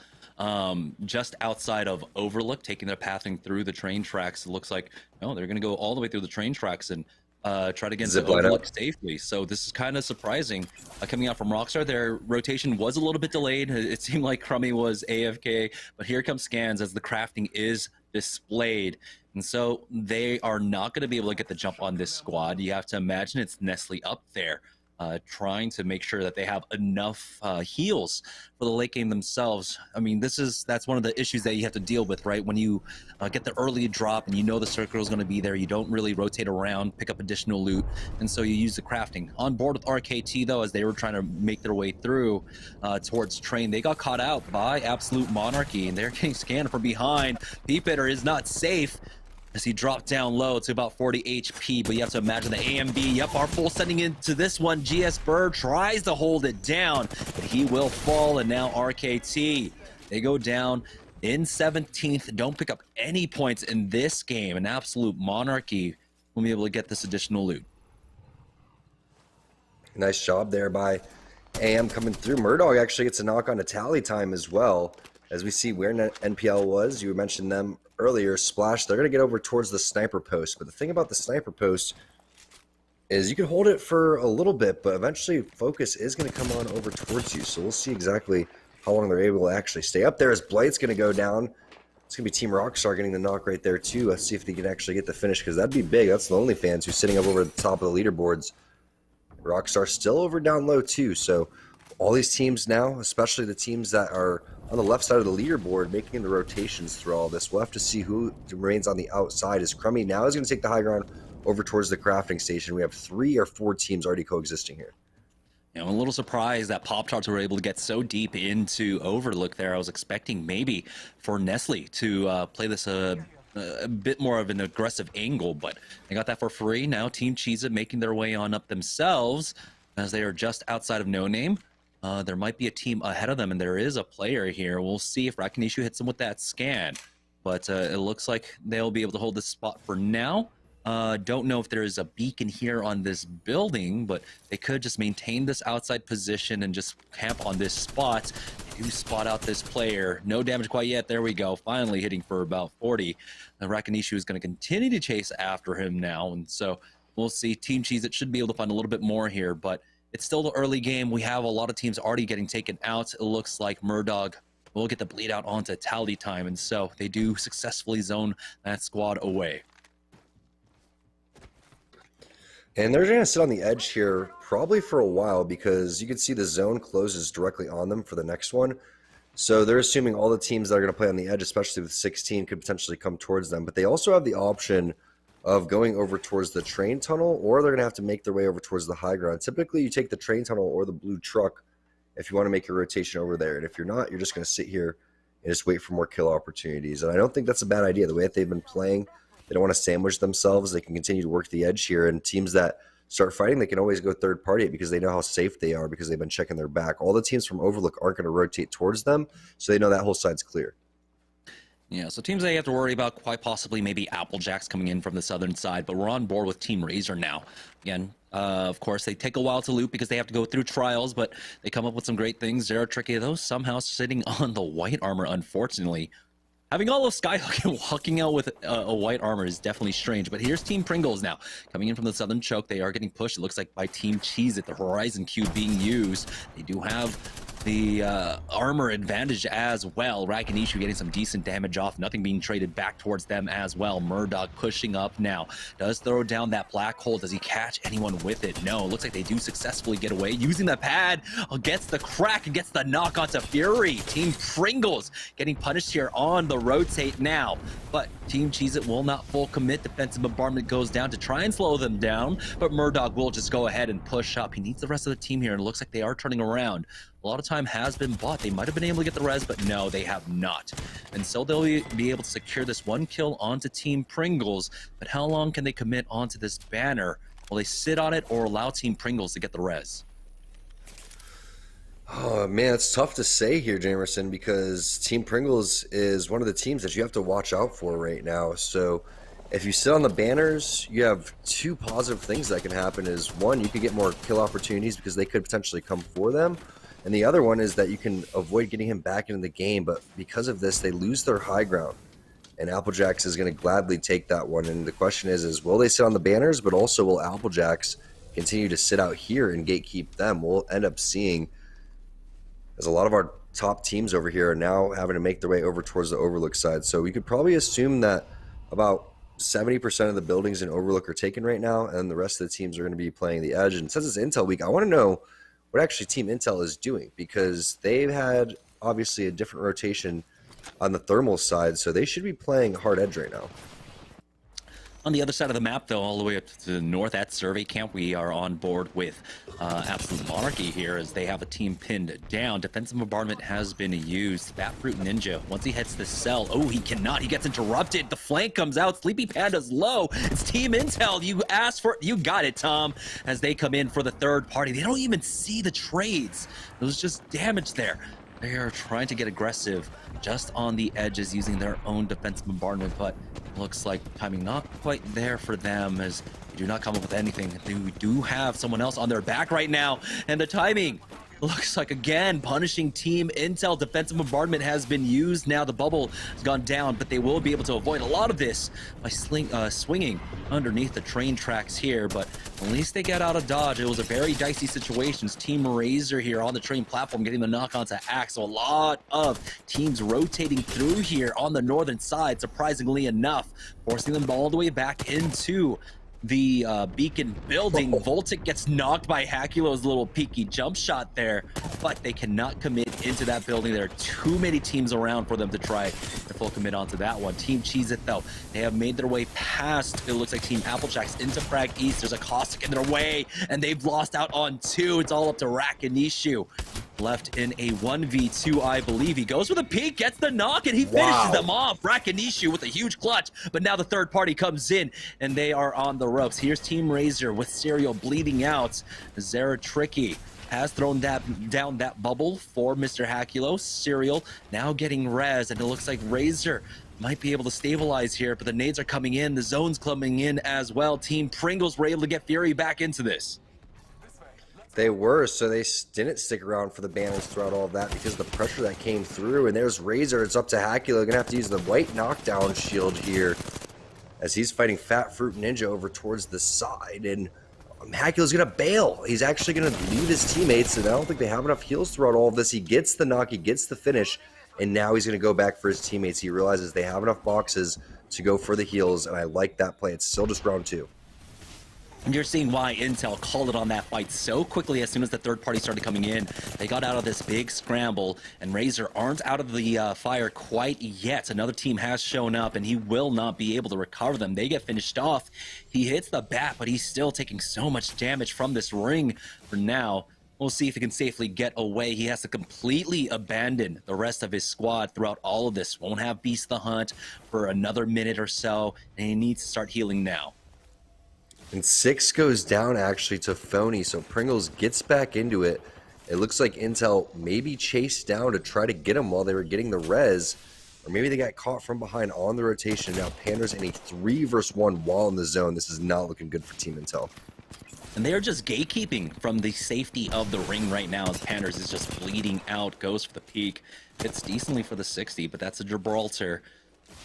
S8: just outside of Overlook, taking their pathing through the train tracks. It looks like, no, they're going to go all the way through the train tracks and try to get to Overlook safely. So this is kind of surprising coming out from Rockstar. Their rotation was a little bit delayed. It seemed like Crummy was AFK, but here comes Scans as the crafting is displayed. And so they are not going to be able to get the jump on this squad. You have to imagine it's Nestle up there, trying to make sure that they have enough heals for the late game themselves. I mean, that's one of the issues that you have to deal with, right? When you get the early drop and you know the circle is going to be there, you don't really rotate around, pick up additional loot, and so you use the crafting. On board with RKT, though, as they were trying to make their way through towards train, they got caught out by Absolute Monarchy, and they're getting scanned from behind. Peepitter is not safe, as he dropped down low to about 40 HP, but you have to imagine the AMB, yep, are full sending into this one. GS Bird tries to hold it down, but he will fall, and now RKT, they go down in 17th, don't pick up any points in this game. An Absolute Monarchy will be able to get this additional loot.
S3: Nice job there by AM coming through. Murdog actually gets a knock on a tally time as well, as we see where NPL was. You mentioned them earlier. Splash, they're going to get over towards the sniper post, but the thing about the sniper post is you can hold it for a little bit, but eventually focus is going to come on over towards you, so we'll see exactly how long they're able to actually stay up there, as Blight's going to go down. It's going to be Team Rockstar getting the knock right there too. Let's see if they can actually get the finish, because that'd be big. That's Lonely Fans who's sitting up over the top of the leaderboards. Rockstar still over down low too, so all these teams now, especially the teams that are on the left side of the leaderboard, making the rotations through all this. We'll have to see who remains on the outside, as Crummy now is going to take the high ground over towards the crafting station. We have 3 or 4 teams already coexisting here.
S8: You know, I'm a little surprised that Pop-Tarts were able to get so deep into Overlook there. I was expecting maybe for Nestle to play this a bit more of an aggressive angle, but they got that for free. Now Team Cheez-It making their way on up themselves, as they are just outside of No Name. There might be a team ahead of them, and there is a player here. We'll see if Rakinishu hits them with that scan. But it looks like they'll be able to hold this spot for now. Don't know if there is a beacon here on this building, but they could just maintain this outside position and just camp on this spot. They do spot out this player. No damage quite yet. There we go. Finally hitting for about 40. Rakinishu is going to continue to chase after him now. And so we'll see. Team Cheez-It should be able to find a little bit more here, but it's still the early game. We have a lot of teams already getting taken out. It looks like Murdog will get the bleed out onto tally time, and so they do successfully zone that squad away.
S3: And they're going to sit on the edge here probably for a while, because you can see the zone closes directly on them for the next one. So they're assuming all the teams that are going to play on the edge, especially with 16, could potentially come towards them. But they also have the option of going over towards the train tunnel, or they're going to have to make their way over towards the high ground. Typically, you take the train tunnel or the blue truck if you want to make your rotation over there. And if you're not, you're just going to sit here and just wait for more kill opportunities. And I don't think that's a bad idea. The way that they've been playing, they don't want to sandwich themselves. They can continue to work the edge here. And teams that start fighting, they can always go third party because they know how safe they are, because they've been checking their back. All the teams from Overlook aren't going to rotate towards them, so they know that whole side's clear.
S8: Yeah, so teams that you have to worry about, quite possibly maybe Applejacks coming in from the southern side, but we're on board with Team Razor now. Again, of course, they take a while to loot because they have to go through trials, but they come up with some great things. Zero Tricky, though, somehow sitting on the white armor, unfortunately. Having all of Skyhook and walking out with a white armor is definitely strange. But here's Team Pringles now. Coming in from the southern choke, they are getting pushed. It looks like by Team Cheez-It, the Horizon Cube being used. They do have the armor advantage as well. Rakinishu getting some decent damage off. Nothing being traded back towards them as well. Murdoch pushing up now. Does throw down that black hole. Does he catch anyone with it? No. Looks like they do successfully get away. Using the pad. Gets the crack and gets the knock onto Fury. Team Pringles getting punished here on the rotate now. But Team Cheez-It will not full commit. Defensive bombardment goes down to try and slow them down. But Murdoch will just go ahead and push up. He needs the rest of the team here. And it looks like they are turning around. A lot of time has been bought. They might have been able to get the res, but no, they have not. And so they'll be able to secure this 1 kill onto Team Pringles. But how long can they commit onto this banner? Will they sit on it or allow Team Pringles to get the res?
S3: Oh man, it's tough to say here, Jamerson, because Team Pringles is one of the teams that you have to watch out for right now. So if you sit on the banners, you have 2 positive things that can happen. Is one, you could get more kill opportunities because they could potentially come for them. And the other one is that you can avoid getting him back into the game, but because of this, they lose their high ground. And Applejacks is going to gladly take that one. And the question is will they sit on the banners, but also will Applejacks continue to sit out here and gatekeep them? We'll end up seeing, as a lot of our top teams over here are now having to make their way over towards the Overlook side. So we could probably assume that about 70% of the buildings in Overlook are taken right now, and the rest of the teams are going to be playing the edge. And since it's Intel week, I want to know what actually Team Intel is doing, because they've had obviously a different rotation on the thermal side, so they should be playing hard edge right now.
S8: On the other side of the map, though, all the way up to the north at Survey Camp, we are on board with Absolute Monarchy here as they have a team pinned down. Defensive bombardment has been used. That Fruit Ninja, once he hits the cell, oh, he cannot. He gets interrupted. The flank comes out. Sleepy Panda's low. It's Team Intel. You asked for it. You got it, Tom, as they come in for the third party. They don't even see the trades. It was just damage there. They are trying to get aggressive just on the edges using their own defensive bombardment, but looks like timing not quite there for them as they do not come up with anything. They do have someone else on their back right now, and the timing looks like, again, punishing Team Intel. Defensive bombardment has been used now. The bubble has gone down, but they will be able to avoid a lot of this by swinging underneath the train tracks here, but at least they get out of dodge. It was a very dicey situation. Team Razor here on the train platform getting the knock onto Axe. So a lot of teams rotating through here on the northern side, surprisingly enough, forcing them all the way back into the beacon building. Voltic gets knocked by Hakulo's little peaky jump shot there, but they cannot commit into that building. There are too many teams around for them to try to full commit onto that one. Team Cheez-It, though, they have made their way past, it looks like Team Applejacks, into Frag East. There's a Caustic in their way, and they've lost out on 2. It's all up to Rakinishu. Left in a 1v2, I believe. He goes for the peek, gets the knock, and he finishes them off. Rakinishu with a huge clutch, but now the third party comes in, and they are on the ropes. Here's Team Razor with Serial bleeding out. Zara Tricky has thrown down that bubble for Mr. Hakulo. Serial now getting res, and it looks like Razor might be able to stabilize here, but the nades are coming in. The zone's coming in as well. Team Pringles were able to get Fury back into this.
S3: They were, so they didn't stick around for the banners throughout all of that because of the pressure that came through. And there's Razor. It's up to Hakulo. Gonna have to use the white knockdown shield here as he's fighting Fat Fruit Ninja over towards the side. And Hakulo's gonna bail. He's actually gonna leave his teammates, and I don't think they have enough heals throughout all of this. He gets the knock, he gets the finish, and now he's gonna go back for his teammates. He realizes they have enough boxes to go for the heals, and I like that play. It's still just round 2.
S8: And you're seeing why Intel called it on that fight so quickly as soon as the third party started coming in. They got out of this big scramble, and Razor aren't out of the fire quite yet. Another team has shown up, and he will not be able to recover them. They get finished off. He hits the bat, but he's still taking so much damage from this ring for now. We'll see if he can safely get away. He has to completely abandon the rest of his squad throughout all of this. Won't have Beast the Hunt for another minute or so, and he needs to start healing now.
S3: And 6 goes down actually to Phony, so Pringles gets back into it. It looks like Intel maybe chased down to try to get him while they were getting the res, or maybe they got caught from behind on the rotation. Now Panda's in a 3 versus 1 while in the zone. This is not looking good for Team Intel.
S8: And they are just gatekeeping from the safety of the ring right now as Panders is just bleeding out, goes for the peak. Hits decently for the 60, but that's a Gibraltar.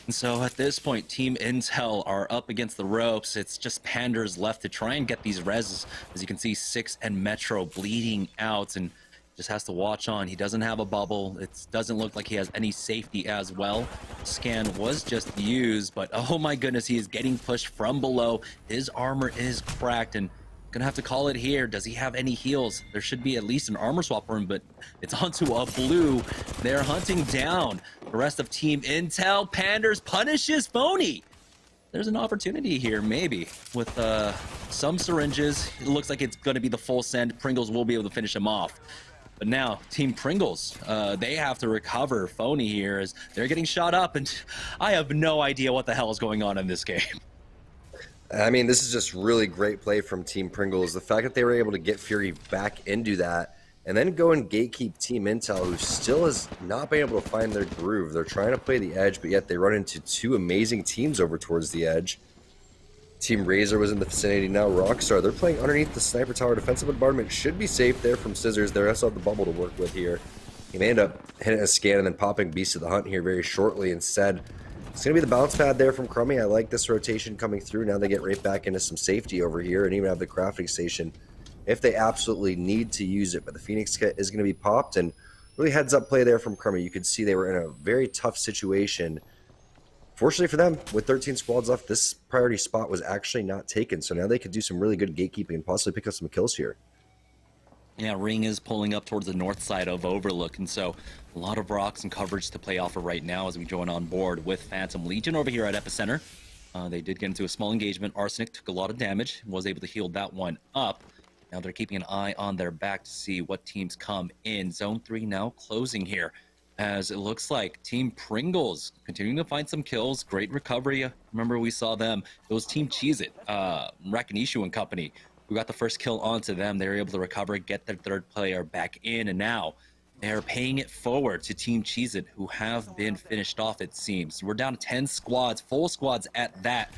S8: And so at this point, Team Intel are up against the ropes. It's just Panders left to try and get these reses. As you can see, Six and Metro bleeding out and just has to watch on. He doesn't have a bubble. It doesn't look like he has any safety as well. Scan was just used, but oh my goodness, he is getting pushed from below. His armor is cracked and gonna have to call it here. Does he have any heals? There should be at least an armor swap for him, but it's onto a blue. They're hunting down the rest of Team Intel. Panders punishes Phony. There's an opportunity here, maybe, with some syringes. It looks like it's gonna be the full send. Pringles will be able to finish him off. But now, Team Pringles, they have to recover Phony here as they're getting shot up, and I have no idea what the hell is going on in this game.
S3: I mean, this is just really great play from Team Pringles. The fact that they were able to get Fury back into that and then go and gatekeep Team Intel, who still has not been able to find their groove. They're trying to play the edge, but yet they run into two amazing teams over towards the edge. Team Razor was in the vicinity. Now Rockstar, they're playing underneath the sniper tower. Defensive bombardment should be safe there from Scissors. They also have the bubble to work with here. He may end up hitting a scan and then popping Beast of the Hunt here very shortly instead. It's going to be the bounce pad there from Crummy. I like this rotation coming through. Now they get right back into some safety over here and even have the crafting station if they absolutely need to use it. But the Phoenix kit is going to be popped, and really heads up play there from Crummy. You could see they were in a very tough situation. Fortunately for them, with 13 squads left, this priority spot was actually not taken. So now they could do some really good gatekeeping and possibly pick up some kills here.
S8: Yeah, Ring is pulling up towards the north side of Overlook, and so a lot of rocks and coverage to play off of right now as we join on board with Phantom Legion over here at Epicenter. They did get into a small engagement. Arsenic took a lot of damage, was able to heal that one up. Now they're keeping an eye on their back to see what teams come in. Zone 3 now closing here, as it looks like Team Pringles continuing to find some kills. Great recovery. Remember, we saw them. It was Team Cheez-It, Rakinishu and company, who got the first kill onto them. They were able to recover, get their third player back in, and now they're paying it forward to Team Cheez-It, who have been finished off, it seems. We're down to 10 squads, full squads at that.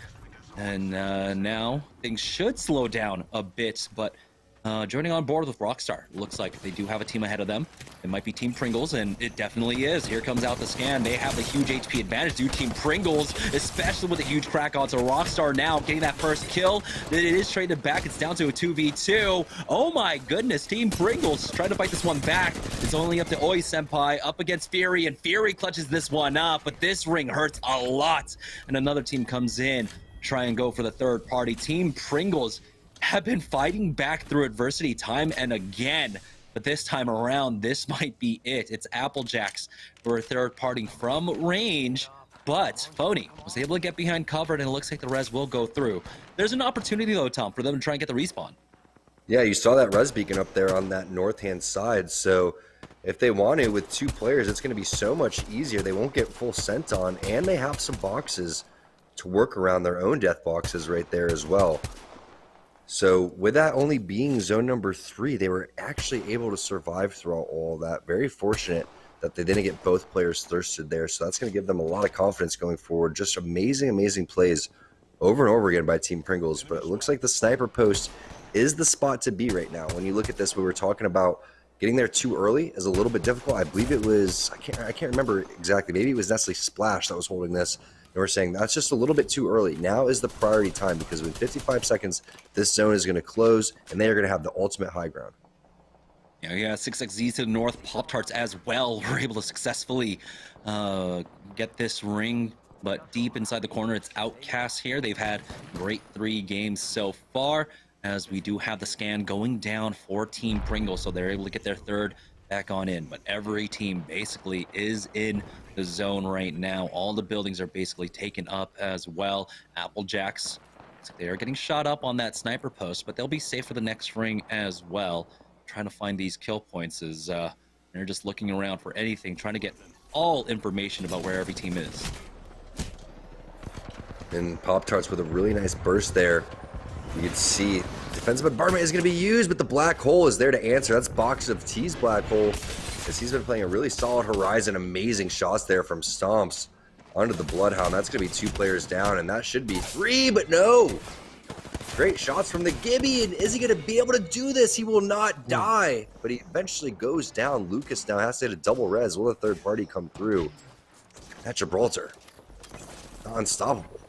S8: And now things should slow down a bit, but joining on board with Rockstar, looks like they do have a team ahead of them. It might be Team Pringles, and it definitely is. Here comes out the scan. They have the huge HP advantage due to Team Pringles, especially with a huge crack onto Rockstar now, getting that first kill. It is traded back. It's down to a 2v2. Oh my goodness, Team Pringles trying to fight this one back. It's only up to Oi Senpai up against Fury, and Fury clutches this one up, but this ring hurts a lot. And another team comes in, try and go for the third party. Team Pringles have been fighting back through adversity time and again, but this time around, this might be it. It's Applejacks for a third party from range, but Phony was able to get behind cover, and it looks like the res will go through. There's an opportunity though, Tom, for them to try and get the respawn.
S3: Yeah, you saw that res beacon up there on that north-hand side, so if they want to, with two players, it's going to be so much easier. They won't get full scent on, and they have some boxes to work around their own death boxes right there as well. So with that only being zone number 3, they were actually able to survive throughout all that. Very fortunate that they didn't get both players thirsted there. So that's going to give them a lot of confidence going forward. Just amazing, amazing plays over and over again by Team Pringles. But it looks like the sniper post is the spot to be right now. When you look at this, we were talking about getting there too early is a little bit difficult. I believe it was, I can't remember exactly. Maybe it was Nestle Splash that was holding this. And we're saying that's just a little bit too early. Now is the priority time, because within 55 seconds, this zone is going to close, and they are going to have the ultimate high ground.
S8: Yeah, 6XZ to the north, Pop-Tarts as well were able to successfully get this ring, but deep inside the corner, it's Outcast here. They've had great 3 games so far, as we do have the scan going down for Team Pringles, so they're able to get their third back on in. But every team basically is in the zone right now. All the buildings are basically taken up as well. Applejacks, they are getting shot up on that sniper post, but they'll be safe for the next ring as well. Trying to find these kill points is they're just looking around for anything, trying to get all information about where every team is.
S3: And Pop-Tarts with a really nice burst there. You can see defensive bombardment is going to be used, but the black hole is there to answer. That's Box of T's black hole, as he's been playing a really solid Horizon. Amazing shots there from Stomps onto the Bloodhound. That's going to be 2 players down, and that should be 3, but no. Great shots from the Gibby, and is he going to be able to do this? He will not die, but he eventually goes down. Lucas now has to hit a double res. Will the third party come through at Gibraltar? unstoppable.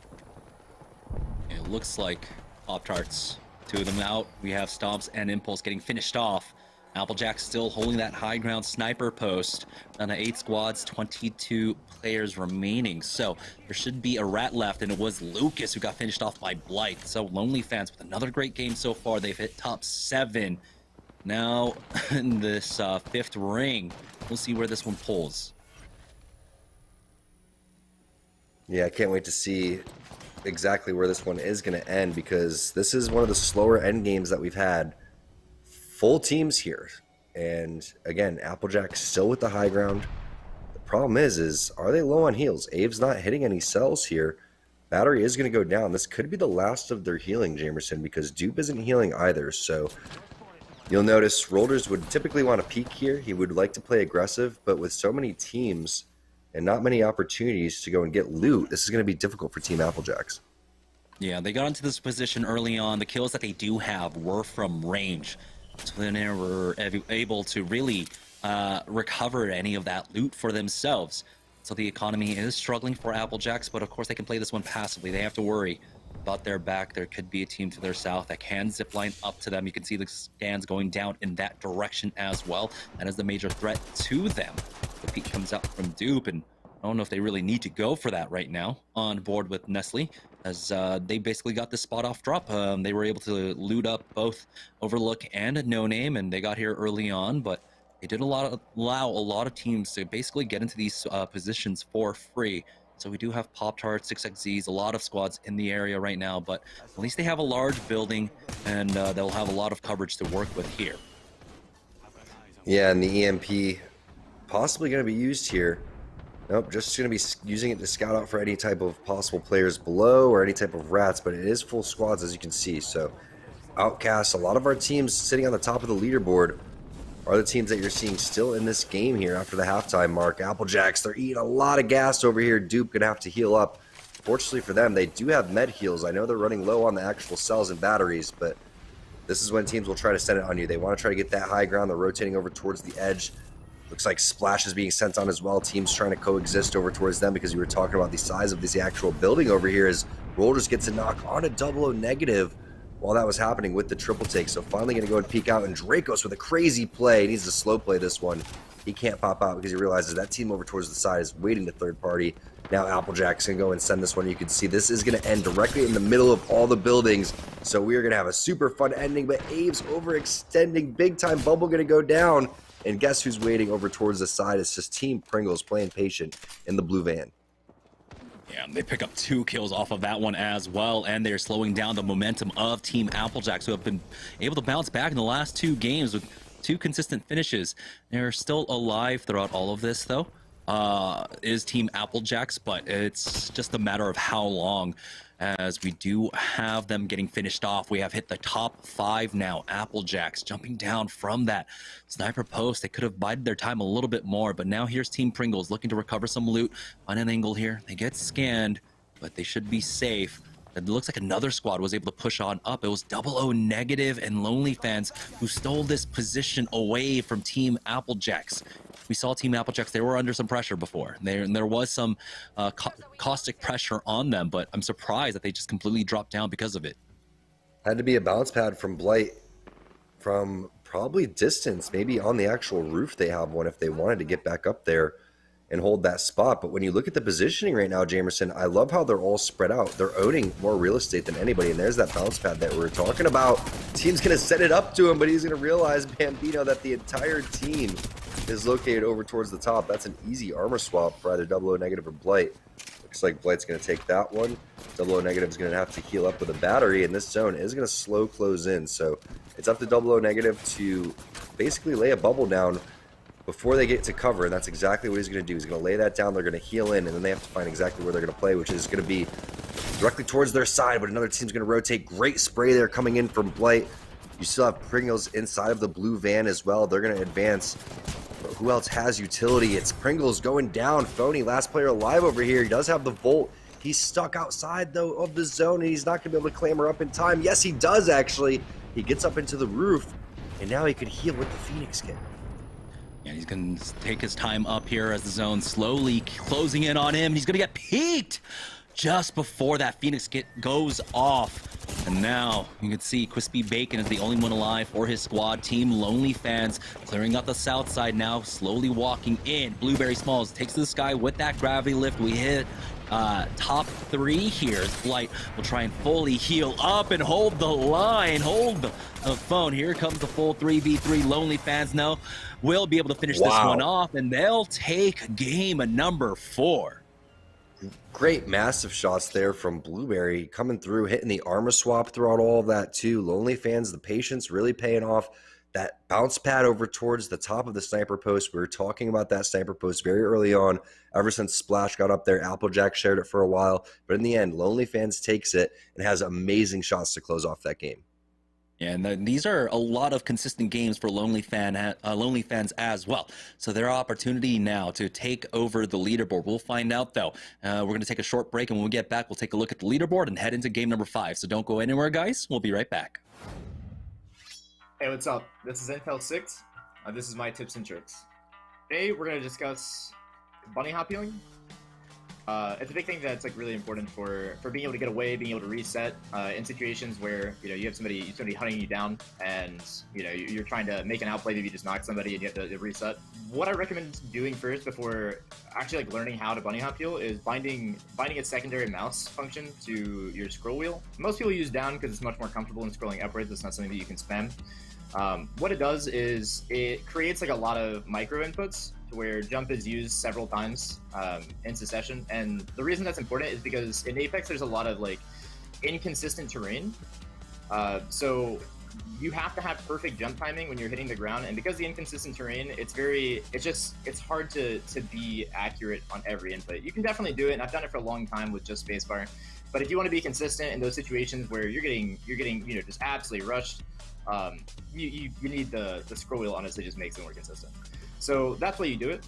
S8: It looks like Pop-Tarts, 2 of them out. We have Stomps and Impulse getting finished off. Applejack still holding that high ground sniper post. Down to 8 squads, 22 players remaining. So there should be a rat left, and it was Lucas who got finished off by Blight. So Lonely Fans with another great game so far. They've hit top 7. Now in this 5th ring, we'll see where this one pulls.
S3: Yeah, I can't wait to see exactly where this one is going to end, because this is one of the slower end games that we've had. Full teams here, and again, Applejack still with the high ground. The problem is are they low on heals? Abe's not hitting any cells here. Battery is going to go down. This could be the last of their healing, Jamerson, because Dupe isn't healing either. So you'll notice Rolders would typically want to peek here. He would like to play aggressive, but with so many teams and not many opportunities to go and get loot, this is going to be difficult for Team Applejacks.
S8: Yeah, they got into this position early on. The kills that they do have were from range. So then they were able to really recover any of that loot for themselves. So the economy is struggling for Applejacks, but of course they can play this one passively. They have to worry about their back. There could be a team to their south that can zipline up to them. You can see the scans going down in that direction as well. That is the major threat to them. The peek comes out from Dupe, and I don't know if they really need to go for that right now on board with Nestle, as they basically got this spot off drop. They were able to loot up both Overlook and No Name, and they got here early on, but they did allow a lot of teams to basically get into these positions for free. So we do have Pop-Tarts, 6XZs, a lot of squads in the area right now, but at least they have a large building, and they'll have a lot of coverage to work with here.
S3: Yeah, and the EMP possibly going to be used here. Nope, just going to be using it to scout out for any type of possible players below or any type of rats, but it is full squads, as you can see. So Outcasts, a lot of our teams sitting on the top of the leaderboard are the teams that you're seeing still in this game here after the halftime mark. Applejacks, they're eating a lot of gas over here. Dupe going to have to heal up. Fortunately for them, they do have med heals. I know they're running low on the actual cells and batteries, but this is when teams will try to send it on you. They want to try to get that high ground. They're rotating over towards the edge. Looks like Splash is being sent on as well. Teams trying to coexist over towards them, because you were talking about the size of this actual building over here, as Rolders gets a knock on a 00 negative while that was happening with the triple take. So finally going to go and peek out, and Dracos with a crazy play. He needs to slow play this one. He can't pop out because he realizes that team over towards the side is waiting to third party. Now Applejack's going to go and send this one. You can see this is going to end directly in the middle of all the buildings. So we are going to have a super fun ending, but Abe's overextending big time. Bubble going to go down. And guess who's waiting over towards the side? It's just Team Pringles playing patient in the blue van.
S8: Yeah, they pick up 2 kills off of that one as well, and they're slowing down the momentum of Team Applejacks, who have been able to bounce back in the last 2 games with 2 consistent finishes. They're still alive throughout all of this, though, is Team Applejacks, but it's just a matter of how long, as we do have them getting finished off. We have hit the top 5 now. Applejacks jumping down from that sniper post. They could have bided their time a little bit more, but now here's Team Pringles looking to recover some loot on an angle here. They get scanned, but they should be safe. It looks like another squad was able to push on up. It was 00 negative and Lonely Fans who stole this position away from Team Applejacks. We saw Team Applejacks, they were under some pressure before. There was some caustic pressure on them, but I'm surprised that they just completely dropped down because of it.
S3: Had to be a bounce pad from Blight from probably distance, maybe on the actual roof they have one if they wanted to get back up there and hold that spot. But when you look at the positioning right now, Jamerson, I love how they're all spread out. They're owning more real estate than anybody, and there's that bounce pad that we were talking about. Team's going to set it up to him, but he's going to realize, Bambino, that the entire team is located over towards the top. That's an easy armor swap for either 00 negative or Blight. Looks like Blight's going to take that one. 00 negative is going to have to heal up with a battery, and this zone is going to slow close in. So it's up to 00 negative to basically lay a bubble down before they get to cover, and that's exactly what he's going to do. He's going to lay that down, they're going to heal in, and then they have to find exactly where they're going to play, which is going to be directly towards their side, but another team's going to rotate. Great spray there coming in from Blight. You still have Pringles inside of the blue van as well. They're going to advance. But who else has utility? It's Pringles going down. Phony, last player alive over here. He does have the Volt. He's stuck outside, though, of the zone, and he's not going to be able to clamber up in time. Yes, he does, actually. He gets up into the roof, and now he could heal with the Phoenix kit.
S8: Yeah, he's going to take his time up here as the zone slowly closing in on him. He's going to get peeked. just before that Phoenix kit goes off. And now you can see Crispy Bacon is the only one alive for his squad. Team Lonely Fans clearing out the south side now, slowly walking in. Blueberry Smalls takes to the sky with that gravity lift. We hit top 3 here. Blight will try and fully heal up and hold the line, hold the phone. Here comes the full 3v3. Lonely Fans now will be able to finish this one off, and they'll take game number 4.
S3: Great massive shots there from Blueberry coming through, hitting the armor swap throughout all of that too. Lonely Fans, the patience really paying off. That bounce pad over towards the top of the sniper post. We were talking about that sniper post very early on. Ever since Splash got up there, Applejack shared it for a while. But in the end, Lonely Fans takes it and has amazing shots to close off that game.
S8: And these are a lot of consistent games for Lonely Fans as well. So their opportunity now to take over the leaderboard. We'll find out, though. We're going to take a short break, and when we get back, we'll take a look at the leaderboard and head into game number 5. So don't go anywhere, guys. We'll be right back.
S4: Hey, what's up? This is Intel 6. This is my tips and tricks. Today, we're going to discuss bunny hop healing. It's a big thing that's like really important for being able to get away, being able to reset in situations where you have somebody hunting you down, and you're trying to make an outplay. Maybe you just knock somebody and you have to reset. What I recommend doing first before actually like learning how to bunny hop heal is binding a secondary mouse function to your scroll wheel. Most people use down because it's much more comfortable in scrolling upwards. It's not something that you can spam. What it does is it creates like a lot of micro inputs where jump is used several times in succession. And the reason that's important is because in Apex there's a lot of like inconsistent terrain. So you have to have perfect jump timing when you're hitting the ground, and because the inconsistent terrain, it's hard to be accurate on every input. You can definitely do it, and I've done it for a long time with just spacebar. But if you want to be consistent in those situations where you're getting just absolutely rushed, you need the scroll wheel. Honestly just makes it more consistent. So that's why you do it.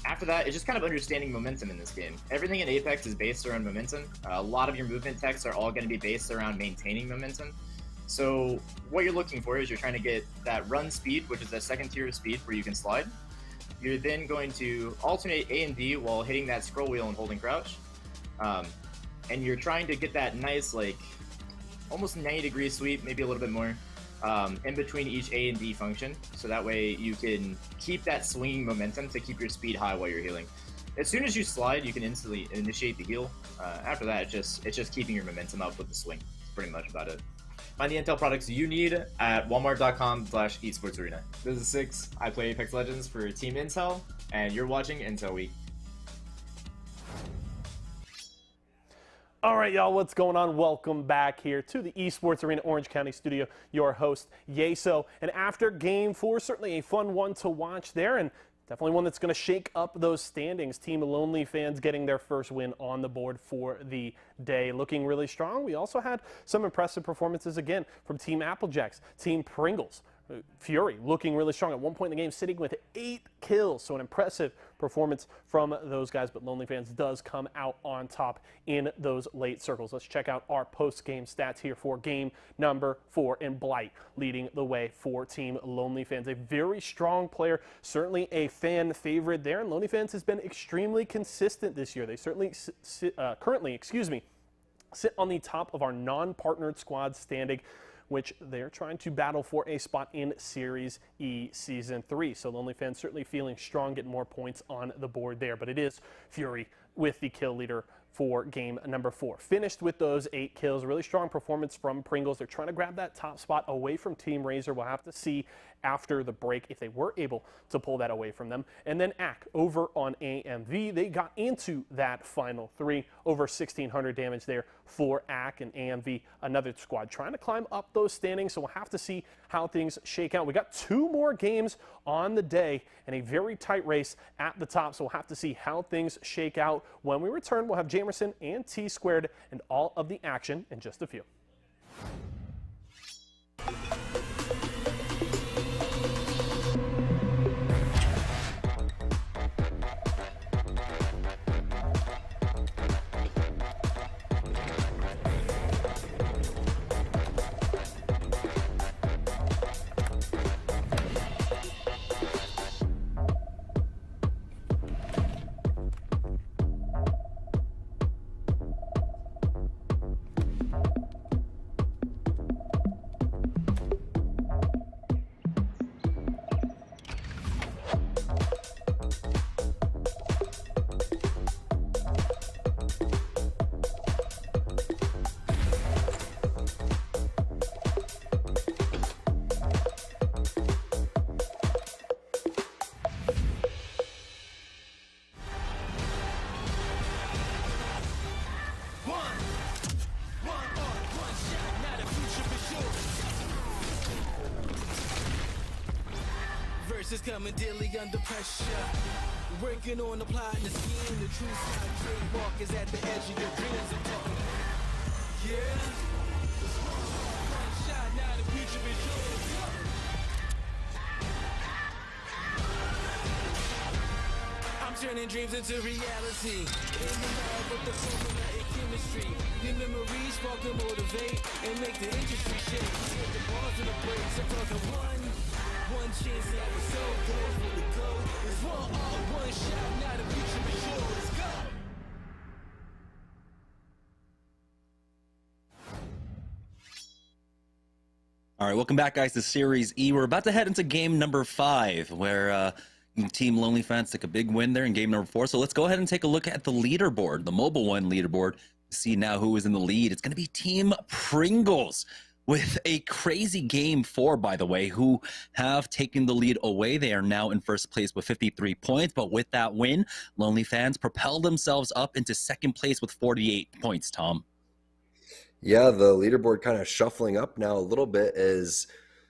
S4: After that, it's just kind of understanding momentum in this game. Everything in Apex is based around momentum. A lot of your movement techs are all going to be based around maintaining momentum. So what you're looking for is you're trying to get that run speed, which is that second tier of speed where you can slide. You're then going to alternate A and B while hitting that scroll wheel and holding crouch. And you're trying to get that nice, like, almost 90-degree sweep, maybe a little bit more, in between each A and D function, so that way you can keep that swinging momentum to keep your speed high while you're healing. As soon as you slide, you can instantly initiate the heal. After that, it's just keeping your momentum up with the swing. That's pretty much about it. Find the Intel products you need at walmart.com/esportsarena. This is 6. I play Apex Legends for Team Intel, and you're watching Intel Week.
S1: All right, y'all, what's going on? Welcome back here to the Esports Arena Orange County studio. Your host, Yeso. And after Game 4, certainly a fun one to watch there, and definitely one that's going to shake up those standings. Team Lonely Fans getting their first win on the board for the day, looking really strong. We also had some impressive performances again from Team Applejacks, Team Pringles. Fury looking really strong at one point in the game, sitting with 8 kills. So an impressive performance from those guys, but Lonely Fans does come out on top in those late circles. Let's check out our post-game stats here for game number 4, and Blight leading the way for Team Lonely Fans. A very strong player, certainly a fan favorite there, and Lonely Fans has been extremely consistent this year. They certainly currently sit on the top of our non-partnered squad standing, which they're trying to battle for a spot in SeriesE Season 3. So Lonely Fans certainly feeling strong, getting more points on the board there. But it is Fury with the kill leader for game number 4. Finished with those 8 kills. Really strong performance from Pringles. They're trying to grab that top spot away from Team Razor. We'll have to see after the break if they were able to pull that away from them. And then AK over on AMV. They got into that final 3. Over 1,600 damage there for AK and AMV. Another squad trying to climb up those standings. So we'll have to see how things shake out. We got 2 more games on the day and a very tight race at the top. So we'll have to see how things shake out. When we return, we'll have Jamerson and T-Squared and all of the action in just a few.
S5: is coming daily under pressure. Working on the plot and the scheme. The true side trademark is at the edge of your dreams. I'm talking. Yeah. One shot, now the future is yours. I'm turning dreams into reality. In the lab with the formula and chemistry. Your memories spark and motivate and make the industry shake. With the bars and the breaks, I'm talking one chance that was so close for the go. It's one shot, now the future is yours. Go!
S8: All right, welcome back, guys, to Series E. We're about to head into game number 5, where Team Lonely Fans took a big win there in game number 4. So let's go ahead and take a look at the leaderboard, the mobile one leaderboard, to see now who is in the lead. It's going to be Team Pringles with a crazy game 4, by the way, who have taken the lead away. They are now in first place with 53 points. But with that win, Lonely Fans propelled themselves up into second place with 48 points, Tom.
S3: Yeah, the leaderboard kind of shuffling up now a little bit as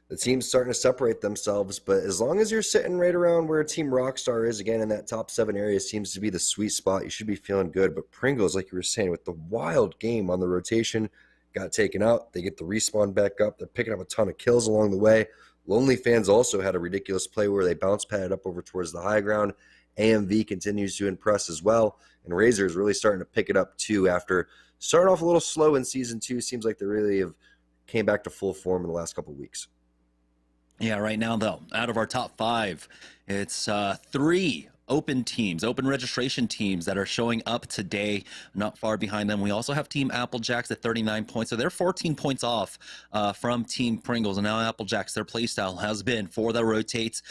S3: the team's starting to separate themselves. But as long as you're sitting right around where Team Rockstar is, again, in that top 7 area, seems to be the sweet spot. You should be feeling good. But Pringles, like you were saying, with the wild game on the rotation, got taken out. They get the respawn back up. They're picking up a ton of kills along the way. Lonely Fans also had a ridiculous play where they bounce padded up over towards the high ground. AMV continues to impress as well. And Razor is really starting to pick it up too after starting off a little slow in Season 2. Seems like they really have came back to full form in the last couple of weeks.
S8: Yeah, right now, though, out of our top 5, it's 3 open teams, open registration teams that are showing up today. Not far behind them, we also have Team Applejacks at 39 points, so they're 14 points off from Team Pringles. And now Applejacks, their playstyle has been for the rotates,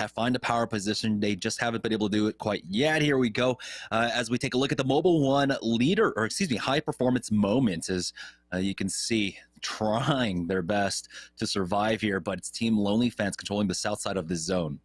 S8: find a power position. They just haven't been able to do it quite yet. Here we go. As we take a look at the Mobile One leader, or excuse me, high performance moments, as you can see, trying their best to survive here, but it's Team Lonely Fans controlling the south side of the zone.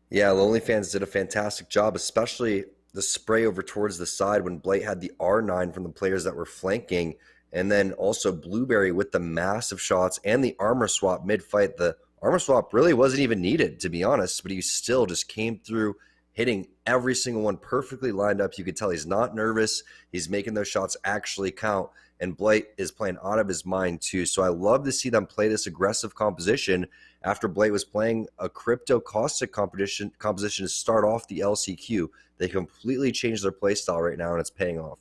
S3: Yeah, Lonely Fans did a fantastic job, especially the spray over towards the side when Blight had the R9 from the players that were flanking, and then also Blueberry with the massive shots and the armor swap mid-fight. The armor swap really wasn't even needed, to be honest, but he still just came through, hitting every single one perfectly lined up. You could tell he's not nervous. He's making those shots actually count, and Blight is playing out of his mind too. So I love to see them play this aggressive composition after Blight was playing a crypto caustic composition to start off the LCQ. They completely changed their play style right now, and it's paying off.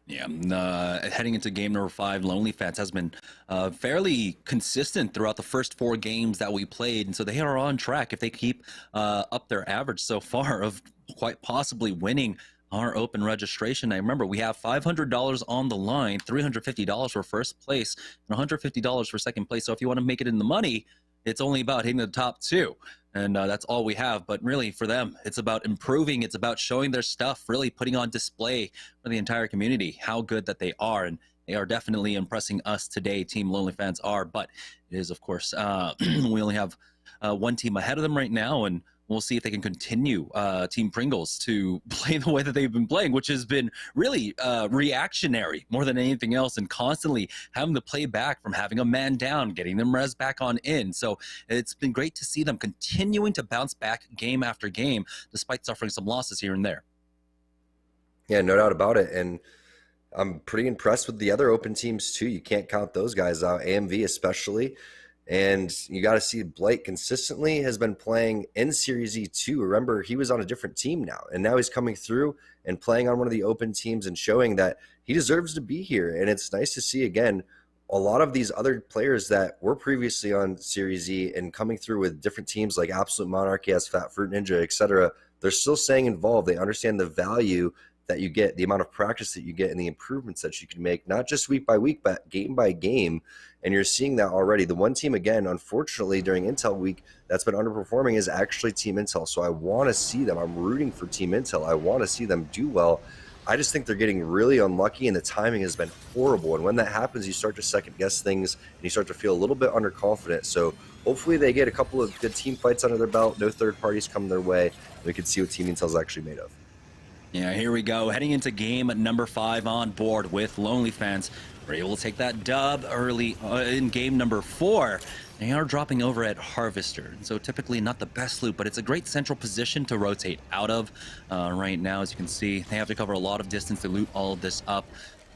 S8: Yeah, heading into game number 5, Lonely Fans has been fairly consistent throughout the first 4 games that we played, and so they are on track if they keep up their average so far of quite possibly winning our open registration. I remember we have $500 on the line, $350 for first place, and $150 for second place. So if you want to make it in the money, it's only about hitting the top 2. And that's all we have. But really, for them, it's about improving. It's about showing their stuff, really putting on display for the entire community how good that they are. And they are definitely impressing us today. Team Lonely Fans are. But it is, of course, we only have one team ahead of them right now. And we'll see if they can continue Team Pringles to play the way that they've been playing, which has been really reactionary more than anything else, and constantly having to play back from having a man down, getting them res back on in. So it's been great to see them continuing to bounce back game after game, despite suffering some losses here and there.
S3: Yeah, no doubt about it. And I'm pretty impressed with the other open teams too. You can't count those guys out, AMV especially. And you got to see Blight consistently has been playing in SeriesE too. Remember, he was on a different team now, and now he's coming through and playing on one of the open teams and showing that he deserves to be here. And it's nice to see, again, a lot of these other players that were previously on SeriesE and coming through with different teams like Absolute Monarchy, as Fat Fruit Ninja, etc. They're still staying involved. They understand the value that you get, the amount of practice that you get, and the improvements that you can make, not just week by week, but game by game. And you're seeing that already. The one team, again, unfortunately, during Intel week that's been underperforming is actually Team Intel. So I want to see them. I'm rooting for Team Intel. I want to see them do well. I just think they're getting really unlucky, and the timing has been horrible. And when that happens, you start to second-guess things, and you start to feel a little bit underconfident. So hopefully they get a couple of good team fights under their belt, no third parties come their way, and we can see what Team Intel is actually made of.
S8: Yeah, here we go. Heading into game number 5 on board with Lonely Fans. We're able to take that dub early in game number 4. They are dropping over at Harvester, so typically not the best loot, but it's a great central position to rotate out of. Right now, as you can see, they have to cover a lot of distance to loot all of this up.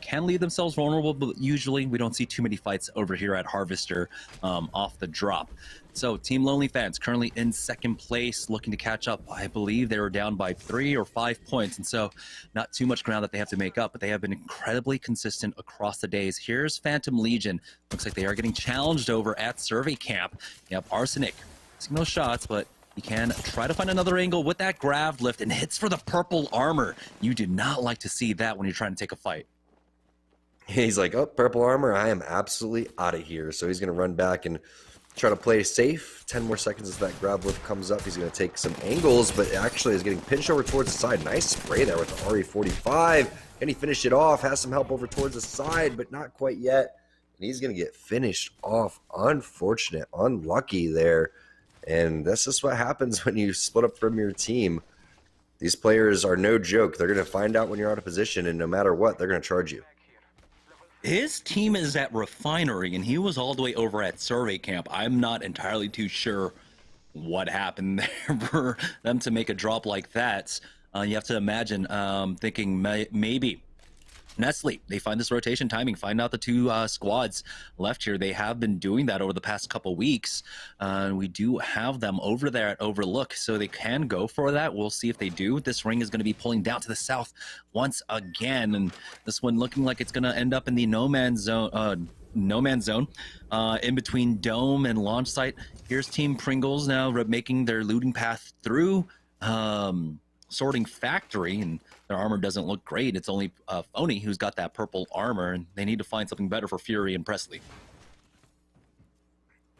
S8: Can leave themselves vulnerable, but usually we don't see too many fights over here at Harvester off the drop. So Team Lonely Fans currently in second place, looking to catch up. I believe they were down by 3 or 5 points, and so not too much ground that they have to make up, but they have been incredibly consistent across the days. Here's Phantom Legion. Looks like they are getting challenged over at Survey Camp. You have Arsenic. Missing no shots, but he can try to find another angle with that grav lift and hits for the purple armor. You do not like to see that when you're trying to take a fight.
S3: He's like, oh, purple armor, I am absolutely out of here. So he's going to run back and try to play safe. 10 more seconds as that grab lift comes up. He's going to take some angles, but actually is getting pinched over towards the side. Nice spray there with the RE45. Can he finish it off? Has some help over towards the side, but not quite yet. And he's going to get finished off. Unfortunate, unlucky there. And that's just what happens when you split up from your team. These players are no joke. They're going to find out when you're out of position, and no matter what, they're going to charge you.
S8: His team is at Refinery, and he was all the way over at Survey Camp. I'm not entirely too sure what happened there for them to make a drop like that. You have to imagine thinking maybe Nestle, they find this rotation timing, find out the two squads left here. They have been doing that over the past couple weeks. We do have them over there at Overlook, so they can go for that. We'll see if they do. This ring is going to be pulling down to the south once again, and this one looking like it's going to end up in the no man's zone. In between Dome and launch site. Here's Team Pringles now making their looting path through Sorting Factory, and their armor doesn't look great. It's only Phony who's got that purple armor, and they need to find something better for Fury and Presley.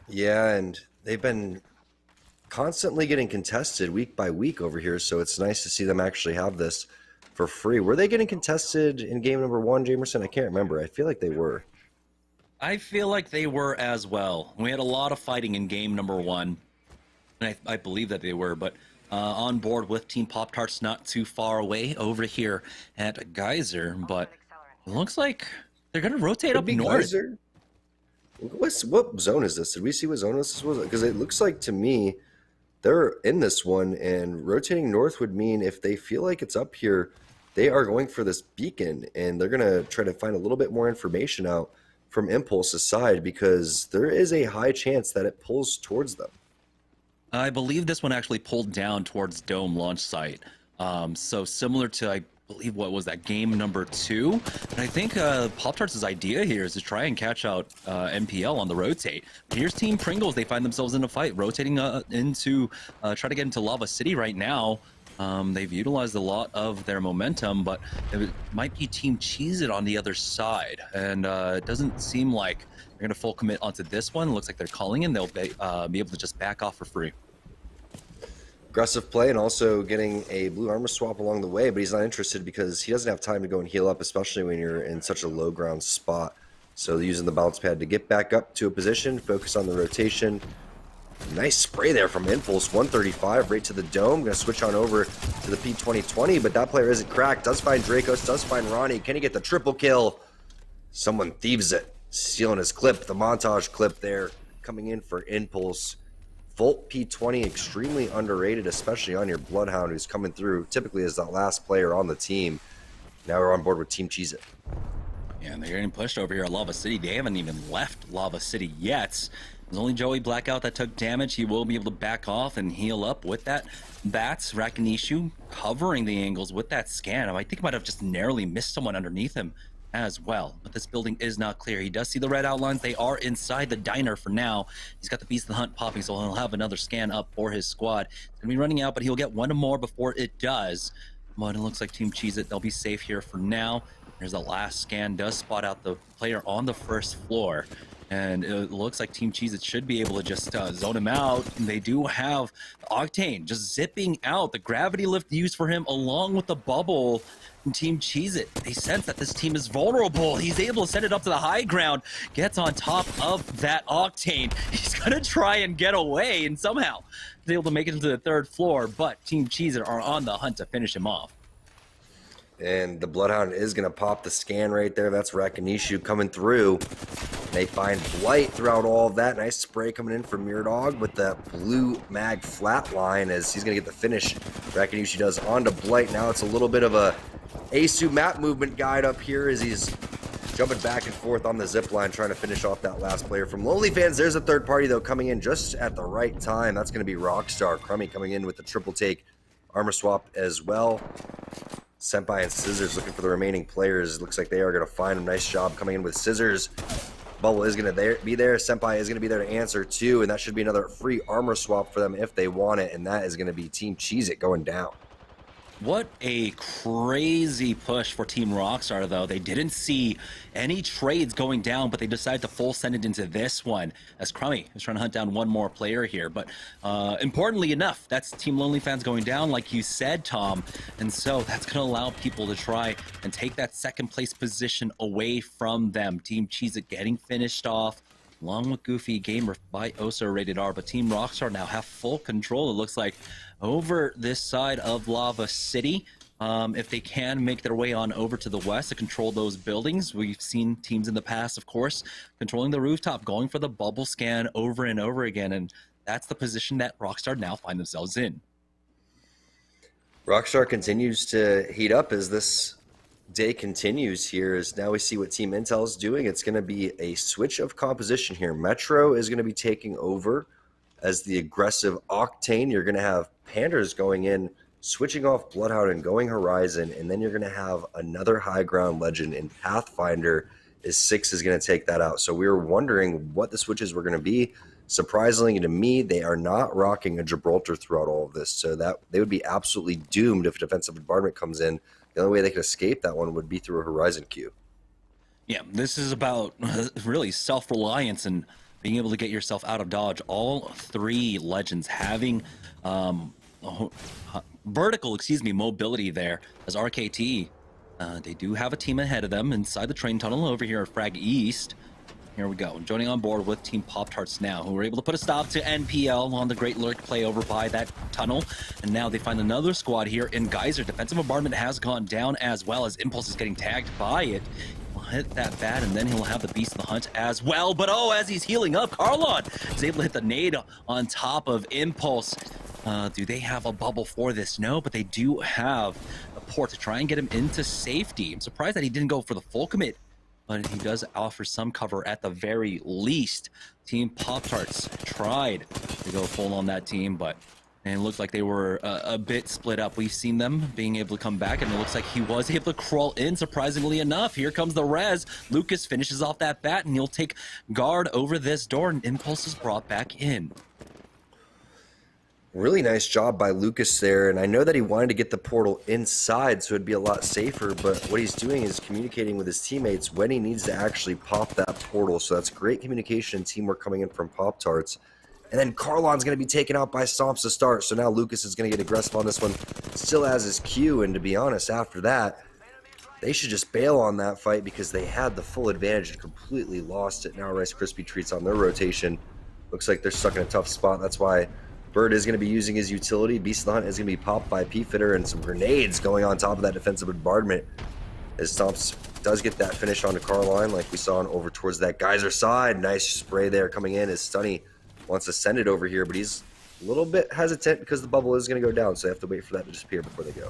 S3: Yeah, and they've been constantly getting contested week by week over here, so it's nice to see them actually have this for free. Were they getting contested in game number 1, Jamerson? I can't remember. I feel like they were.
S8: I feel like they were as well. We had a lot of fighting in game number 1, and I believe that they were, but on board with Team Pop-Tarts not too far away over here at Geyser, but it looks like they're going to rotate up north.
S3: Geyser? What zone is this? Did we see what zone this was? Because it looks like to me they're in this one, and rotating north would mean if they feel like it's up here, they are going for this beacon, and they're going to try to find a little bit more information out from Impulse's side, because there is a high chance that it pulls towards them.
S8: I believe this one actually pulled down towards Dome launch site. So similar to, I believe, what was that, game number 2? And I think Pop-Tarts' idea here is to try and catch out MPL on the rotate. But here's Team Pringles. They find themselves in a fight, rotating into, try to get into Lava City right now. They've utilized a lot of their momentum, but it might be Team Cheez-It on the other side. And it doesn't seem like they're going to full commit onto this one. It looks like they're calling in. They'll be able to just back off for free.
S3: Aggressive play, and also getting a blue armor swap along the way, but he's not interested because he doesn't have time to go and heal up, especially when you're in such a low ground spot. So using the bounce pad to get back up to a position, focus on the rotation. Nice spray there from Impulse, 135 right to the Dome. Going to switch on over to the P2020, but that player isn't cracked. Does find Dracos, does find Ronnie. Can he get the triple kill? Someone thieves it, stealing his clip, the montage clip there, coming in for Impulse. Volt P20, extremely underrated, especially on your Bloodhound, who's coming through typically as that last player on the team. Now we're on board with Team Cheez-It.
S8: Yeah, and they're getting pushed over here at Lava City. They haven't even left Lava City yet. There's only Joey Blackout that took damage. He will be able to back off and heal up with that. Bats, Rakinishu covering the angles with that scan. I think he might have just narrowly missed someone underneath him as well, but this building is not clear. He does see the red outlines. They are inside the diner for now. He's got the Beast of the Hunt popping, so he'll have another scan up for his squad. It's gonna be running out, but he'll get one more before it does. But it looks like Team Cheez-It, they'll be safe here for now. There's the last scan, does spot out the player on the first floor, and it looks like Team Cheez-It should be able to just zone him out. And they do have Octane just zipping out, the gravity lift used for him along with the bubble. And Team Cheez-It, they sense that this team is vulnerable. He's able to send it up to the high ground, gets on top of that Octane. He's gonna try and get away, and somehow he's able to make it to the 3rd floor, but Team Cheez-It are on the hunt to finish him off.
S3: And the Bloodhound is going to pop the scan right there. That's Rakinishu coming through. They find Blight throughout all of that. Nice spray coming in from Miradog with the blue mag flatline as he's going to get the finish. Rakinushi does onto Blight. Now it's a little bit of a Asu map movement guide up here as he's jumping back and forth on the zip line trying to finish off that last player from Lonely Fans. There's a third party, though, coming in just at the right time. That's going to be Rockstar. Crummy coming in with the triple take armor swap as well. Senpai and Scissors looking for the remaining players. Looks like they are going to find a nice job coming in with Scissors. Bubble is going to be there. Senpai is going to be there to answer too, and that should be another free armor swap for them if they want it, and that is going to be Team Cheez-It going down.
S8: What a crazy push for Team Rockstar, though. They didn't see any trades going down, but they decided to full send it into this one as Crummy is trying to hunt down one more player here. But importantly enough, that's Team Lonely Fans going down, like you said, Tom. And so that's going to allow people to try and take that second place position away from them. Team Cheez-It getting finished off, along with Goofy Gamer by Oso Rated R. But Team Rockstar now have full control, it looks like, over this side of Lava City. If they can make their way on over to the west to control those buildings. We've seen teams in the past, of course, controlling the rooftop, going for the bubble scan over and over again, and that's the position that Rockstar now find themselves in.
S3: Rockstar continues to heat up as this day continues here, as now we see what Team Intel is doing. It's going to be a switch of composition here. Metro is going to be taking over as the aggressive Octane. You're going to have Panders going in, switching off Bloodhound and going Horizon, and then you're going to have another high ground legend in Pathfinder as Six is going to take that out. So we were wondering what the switches were going to be. Surprisingly to me, they are not rocking a Gibraltar throughout all of this, so that they would be absolutely doomed if defensive bombardment comes in. The only way they could escape that one would be through a Horizon queue.
S8: Yeah, this is about really self-reliance and being able to get yourself out of dodge. All three legends having vertical, mobility there as RKT. They do have a team ahead of them inside the train tunnel over here at Frag East. Here we go, joining on board with Team Pop-Tarts now, who were able to put a stop to NPL on the Great Lurk play over by that tunnel. And now they find another squad here in Geyser. Defensive bombardment has gone down as well as Impulse is getting tagged by it. He'll hit that bat and then he'll have the Beast of the Hunt as well. But oh, as he's healing up, Carlon is able to hit the nade on top of Impulse. Do they have a bubble for this? No, but they do have a port to try and get him into safety. I'm surprised that he didn't go for the full commit, but he does offer some cover at the very least. Team Pop-Tarts tried to go full on that team, but it looked like they were a bit split up. We've seen them being able to come back, and it looks like he was able to crawl in, surprisingly enough. Here comes the res. Lucas finishes off that bat, and he'll take guard over this door, and Impulse is brought back in.
S3: Really nice job by Lucas there, and I know that he wanted to get the portal inside so it'd be a lot safer, but what he's doing is communicating with his teammates when he needs to actually pop that portal, so that's great communication and teamwork coming in from Pop-Tarts. And then Carlon's going to be taken out by Stomps to start, so now Lucas is going to get aggressive on this one, still has his Q, and to be honest, after that, they should just bail on that fight because they had the full advantage and completely lost it. Now Rice Krispie Treats on their rotation. Looks like they're stuck in a tough spot, that's why Bird is going to be using his utility. Beast of the Hunt is going to be popped by P-Fitter, and some grenades going on top of that defensive bombardment as Stomps does get that finish onto Carline like we saw on over towards that Geyser side. Nice spray there coming in as Stunny wants to send it over here, but he's a little bit hesitant because the bubble is going to go down, so they have to wait for that to disappear before they go.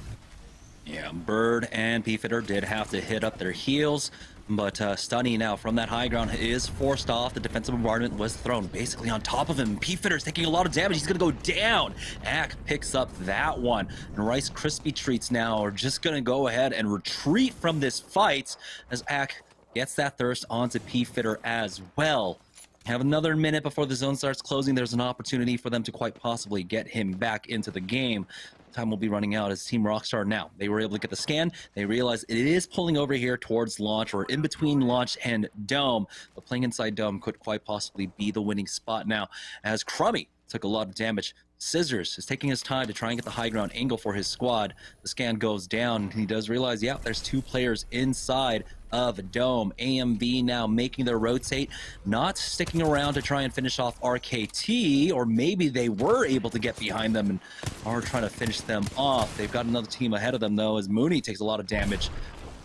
S8: Yeah, Bird and P-Fitter did have to hit up their heels, but Stunny now from that high ground is forced off. The defensive bombardment was thrown basically on top of him. P-Fitter's taking a lot of damage. He's going to go down. Ack picks up that one. And Rice Krispie Treats now are just going to go ahead and retreat from this fight as Ack gets that thirst onto P-Fitter as well. Have another minute before the zone starts closing. There's an opportunity for them to quite possibly get him back into the game. Time will be running out as Team Rockstar now. They were able to get the scan. They realize it is pulling over here towards launch, or in between launch and dome. But playing inside dome could quite possibly be the winning spot now, as Crummy took a lot of damage. Scissors is taking his time to try and get the high ground angle for his squad. The scan goes down, and he does realize, yeah, there's two players inside of dome. AMV now making their rotate, not sticking around to try and finish off RKT, or maybe they were able to get behind them and are trying to finish them off. They've got another team ahead of them, though, as Mooney takes a lot of damage.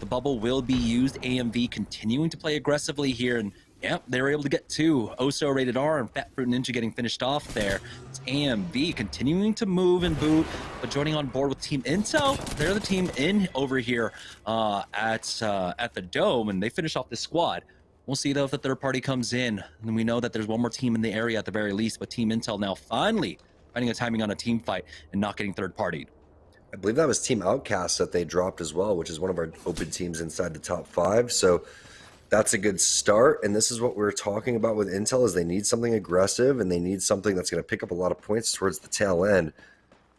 S8: The bubble will be used. AMV continuing to play aggressively here, and Yep, they were able to get 2. Oso Rated R and Fat Fruit Ninja getting finished off there. It's AMV continuing to move and boot, but joining on board with Team Intel. They're the team in over here at the Dome, and they finish off this squad. We'll see, though, if the third party comes in. And we know that there's one more team in the area at the very least, but Team Intel now finally finding a timing on a team fight and not getting third-partied.
S3: I believe that was Team Outcast that they dropped as well, which is one of our open teams inside the top 5. So that's a good start. And this is what we're talking about with Intel, is they need something aggressive and they need something that's going to pick up a lot of points towards the tail end.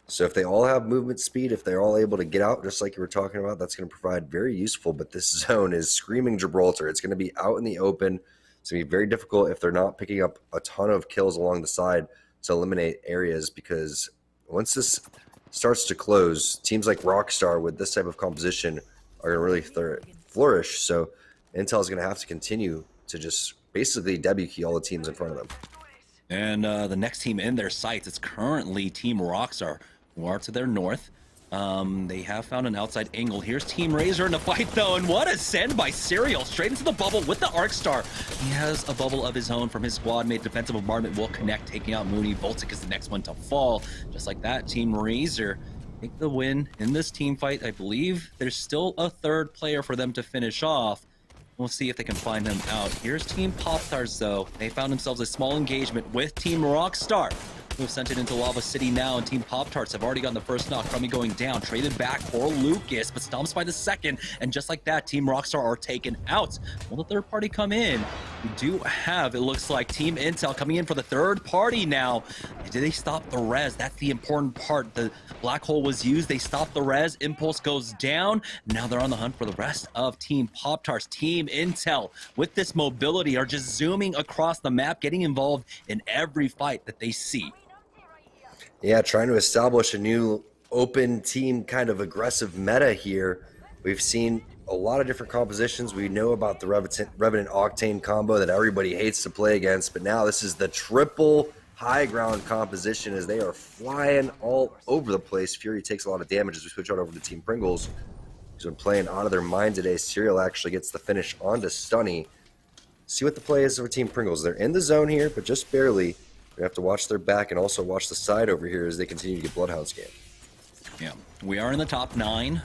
S3: So if they all have movement speed, if they're all able to get out, just like you were talking about, that's going to provide very useful. But this zone is screaming Gibraltar. It's going to be out in the open. It's going to be very difficult if they're not picking up a ton of kills along the side to eliminate areas, because once this starts to close, teams like Rockstar with this type of composition are going to really flourish. So Intel is going to have to continue to just basically W key all the teams in front of them.
S8: And the next team in their sights is currently Team Rockstar, who are to their north. They have found an outside angle. Here's Team Razor in the fight, though, and what a send by Serial straight into the bubble with the Arcstar. He has a bubble of his own from his squad mate. Defensive bombardment will connect, taking out Mooney. Voltic is the next one to fall. Just like that, Team Razor take the win in this team fight. I believe there's still a third player for them to finish off. We'll see if they can find him out. Here's Team Pop-Tarts, though. They found themselves a small engagement with Team Rockstar, who have sent it into Lava City now, and Team Pop-Tarts have already gotten the first knock. Crummy going down, traded back for Lucas, but stomps by the second, and just like that, Team Rockstar are taken out. Will the third party come in? We do have, it looks like, Team Intel coming in for the third party now. Did they stop the res? That's the important part. The black hole was used, they stopped the res, Impulse goes down. Now they're on the hunt for the rest of Team Pop-Tarts. Team Intel, with this mobility, are just zooming across the map, getting involved in every fight that they see.
S3: Yeah, trying to establish a new open team kind of aggressive meta here. We've seen a lot of different compositions. We know about the Revenant Octane combo that everybody hates to play against, but now this is the triple high ground composition as they are flying all over the place. Fury takes a lot of damage as we switch on over to Team Pringles, who's been playing out of their mind today. Serial actually gets the finish onto Stunny. See what the play is for Team Pringles. They're in the zone here, but just barely. We have to watch their back and also watch the side over here as they continue to get Bloodhound scanned.
S8: Yeah, we are in the top 9,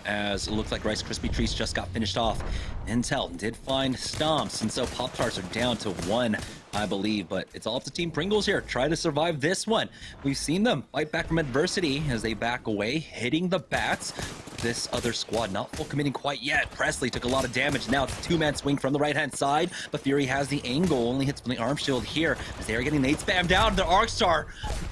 S8: as it looks like Rice Krispie Treats just got finished off. Intel did find Stomps, and so Pop-Tarts are down to 1, I believe, but it's all up to Team Pringles here. Try to survive this one. We've seen them fight back from adversity as they back away, hitting the bats. This other squad not full committing quite yet. Presley took a lot of damage. Now it's a 2-man swing from the right-hand side, but Fury has the angle. Only hits from the arm shield here as they are getting nades spammed down. The Arcstar.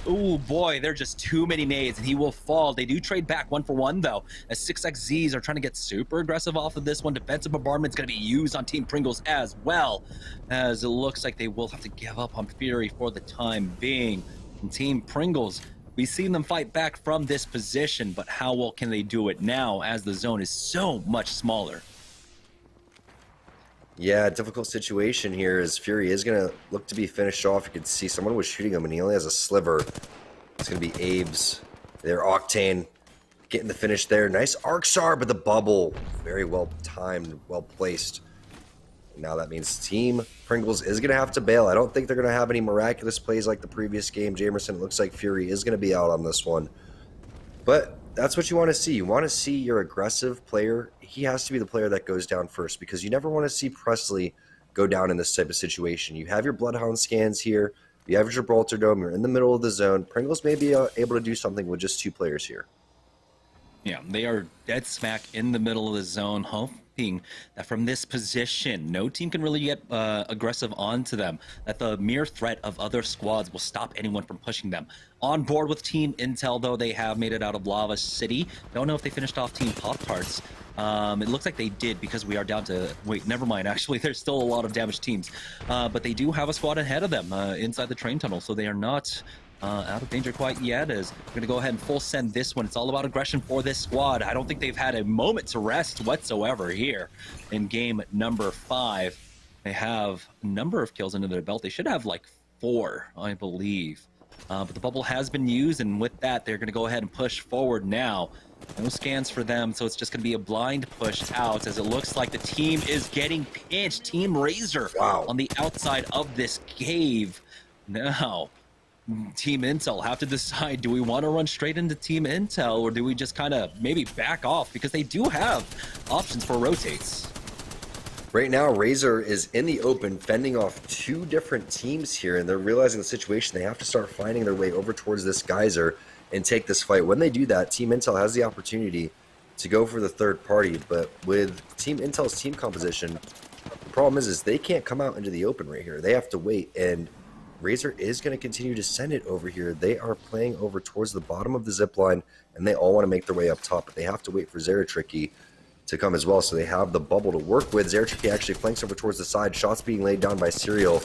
S8: Oh boy, they're just too many nades, and he will fall. They do trade back 1 for 1, though, as 6XZs are trying to get super aggressive off of this one. Defensive bombardment's going to be used on Team Pringles as well, as it looks like they will have to give up on Fury for the time being. And Team Pringles, we've seen them fight back from this position, but how well can they do it now as the zone is so much smaller?
S3: Yeah, difficult situation here as Fury is going to look to be finished off. You can see someone was shooting him and he only has a sliver. It's going to be Abe's. Their Octane getting the finish there. Nice Arcstar, but the bubble very well timed, well placed. Now that means Team Pringles is going to have to bail. I don't think they're going to have any miraculous plays like the previous game. Jamerson, it looks like Fury is going to be out on this one. But that's what you want to see. You want to see your aggressive player. He has to be the player that goes down first, because you never want to see Presley go down in this type of situation. You have your Bloodhound scans here. You have your Gibraltar Dome. You're in the middle of the zone. Pringles may be able to do something with just 2 players here.
S8: Yeah, they are dead smack in the middle of the zone, hoping that from this position, no team can really get aggressive onto them, that the mere threat of other squads will stop anyone from pushing them. On board with Team Intel, though, they have made it out of Lava City. Don't know if they finished off Team Pop-Tarts. It looks like they did, because we are down to... Wait, never mind. Actually, there's still a lot of damaged teams. But they do have a squad ahead of them inside the train tunnel, so they are not... out of danger quite yet, as we're going to go ahead and full send this one. It's all about aggression for this squad. I don't think they've had a moment to rest whatsoever here in game number 5. They have a number of kills under their belt. They should have like 4, I believe. But the bubble has been used, and with that, they're going to go ahead and push forward now. No scans for them, so it's just going to be a blind push out as it looks like the team is getting pinched. Team Razor on the outside of this cave. Now, Team Intel have to decide, do we want to run straight into Team Intel, or do we just kind of maybe back off? Because they do have options for rotates.
S3: Right now, Razor is in the open, fending off 2 different teams here, and they're realizing the situation. They have to start finding their way over towards this geyser and take this fight. When they do that, Team Intel has the opportunity to go for the third party, but with Team Intel's team composition, the problem is they can't come out into the open right here. They have to wait, and Razor is going to continue to send it over here. They are playing over towards the bottom of the zip line, and they all want to make their way up top, but they have to wait for Zeratricky to come as well, so they have the bubble to work with. Zeratricky actually flanks over towards the side. Shots being laid down by Serial.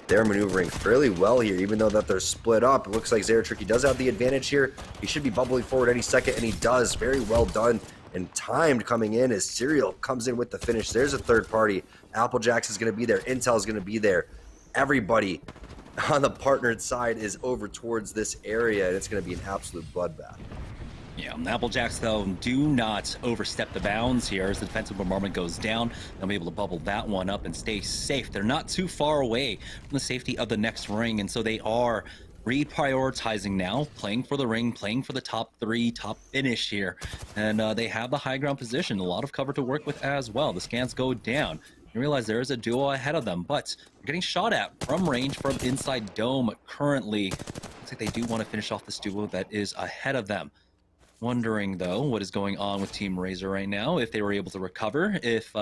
S3: They're maneuvering fairly well here, even though that they're split up. It looks like Zeratricky does have the advantage here. He should be bubbling forward any second, and he does. Very well done and timed coming in as Serial comes in with the finish. There's a third party. Applejacks is going to be there. Intel is going to be there. Everybody on the partnered side is over towards this area, and it's going to be an absolute bloodbath.
S8: Yeah, Applejacks, though, do not overstep the bounds here as the defensive bombardment goes down. They'll be able to bubble that one up and stay safe. They're not too far away from the safety of the next ring, and so they are reprioritizing now, playing for the ring, playing for the top 3, top finish here. And they have the high ground position, a lot of cover to work with as well. The scans go down. You realize there is a duo ahead of them, but they're getting shot at from range from inside dome currently. Looks like they do want to finish off this duo that is ahead of them. Wondering, though, what is going on with Team Razor right now, if they were able to recover, if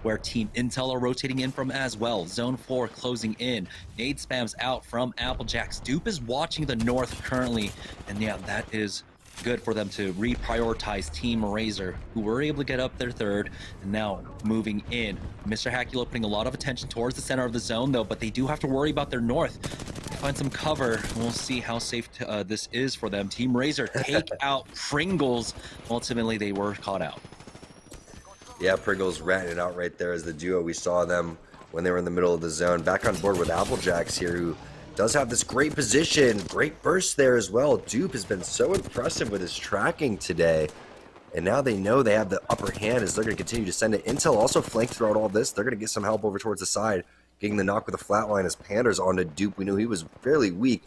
S8: where Team Intel are rotating in from as well. Zone 4 closing in. Nade spams out from Applejacks. Dupe is watching the north currently, and yeah, that is good for them to reprioritize Team Razor, who were able to get up their third, and now moving in. Mr. Hackula putting a lot of attention towards the center of the zone, though, but they do have to worry about their north. Find some cover. We'll see how safe this is for them. Team Razor take out Pringles. Ultimately, they were caught out.
S3: Yeah, Pringles ratting it out right there as the duo. We saw them when they were in the middle of the zone. Back on board with Applejacks here, who does have this great position. Great burst there as well. Dupe has been so impressive with his tracking today. And now they know they have the upper hand as they're going to continue to send it. Intel also flanked throughout all this. They're going to get some help over towards the side. Getting the knock with a flatline as Panders onto Dupe. We knew he was fairly weak.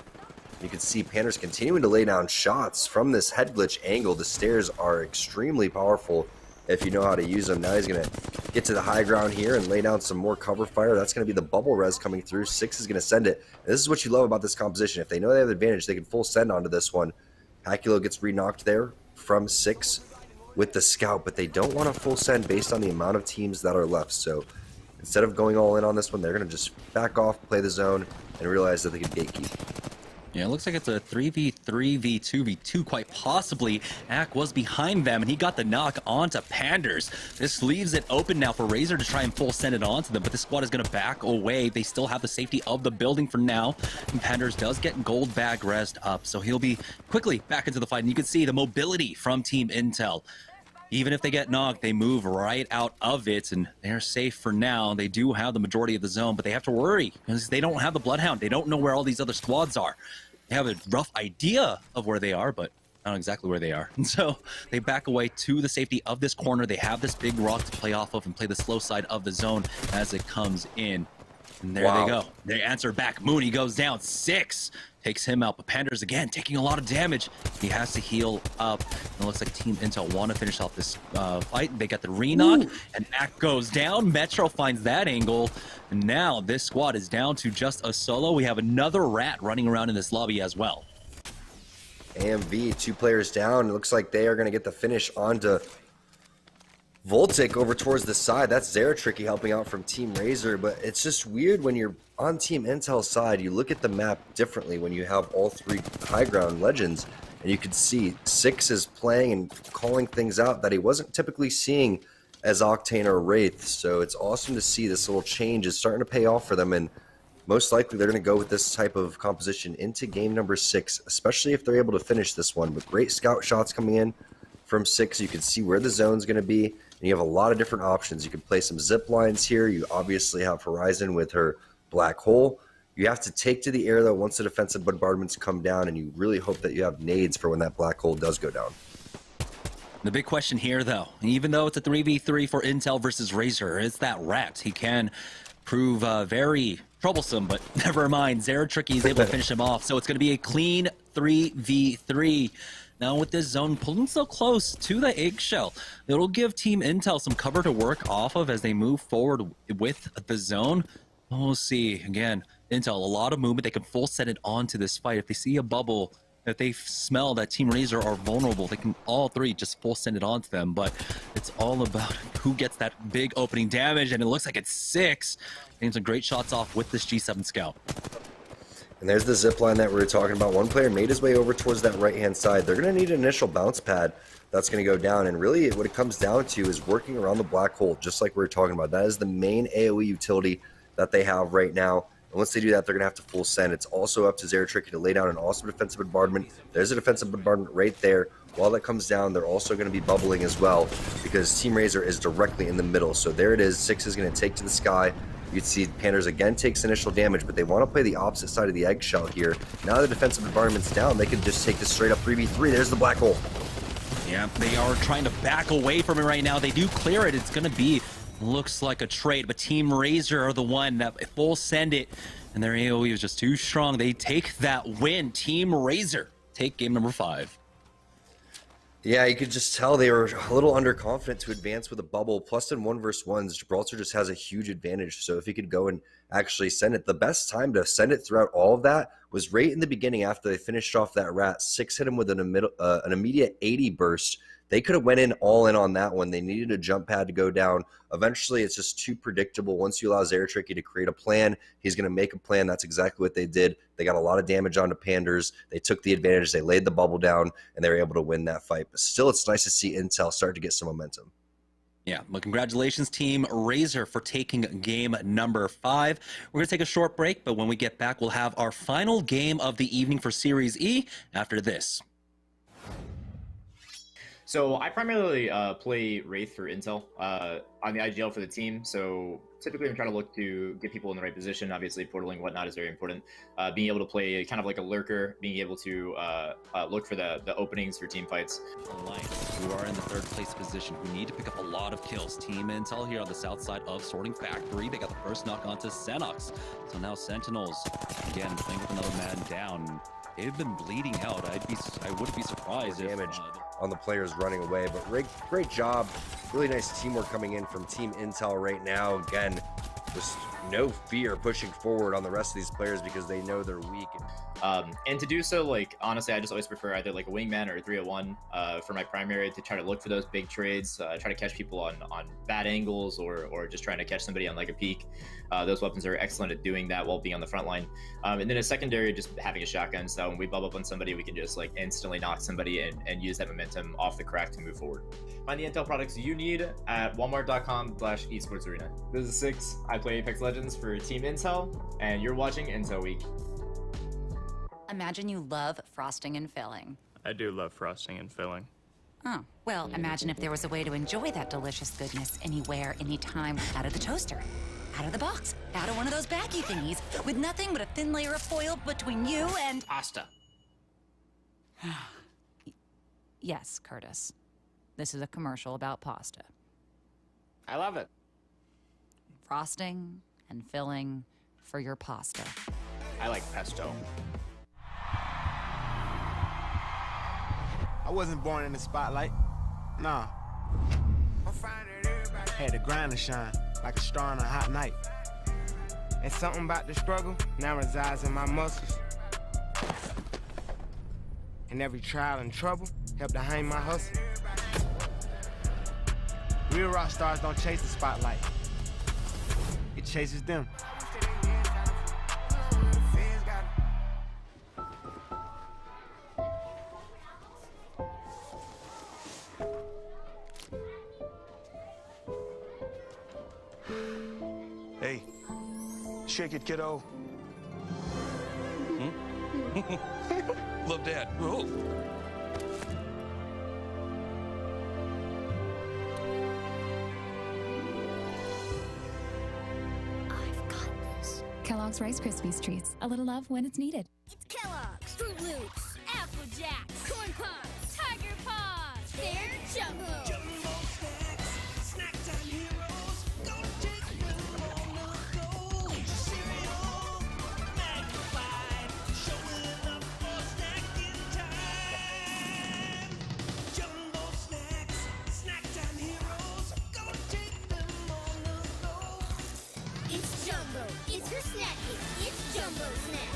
S3: You can see Panders continuing to lay down shots from this head glitch angle. The stairs are extremely powerful if you know how to use them. Now he's going to get to the high ground here and lay down some more cover fire. That's going to be the bubble res coming through. 6 is going to send it. And this is what you love about this composition. If they know they have the advantage, they can full send onto this one. Hackula gets re-knocked there from 6 with the scout, but they don't want to full send based on the amount of teams that are left. So instead of going all in on this one, they're going to just back off, play the zone, and realize that they can gatekeep.
S8: Yeah, it looks like it's a 3v3, v2v2, quite possibly. Ack was behind them, and he got the knock onto Panders. This leaves it open now for Razor to try and full send it onto them, but this squad is going to back away. They still have the safety of the building for now, and Panders does get gold bag rezzed up, so he'll be quickly back into the fight. And you can see the mobility from Team Intel. Even if they get knocked, they move right out of it, and they're safe for now. They do have the majority of the zone, but they have to worry because they don't have the Bloodhound. They don't know where all these other squads are. They have a rough idea of where they are, but not exactly where they are. And so they back away to the safety of this corner. They have this big rock to play off of and play the slow side of the zone as it comes in. And there they go. They answer back. Mooney goes down. 6 takes him out. But Panders, again, taking a lot of damage. He has to heal up. And it looks like Team Intel want to finish off this fight. They got the re-knock. And Ack goes down. Metro finds that angle. And now this squad is down to just a solo. We have another rat running around in this lobby as well.
S3: AMV, 2 players down. It looks like they are going to get the finish onto Voltic over towards the side. That's Zeratricky helping out from Team Razor, but it's just weird when you're on Team Intel's side. You look at the map differently when you have all 3 high ground legends, and you can see 6 is playing and calling things out that he wasn't typically seeing as Octane or Wraith. So it's awesome to see this little change is starting to pay off for them, and most likely they're going to go with this type of composition into game number 6, especially if they're able to finish this one. With great scout shots coming in from 6, you can see where the zone's going to be, and you have a lot of different options. You can play some zip lines here. You obviously have Horizon with her black hole. You have to take to the air, though, once the defensive bombardments come down, and you really hope that you have nades for when that black hole does go down.
S8: The big question here, though, even though it's a 3v3 for Intel versus Razor, is that rat. He can prove very troublesome, but never mind. Zeratricky is able to finish him off, so it's going to be a clean 3v3. Now with this zone pulling so close to the eggshell, it'll give Team Intel some cover to work off of as they move forward with the zone. We'll see. Again, Intel, a lot of movement. They can full set it onto this fight. If they see a bubble, if they smell that Team Razor are vulnerable, they can all three just full send it onto them. But it's all about who gets that big opening damage, and it looks like it's 6. Getting some great shots off with this G7 Scout.
S3: And there's the zip line that we were talking about. One player made his way over towards that right-hand side. They're going to need an initial bounce pad that's going to go down. And really what it comes down to is working around the black hole, just like we were talking about. That is the main AoE utility that they have right now. And once they do that, they're going to have to full send. It's also up to Zeratricky to lay down an awesome defensive bombardment. There's a defensive bombardment right there. While that comes down, they're also going to be bubbling as well because Team Razor is directly in the middle. So there it is. 6 is going to take to the sky. You can see Panthers again takes initial damage, but they want to play the opposite side of the eggshell here. Now the defensive environment's down, they can just take this straight up 3v3. There's the black hole.
S8: Yeah, they are trying to back away from it right now. They do clear it. It's going to be, looks like a trade, but Team Razor are the one that full send it, and their AoE is just too strong. They take that win. Team Razor take game number 5.
S3: Yeah, you could just tell they were a little underconfident to advance with a bubble. Plus in 1 versus 1s, Gibraltar just has a huge advantage. So if he could go and actually send it, the best time to send it throughout all of that was right in the beginning after they finished off that rat. 6 hit him with an immediate 80 burst. They could have went in all in on that one. They needed a jump pad to go down. Eventually, it's just too predictable. Once you allow Zeratricky to create a plan, he's going to make a plan. That's exactly what they did. They got a lot of damage onto Panders. They took the advantage. They laid the bubble down, and they were able to win that fight. But still, it's nice to see Intel start to get some momentum.
S8: Yeah, well, congratulations, Team Razor, for taking game number 5. We're going to take a short break, but when we get back, we'll have our final game of the evening for Series E after this.
S4: So I primarily play Wraith for Intel on the IGL for the team. So typically I'm trying to look to get people in the right position. Obviously portaling and whatnot is very important. Being able to play kind of like a lurker, being able to look for the openings for team fights.
S8: Alliance, who are in the 3rd place position, who need to pick up a lot of kills. Team Intel here on the south side of Sorting Factory. They got the first knock onto Xenox. So now Sentinels, again, playing with another man down. They've been bleeding out. I wouldn't be surprised if
S3: damage on the players running away, but great job. Really nice teamwork coming in from Team Intel right now. Again, just no fear pushing forward on the rest of these players because they know they're weak.
S4: And to do so, like, honestly, I just always prefer either like a wingman or a 301 for my primary to try to look for those big trades, try to catch people on bad angles or just trying to catch somebody on like a peak. Those weapons are excellent at doing that while being on the front line. And then a secondary, just having a shotgun, so when we bub up on somebody, we can just like instantly knock somebody and use that momentum off the crack to move forward. Find the Intel products you need at walmart.com/esportsarena. This is 6. I play Apex Legends for Team Intel, and you're watching Intel Week.
S10: Imagine you love frosting and filling.
S11: I do love frosting and filling.
S10: Oh, well, imagine if there was a way to enjoy that delicious goodness anywhere, anytime, out of the toaster, out of the box, out of one of those baggy thingies, with nothing but a thin layer of foil between you and...
S19: Pasta.
S10: Yes, Curtis. This is a commercial about pasta.
S19: I love it.
S10: Frosting and filling for your pasta.
S19: I like pesto.
S12: I wasn't born in the spotlight. Nah. Had to grind to shine like a star on a hot night. And something about the struggle now resides in my muscles. And every trial and trouble helped to hang my hustle. Real rock stars don't chase the spotlight. It chases them.
S13: Hey, shake it, kiddo.
S7: Love Dad. Whoa.
S18: I've got this.
S14: Kellogg's Rice Krispies Treats. A little love when it's needed.
S18: It's Kellogg's, Fruit Loops, Apple Jacks, Corn Pops, Tiger Paws. They're Jumbo.
S5: Jumbo snacks, snack time heroes. Gonna take them on the go. Eat your cereal, magnified, showing up for snacking time. Jumbo snacks, snack time heroes. Gonna take them on the go.
S18: It's Jumbo. It's for snacking. It's Jumbo Snacks.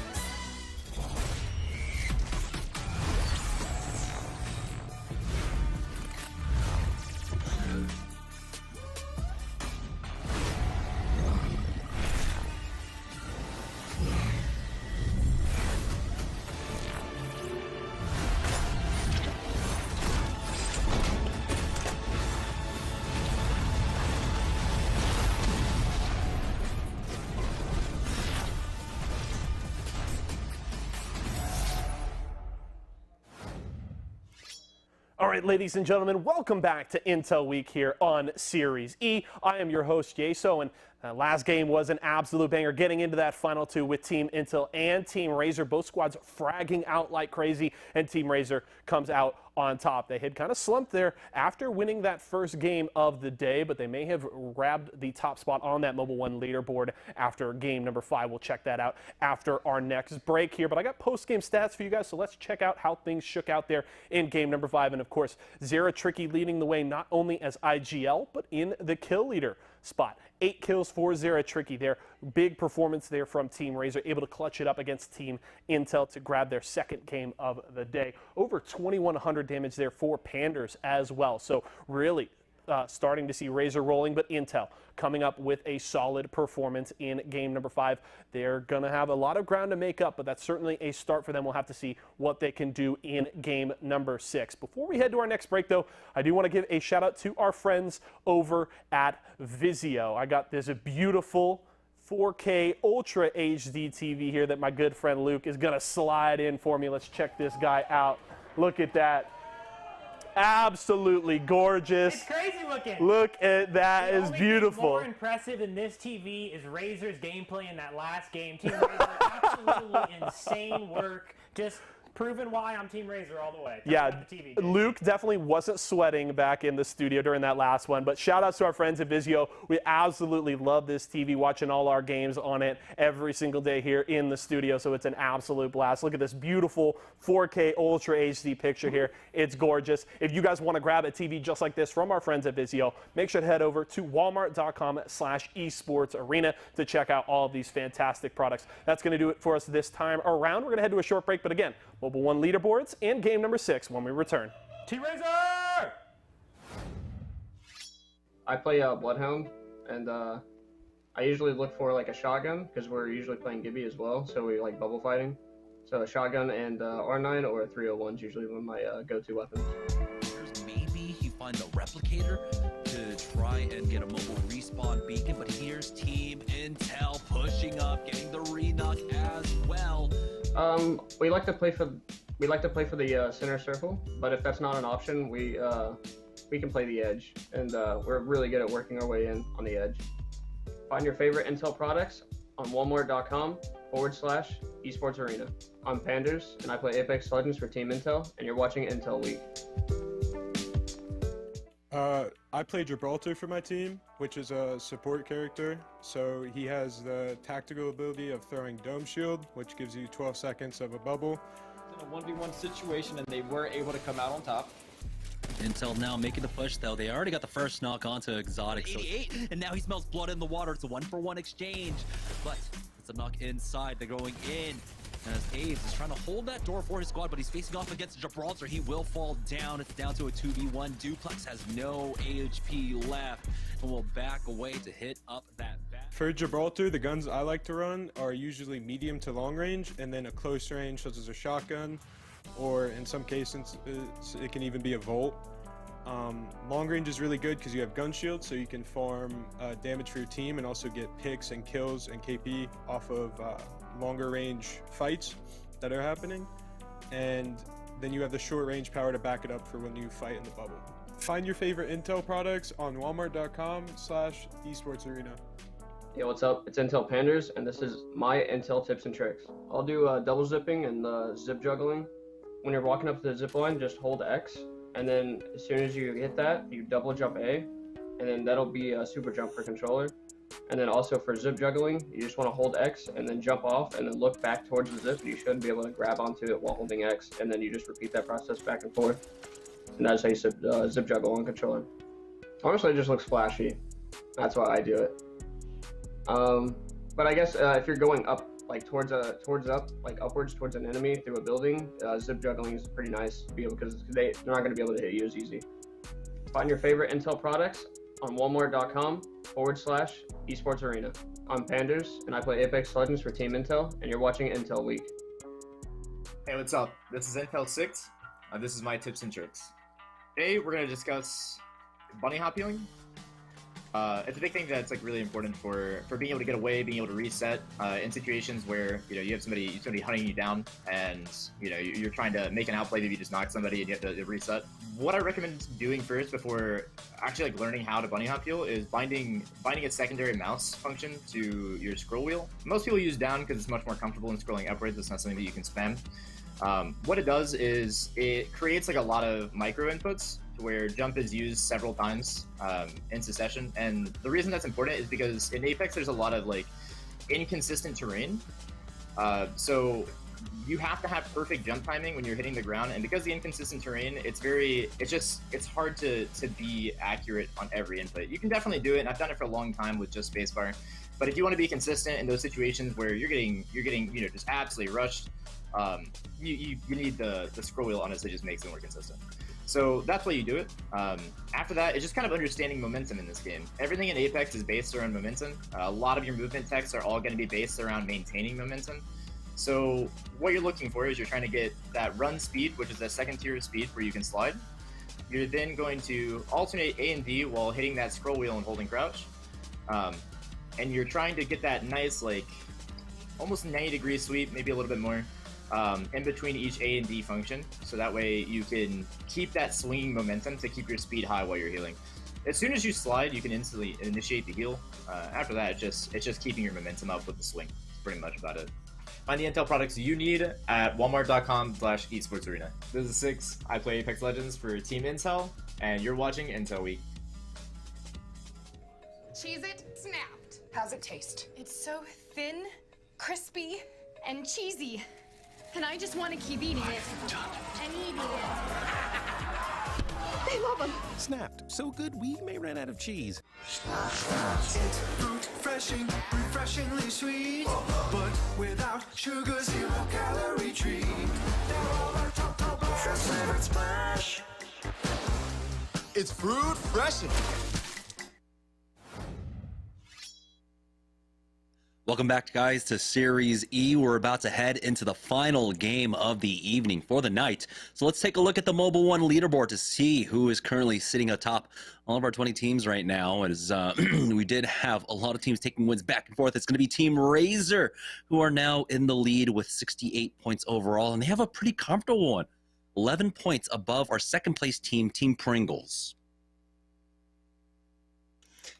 S1: All right, ladies and gentlemen, welcome back to Intel Week here on Series E. I am your host, Yeso, and last game was an absolute banger, getting into that final two with Team Intel and Team Razor. Both squads fragging out like crazy, and Team Razor comes out on top. They had kind of slumped there after winning that first game of the day, but they may have grabbed the top spot on that Mobile One leaderboard after game number 5. We'll check that out after our next break here, but I got post-game stats for you guys, so let's check out how things shook out there in game number 5. And of course, Zera Tricky leading the way not only as IGL, but in the kill leader spot. 8 kills for Zera Tricky there. Big performance there from Team Razor, able to clutch it up against Team Intel to grab their second game of the day. Over 2,100 damage there for Panders as well. So really starting to see Razor rolling, but Intel coming up with a solid performance in game number 5. They're going to have a lot of ground to make up, but that's certainly a start for them. We'll have to see what they can do in game number 6. Before we head to our next break, though, I do want to give a shout out to our friends over at Vizio. I got this beautiful 4K Ultra HD TV here that my good friend Luke is going to slide in for me. Let's check this guy out. Look at that. Absolutely gorgeous.
S6: It's crazy looking.
S1: Look at that. It's beautiful.
S6: More impressive than this TV is Razor's gameplay in that last game. Team Razor, absolutely insane work. Just proving why I'm Team Razor all the way.
S1: Yeah, Luke definitely wasn't sweating back in the studio during that last one, but shout outs to our friends at Vizio. We absolutely love this TV, watching all our games on it every single day here in the studio, so it's an absolute blast. Look at this beautiful 4K Ultra HD picture here. It's gorgeous. If you guys want to grab a TV just like this from our friends at Vizio, make sure to head over to walmart.com/esportsarena to check out all of these fantastic products. That's going to do it for us this time around. We're going to head to a short break, but again, Mobile One leaderboards and game number 6 when we return.
S6: Team Razor!
S9: I play Bloodhound, and I usually look for like a shotgun because we're usually playing Gibby as well, so we like bubble fighting. So a shotgun and R9 or a 301 is usually one of my go-to weapons.
S7: Maybe he finds a replicator to try and get a mobile respawn beacon, but here's Team Intel pushing up, getting the re-knock as well.
S9: We like to play for the center circle, but if that's not an option, we can play the edge, and we're really good at working our way in on the edge. Find your favorite Intel products on walmart.com/esportsarena. I'm Panders, and I play Apex Legends for Team Intel, and you're watching Intel Week.
S16: I play Gibraltar for my team, which is a support character. So he has the tactical ability of throwing Dome Shield, which gives you 12 seconds of a bubble.
S17: In a 1v1 situation, and they were able to come out on top.
S7: Intel now making the push, though. They already got the first knock onto Exotic. 88, and now he smells blood in the water. It's a 1-for-1 exchange, but it's a knock inside. They're going in. As Aves is trying to hold that door for his squad, but he's facing off against Gibraltar. He will fall down. It's down to a 2v1. Duplex has no AHP left and will back away to hit up that back.
S16: For Gibraltar, the guns I like to run are usually medium to long range, and then a close range such as a shotgun, or in some cases it can even be a Volt. Long range is really good because you have gun shield, so you can farm damage for your team and also get picks and kills and KP off of longer range fights that are happening. And then you have the short range power to back it up for when you fight in the bubble. Find your favorite Intel products on walmart.com/esportsarena.
S9: Yo, what's up? It's Intel Panders, and this is my Intel tips and tricks. I'll do double zipping and zip juggling. When you're walking up to the zip line, just hold X, and then as soon as you hit that, you double jump A, and then that'll be a super jump for controller. And then also for zip juggling, you just want to hold X and then jump off and then look back towards the zip, and you should be able to grab onto it while holding X, and then you just repeat that process back and forth. And that's how you zip juggle on controller. Honestly, it just looks flashy. That's why I do it. But I guess if you're going up, like upwards towards an enemy through a building, zip juggling is pretty nice to be able, because they're not going to be able to hit you as easy. Find your favorite Intel products on walmart.com/esports arena. I'm Panders, and I play Apex Legends for Team Intel, and you're watching Intel Week.
S4: Hey, what's up? This is Intel 6. This is my tips and tricks. Today, we're going to discuss bunny hop healing. It's a big thing that's like really important for being able to get away, being able to reset in situations where you have somebody hunting you down, and you're trying to make an outplay, maybe you just knock somebody and you have to reset. What I recommend doing first before actually like learning how to bunny hop heal is binding a secondary mouse function to your scroll wheel. Most people use down because it's much more comfortable than scrolling upwards. It's not something that you can spam. What it does is it creates like a lot of micro inputs where jump is used several times in succession, and the reason that's important is because in Apex there's a lot of like inconsistent terrain, so you have to have perfect jump timing when you're hitting the ground, and because the inconsistent terrain, it's hard to be accurate on every input. You can definitely do it, and I've done it for a long time with just spacebar, but if you want to be consistent in those situations where you're getting just absolutely rushed, you need the scroll wheel. Honestly, just makes it more consistent. So that's why you do it. After that, it's just kind of understanding momentum in this game. Everything in Apex is based around momentum. A lot of your movement techs are all going to be based around maintaining momentum. So what you're looking for is you're trying to get that run speed, which is that second tier of speed where you can slide. You're then going to alternate A and B while hitting that scroll wheel and holding crouch. And you're trying to get that nice, like, almost 90-degree sweep, maybe a little bit more, in between each A and D function, so that way you can keep that swinging momentum to keep your speed high while you're healing. As soon as you slide, you can instantly initiate the heal. After that, it's just keeping your momentum up with the swing. That's pretty much about it. Find the Intel products you need at walmart.com/esports arena. This is 6. I play Apex Legends for Team Intel, and you're watching Intel Week.
S15: Cheez-It snapped. How's it taste? It's so thin, crispy, and cheesy. And I just want to keep eating it. And eating it. They love them.
S13: Snapped. So good we may run out of cheese.
S5: It's fruit refreshing, refreshingly sweet, but without sugar, 0 calorie treat. They're all our top fresh flavored splash.
S13: It's fruit freshing.
S8: Welcome back, guys, to SeriesE. We're about to head into the final game of the evening for the night. So let's take a look at the Mobile One leaderboard to see who is currently sitting atop all of our 20 teams right now. As we did have a lot of teams taking wins back and forth. It's going to be Team Razor, who are now in the lead with 68 points overall, and they have a pretty comfortable one, 11 points above our second-place team, Team Pringles.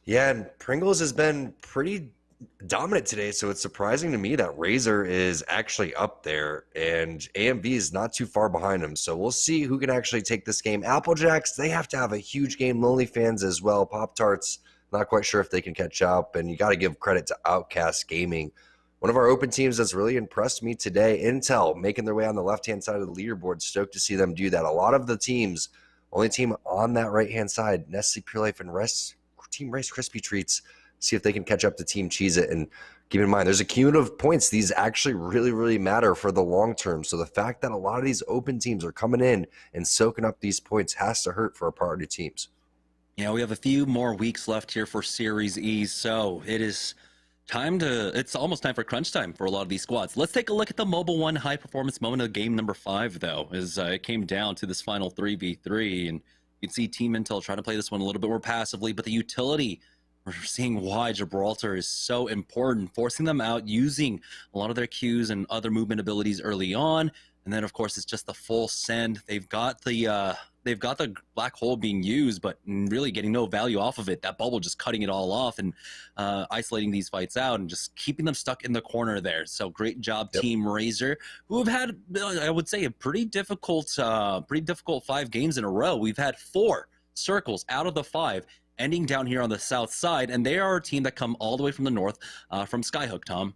S3: Yeah, and Pringles has been pretty dominant today, so it's surprising to me that Razor is actually up there and AMV is not too far behind him. So we'll see who can actually take this game. Applejacks, they have to have a huge game. Lonely Fans as well. Pop-Tarts, not quite sure if they can catch up, and you got to give credit to Outcast Gaming, one of our open teams that's really impressed me today. Intel making their way on the left-hand side of the leaderboard. Stoked to see them do that. A lot of the teams, only team on that right-hand side, Nestle Pure Life and Team Rice Krispie Treats, see if they can catch up to Team Cheez-It. And keep in mind, there's a cumulative points. These actually really, really matter for the long term. So the fact that a lot of these open teams are coming in and soaking up these points has to hurt for our priority teams.
S8: Yeah, we have a few more weeks left here for SeriesE, so it's almost time for crunch time for a lot of these squads. Let's take a look at the Mobile One high performance moment of game number 5, though, as it came down to this final 3v3, and you can see Team Intel trying to play this one a little bit more passively, but the utility, we're seeing why Gibraltar is so important, forcing them out, using a lot of their Qs and other movement abilities early on. And then, of course, it's just the full send. They've got the they've got the black hole being used, but really getting no value off of it. That bubble just cutting it all off and isolating these fights out and just keeping them stuck in the corner there. So great job, Team Razor, who have had, I would say, a pretty difficult 5 games in a row. We've had 4 circles out of the 5 ending down here on the south side, and they are a team that come all the way from the north, from Skyhook, Tom.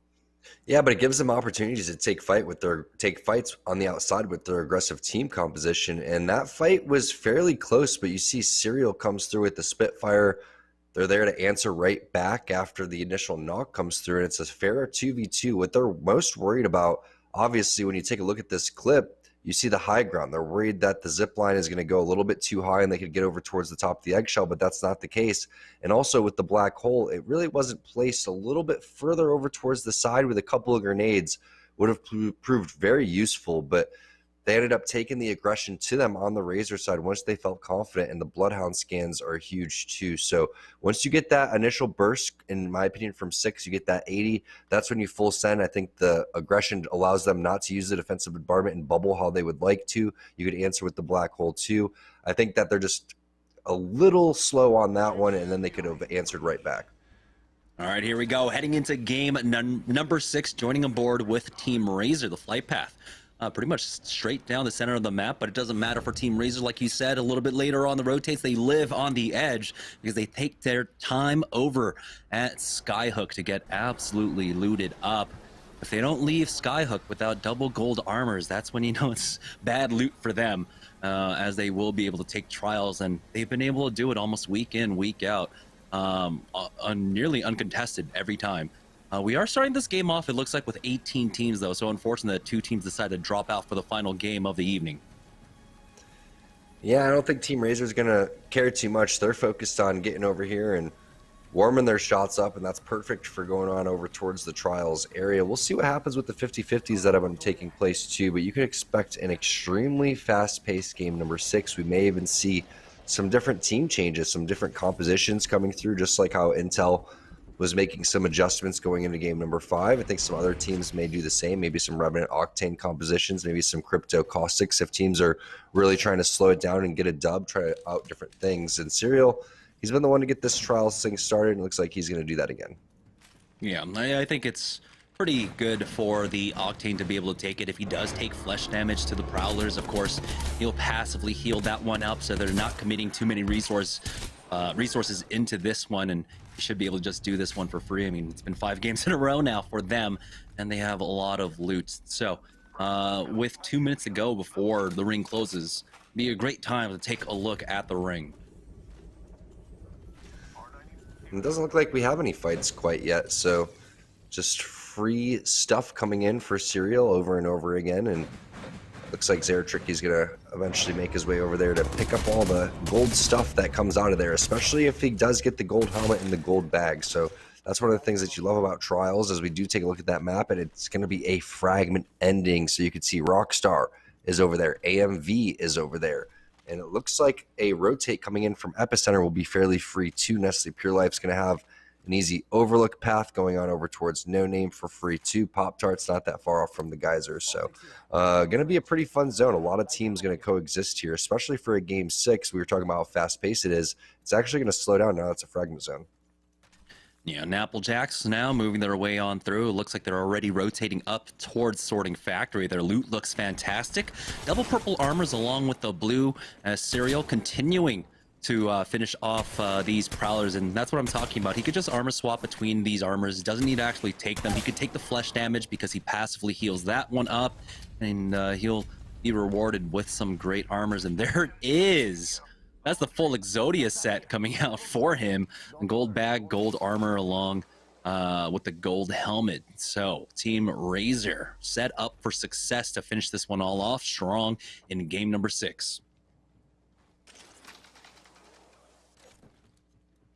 S3: Yeah, but it gives them opportunities to take fights on the outside with their aggressive team composition. And that fight was fairly close, but you see Serial comes through with the Spitfire. They're there to answer right back after the initial knock comes through, and it's a fair 2v2. What they're most worried about, obviously, when you take a look at this clip, you see the high ground. They're worried that the zip line is going to go a little bit too high and they could get over towards the top of the eggshell, but that's not the case. And also with the black hole, it really wasn't placed a little bit further over towards the side with a couple of grenades would have proved very useful, but they ended up taking the aggression to them on the Razor side once they felt confident, and the Bloodhound scans are huge too. So once you get that initial burst, in my opinion, from 6, you get that 80, that's when you full send. I think the aggression allows them not to use the defensive bombardment and bubble how they would like to. You could answer with the black hole too. I think that they're just a little slow on that one, and then they could have answered right back.
S8: All right, here we go. Heading into game number 6, joining aboard with Team Razor, the flight path. Pretty much straight down the center of the map, but it doesn't matter for Team Razor. Like you said, a little bit later on the rotates, they live on the edge because they take their time over at Skyhook to get absolutely looted up. If they don't leave Skyhook without double gold armors, that's when you know it's bad loot for them, as they will be able to take trials, and they've been able to do it almost week in, week out, nearly uncontested every time. We are starting this game off, it looks like, with 18 teams, though, so unfortunately that 2 teams decided to drop out for the final game of the evening.
S3: Yeah, I don't think Team Razor is going to care too much. They're focused on getting over here and warming their shots up, and that's perfect for going on over towards the trials area. We'll see what happens with the 50-50s that have been taking place, too, but you can expect an extremely fast-paced game number 6. We may even see some different team changes, some different compositions coming through, just like how Intel was making some adjustments going into game number 5. I think some other teams may do the same, maybe some Revenant Octane compositions, maybe some Crypto Caustics if teams are really trying to slow it down and get a dub, try out different things. And Serial, he's been the one to get this trials thing started, and it looks like he's going to do that again.
S8: Yeah, I think it's pretty good for the Octane to be able to take it. If he does take flesh damage to the Prowlers, of course, he'll passively heal that one up so they're not committing too many resources into this one, and you should be able to just do this one for free. I mean, it's been 5 games in a row now for them, and they have a lot of loot. So with 2 minutes to go before the ring closes, be a great time to take a look at the ring.
S3: It doesn't look like we have any fights quite yet, so just free stuff coming in for Serial over and over again, and looks like Zeratricky's going to eventually make his way over there to pick up all the gold stuff that comes out of there, especially if he does get the gold helmet and the gold bag. So that's one of the things that you love about Trials, as we do take a look at that map, and it's going to be a fragment ending. So you can see Rockstar is over there, AMV is over there, and it looks like a rotate coming in from Epicenter will be fairly free too. Nestle Pure Life's going to have an easy overlook path going on over towards No Name for free too. Pop-Tart's not that far off from the geysers, so going to be a pretty fun zone. A lot of teams going to coexist here, especially for a game 6. We were talking about how fast-paced it is. It's actually going to slow down now. It's a fragment zone.
S8: Yeah, and Applejacks now moving their way on through. It looks like they're already rotating up towards Sorting Factory. Their loot looks fantastic. Double purple armors along with the blue Serial continuing to finish off these Prowlers, and that's what I'm talking about. He could just armor swap between these armors. He doesn't need to actually take them. He could take the flesh damage because he passively heals that one up, and he'll be rewarded with some great armors. And there it is. That's the full Exodia set coming out for him. Gold bag, gold armor along with the gold helmet. So Team Razor set up for success to finish this one all off strong in game number 6.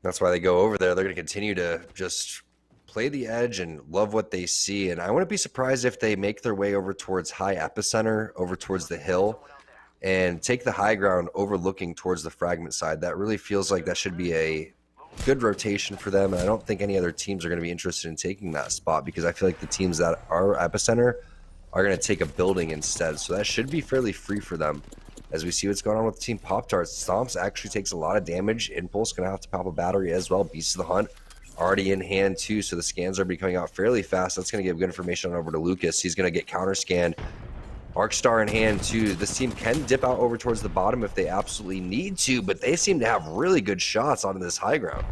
S3: That's why they go over there. They're going to continue to just play the edge and love what they see. And I wouldn't be surprised if they make their way over towards High Epicenter, over towards the hill, and take the high ground overlooking towards the fragment side. That really feels like that should be a good rotation for them. And I don't think any other teams are going to be interested in taking that spot, because I feel like the teams that are Epicenter are going to take a building instead. So that should be fairly free for them as we see what's going on with Team Pop-Tarts. Stomps actually takes a lot of damage. Impulse going to have to pop a battery as well. Beast of the Hunt already in hand too, so the scans are coming out fairly fast. That's going to give good information on over to Lucas. He's going to get counter scanned. Arcstar in hand too. This team can dip out over towards the bottom if they absolutely need to, but they seem to have really good shots onto this high ground.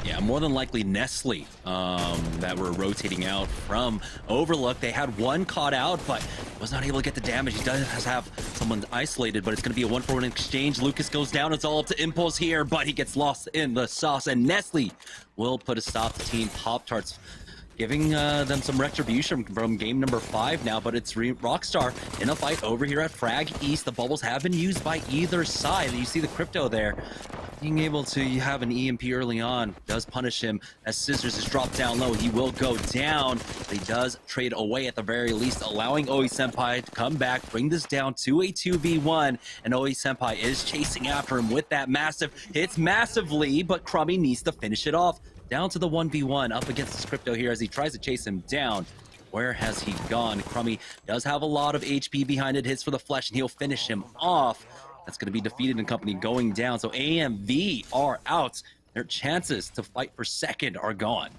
S8: Yeah, more than likely Nestle that were rotating out from Overlook. They had one caught out, but was not able to get the damage. He does have someone isolated, but it's going to be a 1-for-1 exchange. Lucas goes down. It's all up to Impulse here, but he gets lost in the sauce, and Nestle will put a stop to Team Pop-Tarts, giving them some retribution from game number 5 now, but it's Rockstar in a fight over here at Frag East. The bubbles have been used by either side. You see the Crypto there. Being able to have an EMP early on does punish him as Scissors is dropped down low. He will go down. He does trade away at the very least, allowing Oi Senpai to come back, bring this down to a 2v1, and Oi Senpai is chasing after him with that massive, hits massively, but Crummy needs to finish it off. Down to the 1v1 up against this Crypto here as he tries to chase him down. Where has he gone? Crummy does have a lot of HP behind it, hits for the flesh, and he'll finish him off. That's going to be defeated and company going down. So AMV are out. Their chances to fight for second are gone.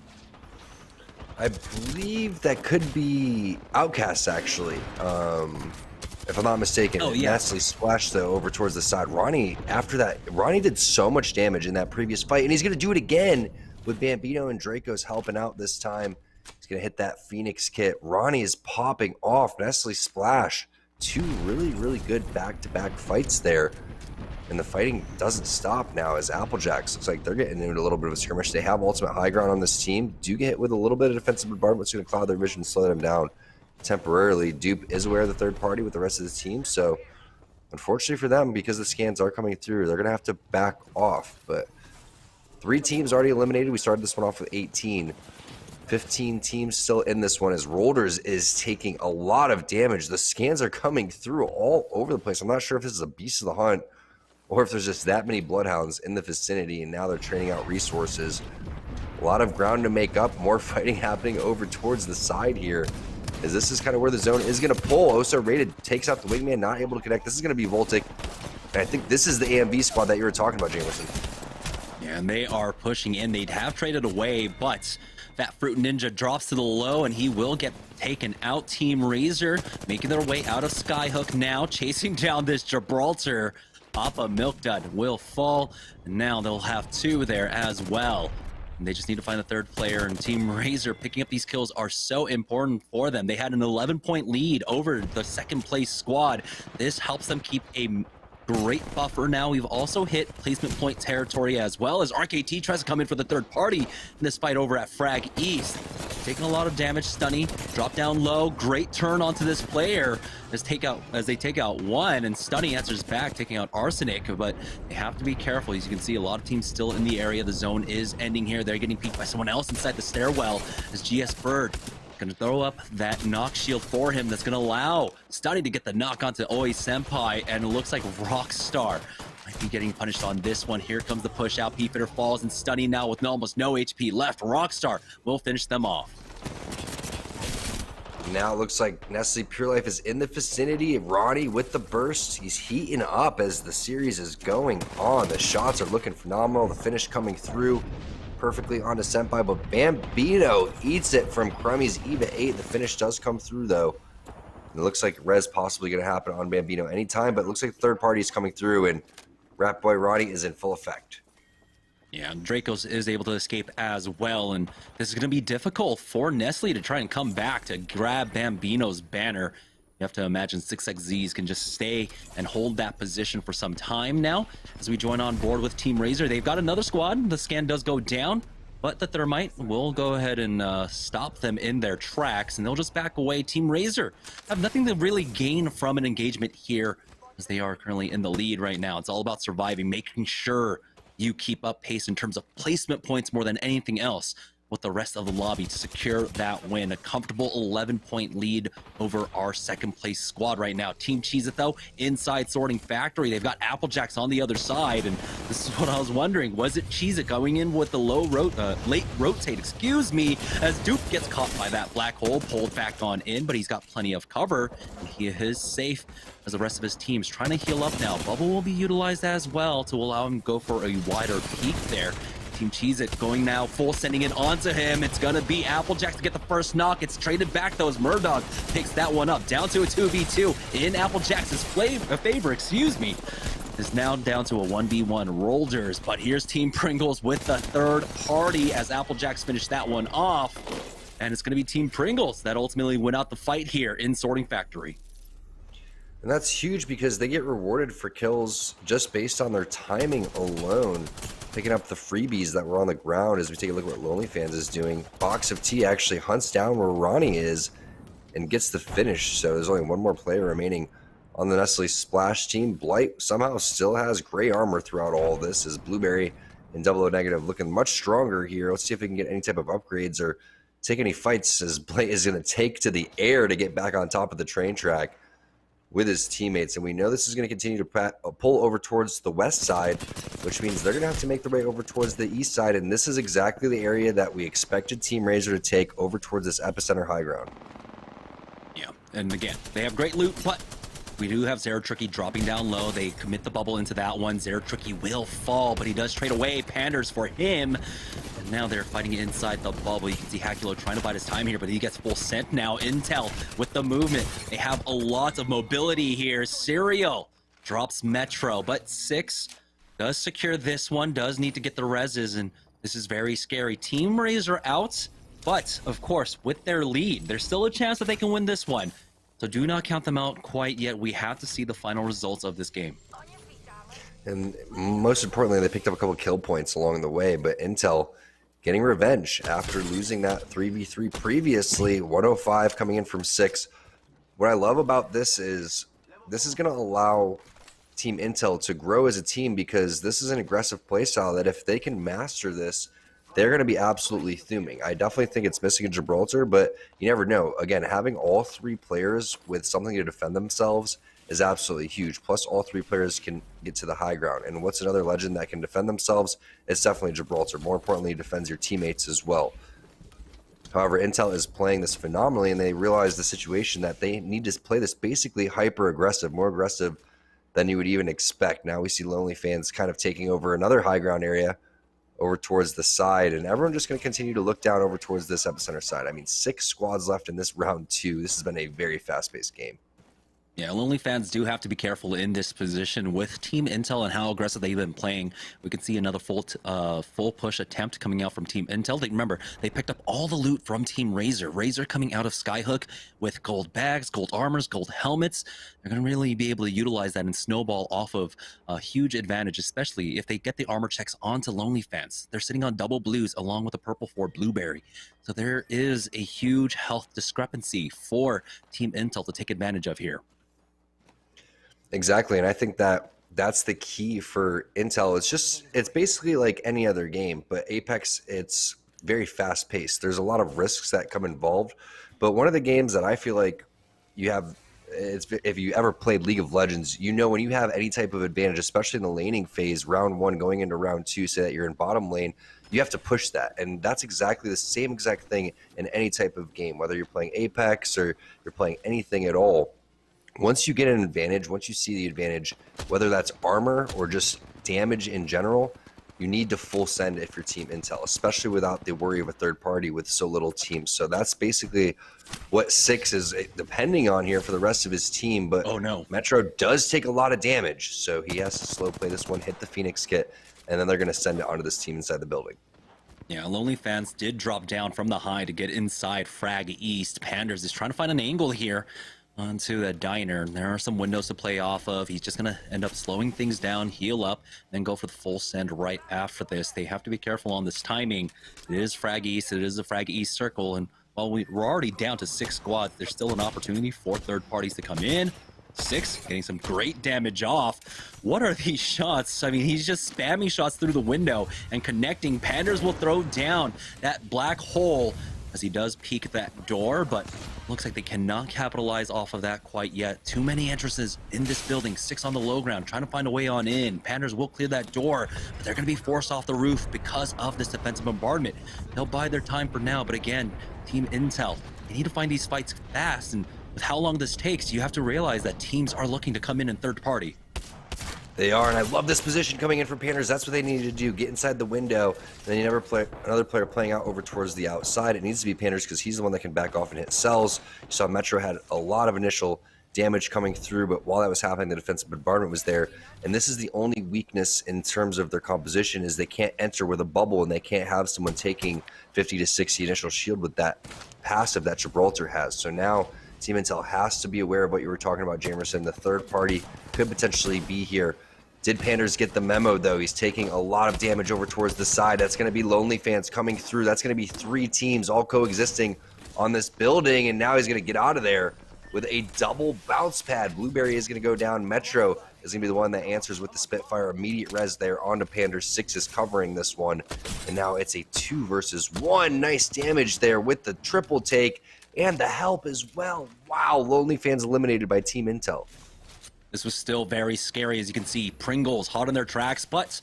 S3: I believe that could be Outcasts, actually. If I'm not mistaken.
S8: Oh, yeah.
S3: Nestle splashed, though, over towards the side. Ronnie, after that, Ronnie did so much damage in that previous fight, and he's going to do it again with Bambino and Draco's helping out this time. He's going to hit that Phoenix kit. Ronnie is popping off. Nestle splash. 2 really, really good back-to-back fights there. And the fighting doesn't stop now as Applejacks looks like they're getting into a little bit of a skirmish. They have ultimate high ground on this team. Do get hit with a little bit of defensive bombardment. It's going to cloud their vision and slow them down temporarily. Dupe is aware of the third party with the rest of the team. So, unfortunately for them, because the scans are coming through, they're going to have to back off. But 3 teams already eliminated. We started this one off with 18. 15 teams still in this one as Rolders is taking a lot of damage. The scans are coming through all over the place. I'm not sure if this is a Beast of the Hunt or if there's just that many Bloodhounds in the vicinity, and now they're training out resources. A lot of ground to make up. More fighting happening over towards the side here, as this is kind of where the zone is going to pull. Oso rated takes out the wingman, not able to connect. This is going to be Voltic, and I think this is the AMV squad that you were talking about, Jameson.
S8: Yeah, and they are pushing in. They'd have traded away, but that Fruit Ninja drops to the low, and he will get taken out. Team Razor making their way out of Skyhook now, chasing down this Gibraltar. Papa Milk Dud will fall, and now they'll have 2 there as well. And they just need to find the third player, and Team Razor picking up these kills are so important for them. They had an 11-point lead over the second place squad. This helps them keep a great buffer now. We've also hit placement point territory as well as RKT tries to come in for the third party in this fight over at Frag East. Taking a lot of damage. Stunny drop down low. Great turn onto this player as they take out 1, and Stunny answers back, taking out Arsenic, but they have to be careful. As you can see, a lot of teams still in the area. The zone is ending here. They're getting peeked by someone else inside the stairwell as GS Bird gonna throw up that knock shield for him that's gonna allow Stunny to get the knock onto Oi Senpai, and it looks like Rockstar might be getting punished on this one. Here comes the push out. P-Fitter falls, and Stunny now with almost no HP left. Rockstar will finish them off.
S3: Now it looks like Nestle Pure Life is in the vicinity. Ronnie with the burst. He's heating up as the series is going on. The shots are looking phenomenal. The finish coming through perfectly onto Senpai, but Bambino eats it from Crummy's EVA 8. The finish does come through, though. And it looks like res possibly going to happen on Bambino anytime, but it looks like the third party is coming through, and Rat Boy Ronnie is in full effect.
S8: Yeah, Dracos is able to escape as well, and this is going to be difficult for Nestle to try and come back to grab Bambino's banner. You have to imagine 6xZs can just stay and hold that position for some time now. As we join on board with Team Razor, they've got another squad. The scan does go down, but the Thermite will go ahead and stop them in their tracks, and they'll just back away. Team Razor have nothing to really gain from an engagement here, as they are currently in the lead right now. It's all about surviving, making sure you keep up pace in terms of placement points more than anything else. with the rest of the lobby to secure that win. A comfortable 11-point lead over our second place squad right now. Team SeriesE, though, inside Sorting Factory. They've got Applejacks on the other side, and this is what I was wondering. Was it SeriesE going in with the late rotate, as Dupe gets caught by that black hole, pulled back on in, but he's got plenty of cover, and he is safe as the rest of his team's trying to heal up now. Bubble will be utilized as well to allow him to go for a wider peak there. Team SeriesE going now, full sending it onto him. It's gonna be Applejacks to get the first knock. It's traded back though as Murdog picks that one up. Down to a 2v2 in Applejacks' favor, is now down to a 1v1 Rolders. But here's Team Pringles with the third party as Applejacks finish that one off. And it's gonna be Team Pringles that ultimately win out the fight here in Sorting Factory.
S3: And that's huge because they get rewarded for kills just based on their timing alone. Picking up the freebies that were on the ground as we take a look at what LonelyFans is doing. Box of Tea actually hunts down where Ronnie is and gets the finish. So there's only one more player remaining on the Nestle Splash team. Blight somehow still has gray armor throughout all of this as Blueberry and Double O Negative looking much stronger here. Let's see if we can get any type of upgrades or take any fights as Blight is going to take to the air to get back on top of the train track with his teammates. And we know this is going to continue to pull over towards the west side, which means they're going to have to make their way over towards the east side. And this is exactly the area that we expected Team Razor to take over towards this epicenter high ground.
S8: Yeah, and again, they have great loot, but we do have Zeratricky dropping down low. They commit the bubble into that one. Zeratricky will fall, but he does trade away. Panders for him. And now they're fighting inside the bubble. You can see Hakulo trying to bide his time here, but he gets full scent now. Intel with the movement. They have a lot of mobility here. Serial drops Metro, but 6 does secure this one. Does need to get the reses, and this is very scary. Team Razor out, but of course, with their lead, there's still a chance that they can win this one. So do not count them out quite yet. We have to see the final results of this game.
S3: And most importantly, they picked up a couple kill points along the way, but Intel getting revenge after losing that 3v3 previously. 105 coming in from 6. What I love about this is going to allow Team Intel to grow as a team because this is an aggressive playstyle that if they can master this, they're going to be absolutely thuming. I definitely think it's missing in Gibraltar, but you never know. Again, having all 3 players with something to defend themselves is absolutely huge. Plus, all 3 players can get to the high ground. And what's another legend that can defend themselves? It's definitely Gibraltar. More importantly, it defends your teammates as well. However, Intel is playing this phenomenally, and they realize the situation that they need to play this basically hyper-aggressive, more aggressive than you would even expect. Now we see LonelyFans kind of taking over another high ground area over towards the side, and everyone just going to continue to look down over towards this epicenter side. I mean, 6 squads left in this round 2. This has been a very fast-paced game.
S8: Yeah, LonelyFans do have to be careful in this position with Team Intel and how aggressive they've been playing. We can see another full push attempt coming out from Team Intel. Remember, they picked up all the loot from Team Razor. Razor coming out of Skyhook with gold bags, gold armors, gold helmets. They're going to really be able to utilize that and snowball off of a huge advantage, especially if they get the armor checks onto LonelyFans. They're sitting on double blues along with a purple for Blueberry. So there is a huge health discrepancy for Team Intel to take advantage of here.
S3: Exactly, and I think that that's the key for Intel. It's basically like any other game, but Apex, it's very fast paced. There's a lot of risks that come involved, but one of the games that I feel like you have, it's if you ever played League of Legends, you know when you have any type of advantage, especially in the laning phase, round 1 going into round 2, say that you're in bottom lane, you have to push that, and that's exactly the same exact thing in any type of game, whether you're playing Apex or you're playing anything at all. Once you get an advantage, once you see the advantage, whether that's armor or just damage in general, you need to full send if you're Team Intel, especially without the worry of a third party with so little teams. So that's basically what 6 is depending on here for the rest of his team. But
S8: oh no,
S3: Metro does take a lot of damage, so he has to slow play this one, hit the Phoenix kit, and then they're going to send it onto this team inside the building.
S8: Yeah, LonelyFans did drop down from the high to get inside Frag East. Panders is trying to find an angle here onto a diner. There are some windows to play off of. He's just going to end up slowing things down, heal up, then go for the full send right after this. They have to be careful on this timing. It is Frag East. It is a Frag East circle. And while we're already down to 6 squads, there's still an opportunity for third parties to come in. Six getting some great damage off. What are these shots? I mean, he's just spamming shots through the window and connecting. Panders will throw down that black hole as he does peek that door, but looks like they cannot capitalize off of that quite yet. Too many entrances in this building. Six on the low ground, trying to find a way on in. Panders will clear that door, but they're going to be forced off the roof because of this defensive bombardment. They'll bide their time for now, but again, Team Intel, they need to find these fights fast, and with how long this takes, you have to realize that teams are looking to come in third party.
S3: They are, and I love this position coming in from Panthers. That's what they needed to do, get inside the window, and then you never play another player playing out over towards the outside. It needs to be Panthers because he's the one that can back off and hit cells. You saw Metro had a lot of initial damage coming through, but while that was happening, the defensive bombardment was there, and this is the only weakness in terms of their composition is they can't enter with a bubble, and they can't have someone taking 50 to 60 initial shield with that passive that Gibraltar has. So now Team Intel has to be aware of what you were talking about, Jamerson. The third party could potentially be here. Did Panders get the memo, though? He's taking a lot of damage over towards the side. That's going to be Lonely Fans coming through. That's going to be 3 teams all coexisting on this building, and now he's going to get out of there with a double bounce pad. Blueberry is going to go down. Metro is going to be the one that answers with the Spitfire. Immediate res there onto Panders. 6 is covering this one, and now it's a 2 versus 1. Nice damage there with the triple take and the help as well. Wow, Lonely Fans eliminated by Team Intel.
S8: This was still very scary, as you can see. Pringles hot on their tracks, but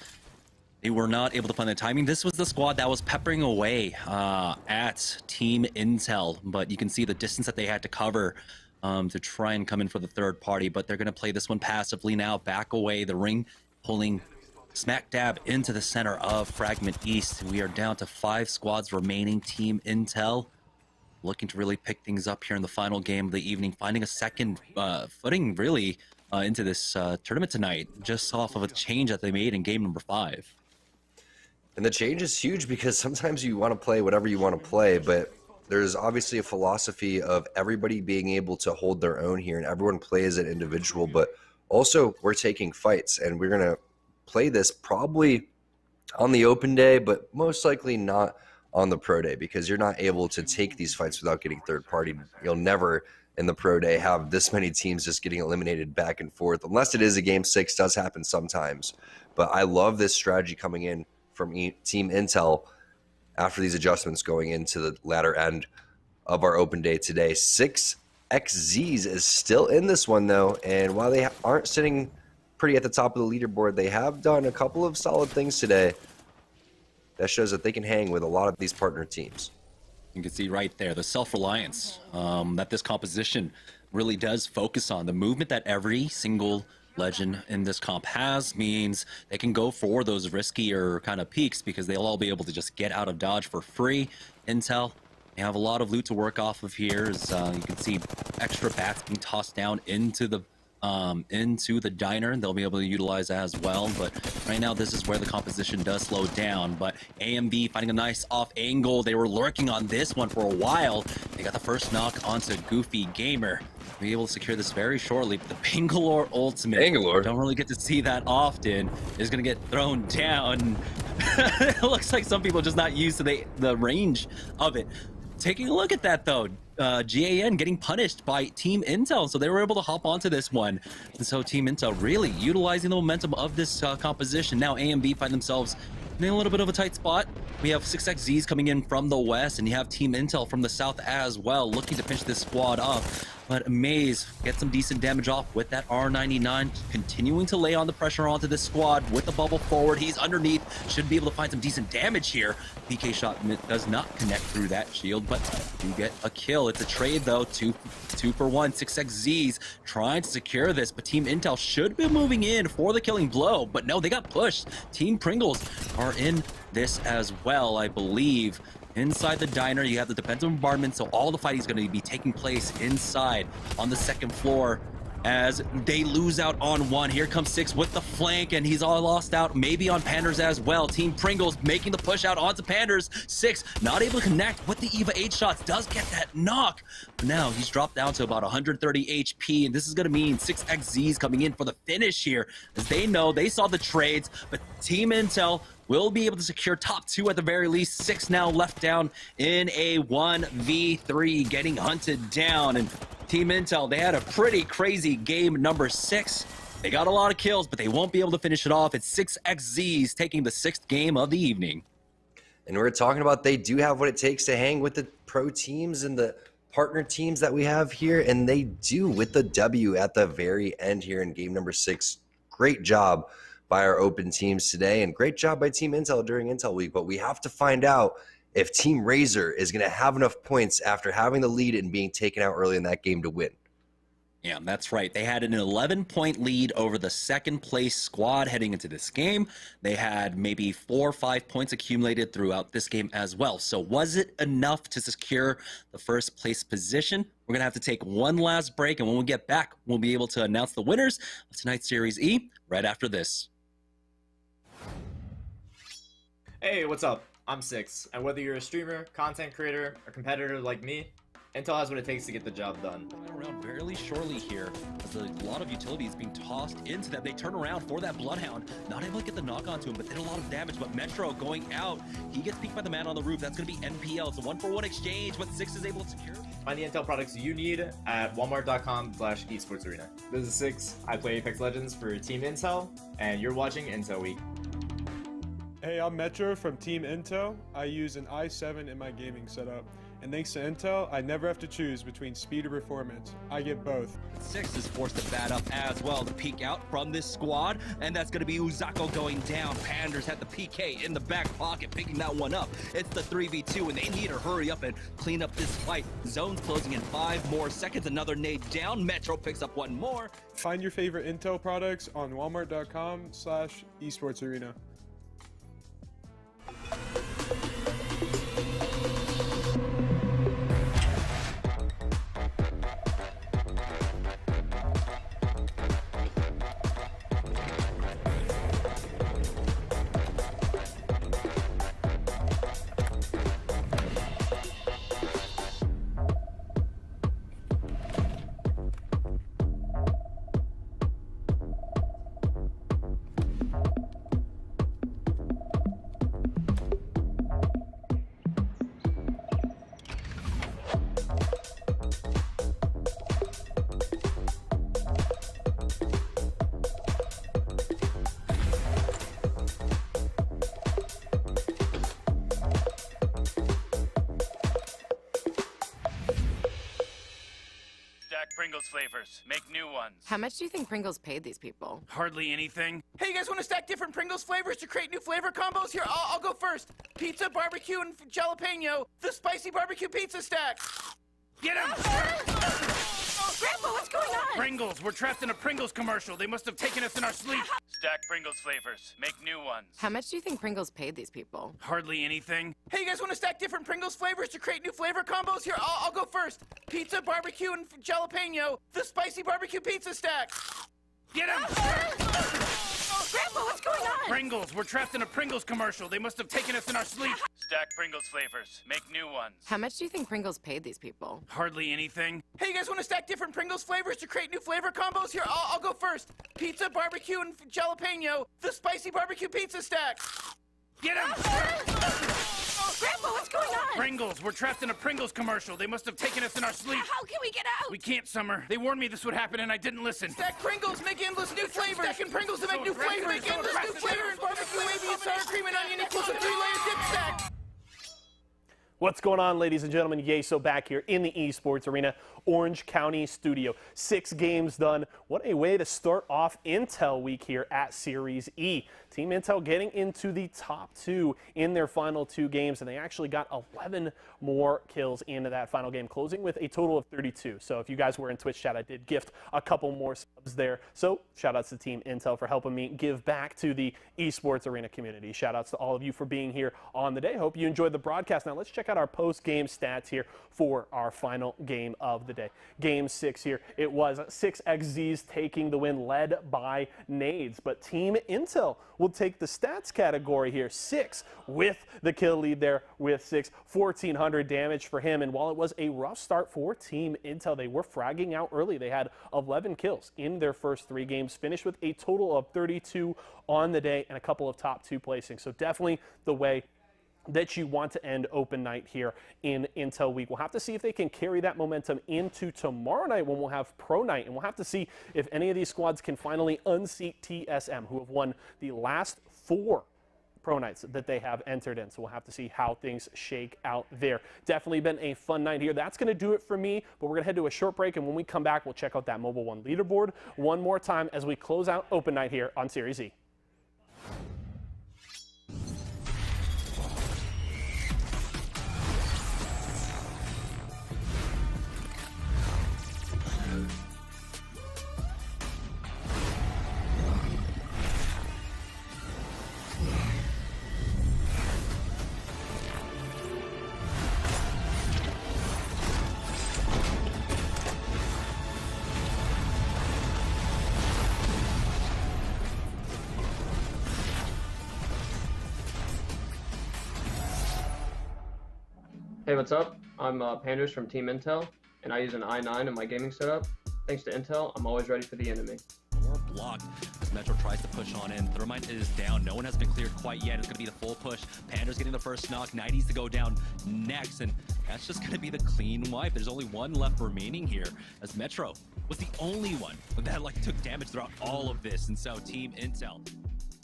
S8: they were not able to find the timing. This was the squad that was peppering away at Team Intel, but you can see the distance that they had to cover to try and come in for the third party, but they're going to play this one passively now. Back away, the ring pulling smack dab into the center of Fragment East. We are down to 5 squads remaining. Team Intel looking to really pick things up here in the final game of the evening, finding a second footing, really, into this tournament tonight, just off of a change that they made in game number 5.
S3: And the change is huge because sometimes you want to play whatever you want to play, but there's obviously a philosophy of everybody being able to hold their own here, and everyone plays an individual, but also we're taking fights, and we're going to play this probably on the open day, but most likely not on the pro day, because you're not able to take these fights without getting third party. You'll never in the pro day have this many teams just getting eliminated back and forth, unless it is a game 6. Does happen sometimes, but I love this strategy coming in from Team Intel after these adjustments going into the latter end of our open day today. 6XZs is still in this one, though, and while they aren't sitting pretty at the top of the leaderboard, they have done a couple of solid things today that shows that they can hang with a lot of these partner teams.
S8: You can see right there the self-reliance that this composition really does focus on. The movement that every single legend in this comp has means they can go for those riskier kind of peaks because they'll all be able to just get out of dodge for free. Intel, they have a lot of loot to work off of here. As you can see extra bats being tossed down into the diner. They'll be able to utilize that as well, but right now this is where the composition does slow down. But AMB finding a nice off angle. They were lurking on this one for a while. They got the first knock onto Goofy Gamer. Be able to secure this very shortly, but the Bangalore ultimate, don't really get to see that often, is going to get thrown down. It looks like some people are just not used to the range of it. Taking a look at that, though, GAN getting punished by Team Intel, so they were able to hop onto this one. And so Team Intel really utilizing the momentum of this composition. Now AMB find themselves in a little bit of a tight spot. We have 6XZs coming in from the west, and you have Team Intel from the south as well, looking to pinch this squad up. But Maze gets some decent damage off with that R99, continuing to lay on the pressure onto this squad with the bubble forward. He's underneath, should be able to find some decent damage here. PK shot does not connect through that shield, but you get a kill. It's a trade, though, two for one. 6XZs trying to secure this, but Team Intel should be moving in for the killing blow, but no, they got pushed. Team Pringles are in this as well, I believe. Inside the diner, you have the defensive bombardment, so all the fighting is going to be taking place inside on the second floor as they lose out on one. Here comes 6 with the flank, and he's all lost out, maybe on Panders as well. Team Pringles making the push out onto Panders. 6 not able to connect with the EVA 8 shots, does get that knock. But now he's dropped down to about 130 HP, and this is going to mean 6XZs coming in for the finish here, as they know they saw the trades, but Team Intel will be able to secure top 2 at the very least. 6 now left down in a 1v3, getting hunted down, and Team Intel, they had a pretty crazy game number 6. They got a lot of kills, but they won't be able to finish it off. It's 6XZs taking the 6th game of the evening.
S3: And we're talking about they do have what it takes to hang with the pro teams and the partner teams that we have here, and they do with the W at the very end here in game number 6. Great job by our open teams today, and great job by Team Intel during Intel Week. But we have to find out if Team Razor is going to have enough points after having the lead and being taken out early in that game to win.
S8: Yeah, that's right. They had an 11-point lead over the second-place squad heading into this game. They had maybe 4 or 5 points accumulated throughout this game as well. So was it enough to secure the first-place position? We're going to have to take one last break, and when we get back, we'll be able to announce the winners of tonight's Series E right after this.
S4: Hey, what's up? I'm Six, and whether you're a streamer, content creator, or competitor like me, Intel has what it takes to get the job done.
S8: Around barely shortly here, as a lot of utilities being tossed into them. They turn around for that Bloodhound, not able to get the knock onto him, but did a lot of damage. But Metro going out, he gets peeked by the man on the roof. That's going to be NPL. It's a 1-for-1 exchange, but Six is able to secure.
S4: Find the Intel products you need at walmart.com/esportsarena. This is Six. I play Apex Legends for Team Intel, and you're watching Intel Week.
S16: Hey, I'm Metro from Team Intel. I use an i7 in my gaming setup. And thanks to Intel, I never have to choose between speed or performance. I get both.
S8: Six is forced to bat up as well to peek out from this squad, and that's going to be Uzako going down. Panders had the PK in the back pocket, picking that one up. It's the 3v2, and they need to hurry up and clean up this fight. Zone's closing in 5 more seconds. Another nade down. Metro picks up one more.
S16: Find your favorite Intel products on walmart.com/esportsarena.
S19: Pringles flavors. Make new ones.
S20: How much do you think Pringles paid these people?
S19: Hardly anything. Hey, you guys want to stack different Pringles flavors to create new flavor combos? Here, I'll go first. Pizza, barbecue, and jalapeno. The spicy barbecue pizza stack. Get him!
S18: Grandpa, what's going on?
S19: Pringles. We're trapped in a Pringles commercial. They must have taken us in our sleep. Stack Pringles flavors. Make new ones.
S20: How much do you think Pringles paid these people?
S19: Hardly anything. Hey, you guys want to stack different Pringles flavors to create new flavor combos? Here, I'll go first. Pizza, barbecue, and jalapeno. The spicy barbecue pizza stack. Get him!
S18: Grandpa, what's going on?
S19: Pringles. We're trapped in a Pringles commercial. They must have taken us in our sleep. Stack Pringles flavors. Make new ones.
S20: How much do you think Pringles paid these people?
S19: Hardly anything. Hey, you guys want to stack different Pringles flavors to create new flavor combos? Here, I'll go first. Pizza, barbecue, and jalapeno. The spicy barbecue pizza stack. Get him!
S18: Grandpa, what's going on?
S19: Pringles. We're trapped in a Pringles commercial. They must have taken us in our sleep.
S18: How can we get out?
S19: We can't, Summer. They warned me this would happen, and I didn't listen.
S9: Stack Pringles, make endless new flavors.
S19: Stacking Pringles to make
S9: new flavors. Make endless new flavors. Barbecue, wavy, and sour cream and onion equals a 3-layer dip stack.
S1: What's going on, ladies and gentlemen? Yeso back here in the esports arena, Orange County studio. 6 games done. What a way to start off Intel week here at Series E. Team Intel getting into the top 2 in their final 2 games, and they actually got 11 more kills into that final game, closing with a total of 32. So if you guys were in Twitch chat, I did gift a couple more subs there. So shout outs to Team Intel for helping me give back to the esports arena community. Shout outs to all of you for being here on the day. Hope you enjoyed the broadcast. Now let's check out our post-game stats here for our final game of the day. Game 6 here. It was 6XZs taking the win, led by Nades, but Team Intel will take the stats category here. 6 with the kill lead there with 6. 1,400 damage for him, and while it was a rough start for Team Intel, they were fragging out early. They had 11 kills in their first 3 games, finished with a total of 32 on the day and a couple of top 2 placings. So definitely the way that you want to end open night here in Intel Week. We'll have to see if they can carry that momentum into tomorrow night when we'll have Pro Night, and we'll have to see if any of these squads can finally unseat TSM, who have won the last 4 Pro Nights that they have entered in. So we'll have to see how things shake out there. Definitely been a fun night here. That's going to do it for me, but we're going to head to a short break, and when we come back, we'll check out that Mobile One leaderboard one more time as we close out open night here on SeriesE.
S9: Hey, what's up? I'm Panders from Team Intel, and I use an i9 in my gaming setup. Thanks to Intel, I'm always ready for the enemy.
S8: Or blocked as Metro tries to push on in. Thermite is down. No one has been cleared quite yet. It's going to be the full push. Panda's getting the first knock. 90's to go down next, and that's just going to be the clean wipe. There's only one left remaining here, as Metro was the only one that took damage throughout all of this. And so Team Intel.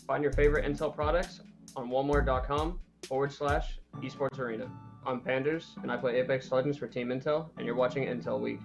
S9: Find your favorite Intel products on walmart.com/esports arena. I'm Panders, and I play Apex Legends for Team Intel, and you're watching Intel Week.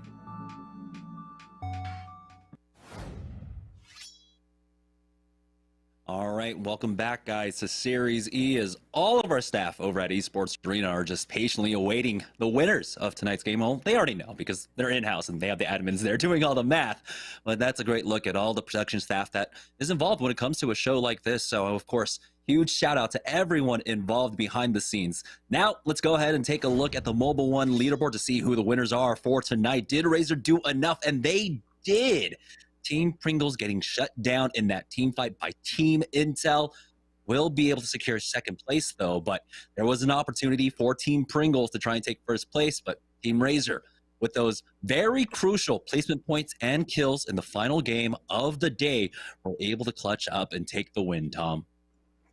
S8: All right, welcome back, guys, to SeriesE. As all of our staff over at Esports Arena are just patiently awaiting the winners of tonight's game. Well, they already know because they're in-house and they have the admins there doing all the math. But that's a great look at all the production staff that is involved when it comes to a show like this. So, of course, huge shout out to everyone involved behind the scenes. Now, let's go ahead and take a look at the Mobile One leaderboard to see who the winners are for tonight. Did Razor do enough? And they did. Team Pringles getting shut down in that team fight by Team Intel. Will be able to secure second place, though, but there was an opportunity for Team Pringles to try and take first place, but Team Razor, with those very crucial placement points and kills in the final game of the day, were able to clutch up and take the win, Tom.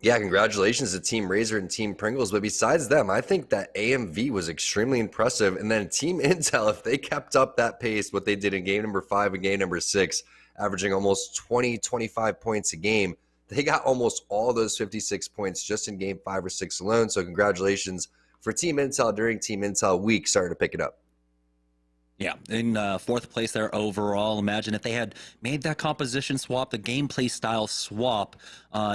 S3: Yeah, congratulations to Team Razor and Team Pringles. But besides them, I think that AMV was extremely impressive. And then Team Intel, if they kept up that pace, what they did in game number 5 and game number 6, averaging almost 20, 25 points a game, they got almost all those 56 points just in game 5 or 6 alone. So congratulations for Team Intel during Team Intel week, starting to pick it up.
S8: Yeah, in fourth place there overall. Imagine if they had made that composition swap, the gameplay style swap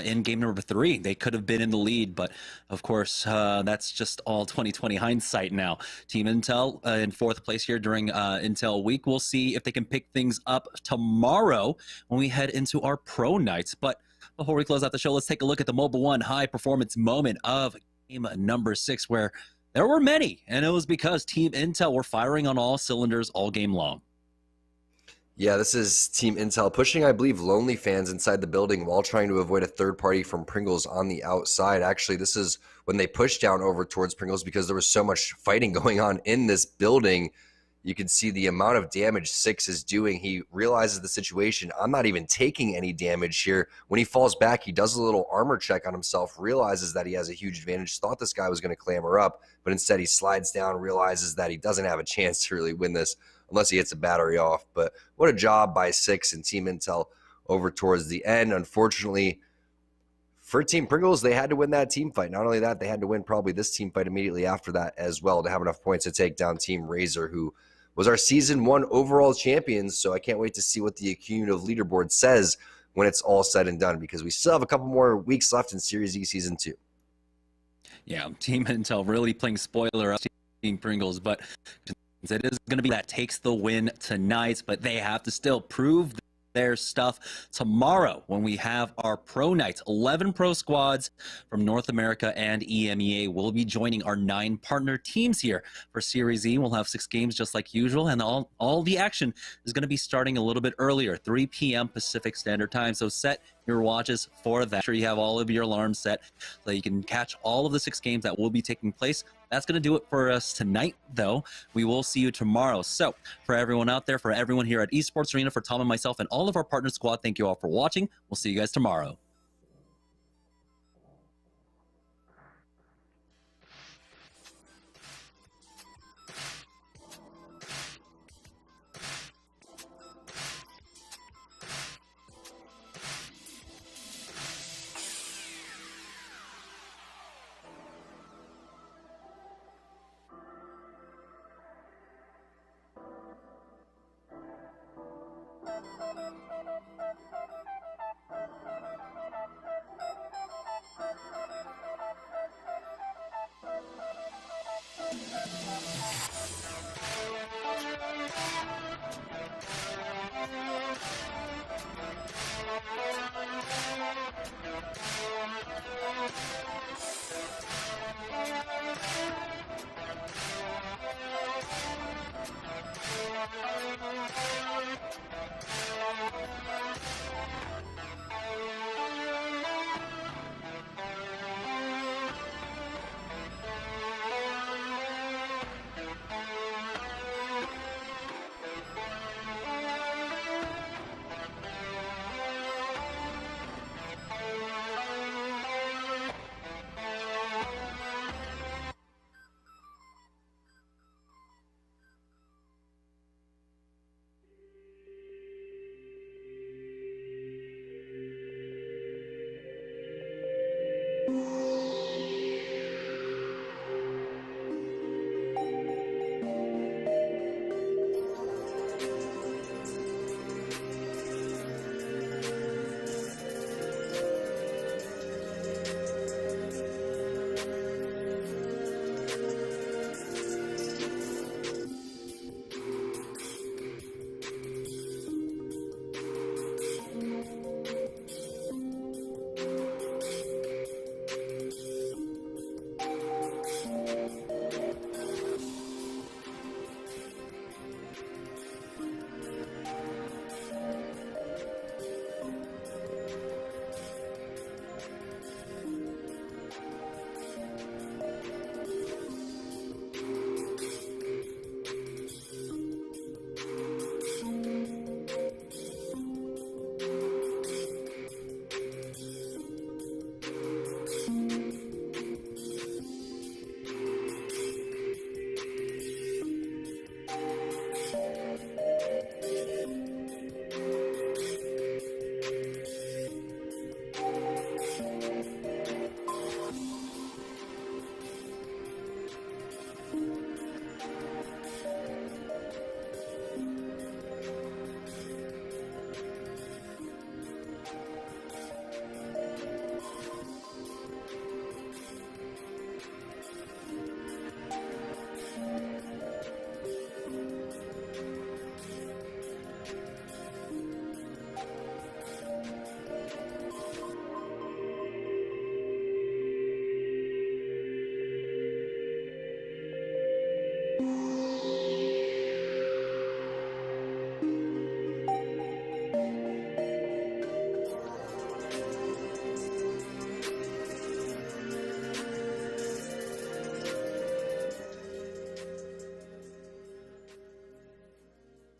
S8: in game number 3. They could have been in the lead, but of course, that's just all 2020 hindsight now. Team Intel in fourth place here during Intel week. We'll see if they can pick things up tomorrow when we head into our pro nights. But before we close out the show, let's take a look at the Mobile One high performance moment of game number 6, where there were many, and it was because Team Intel were firing on all cylinders all game long.
S3: Yeah, this is Team Intel pushing, I believe, Lonely fans inside the building while trying to avoid a third party from Pringles on the outside. Actually, this is when they pushed down over towards Pringles because there was so much fighting going on in this building. You can see the amount of damage Six is doing. He realizes the situation. I'm not even taking any damage here. When he falls back, he does a little armor check on himself, realizes that he has a huge advantage, thought this guy was going to clamber up, but instead he slides down, realizes that he doesn't have a chance to really win this unless he hits a battery off. But what a job by Six and Team Intel over towards the end. Unfortunately, for Team Pringles, they had to win that team fight. Not only that, they had to win probably this team fight immediately after that as well to have enough points to take down Team Razor, who was our Season 1 overall champions. So I can't wait to see what the cumulative leaderboard says when it's all said and done, because we still have a couple more weeks left in SeriesE Season 2.
S8: Yeah, Team Intel really playing spoiler up Team Pringles, but it is going to be that takes the win tonight, but they have to still prove their stuff tomorrow when we have our pro nights. 11 pro squads from North America and EMEA will be joining our 9 partner teams here for SeriesE. We'll have 6 games just like usual, and all the action is going to be starting a little bit earlier, 3 p.m. Pacific Standard Time. So set your watches for that. Make sure you have all of your alarms set so you can catch all of the 6 games that will be taking place. That's going to do it for us tonight, though. We will see you tomorrow. So for everyone out there, for everyone here at Esports Arena, for Tom and myself and all of our partner squad, thank you all for watching. We'll see you guys tomorrow.
S2: you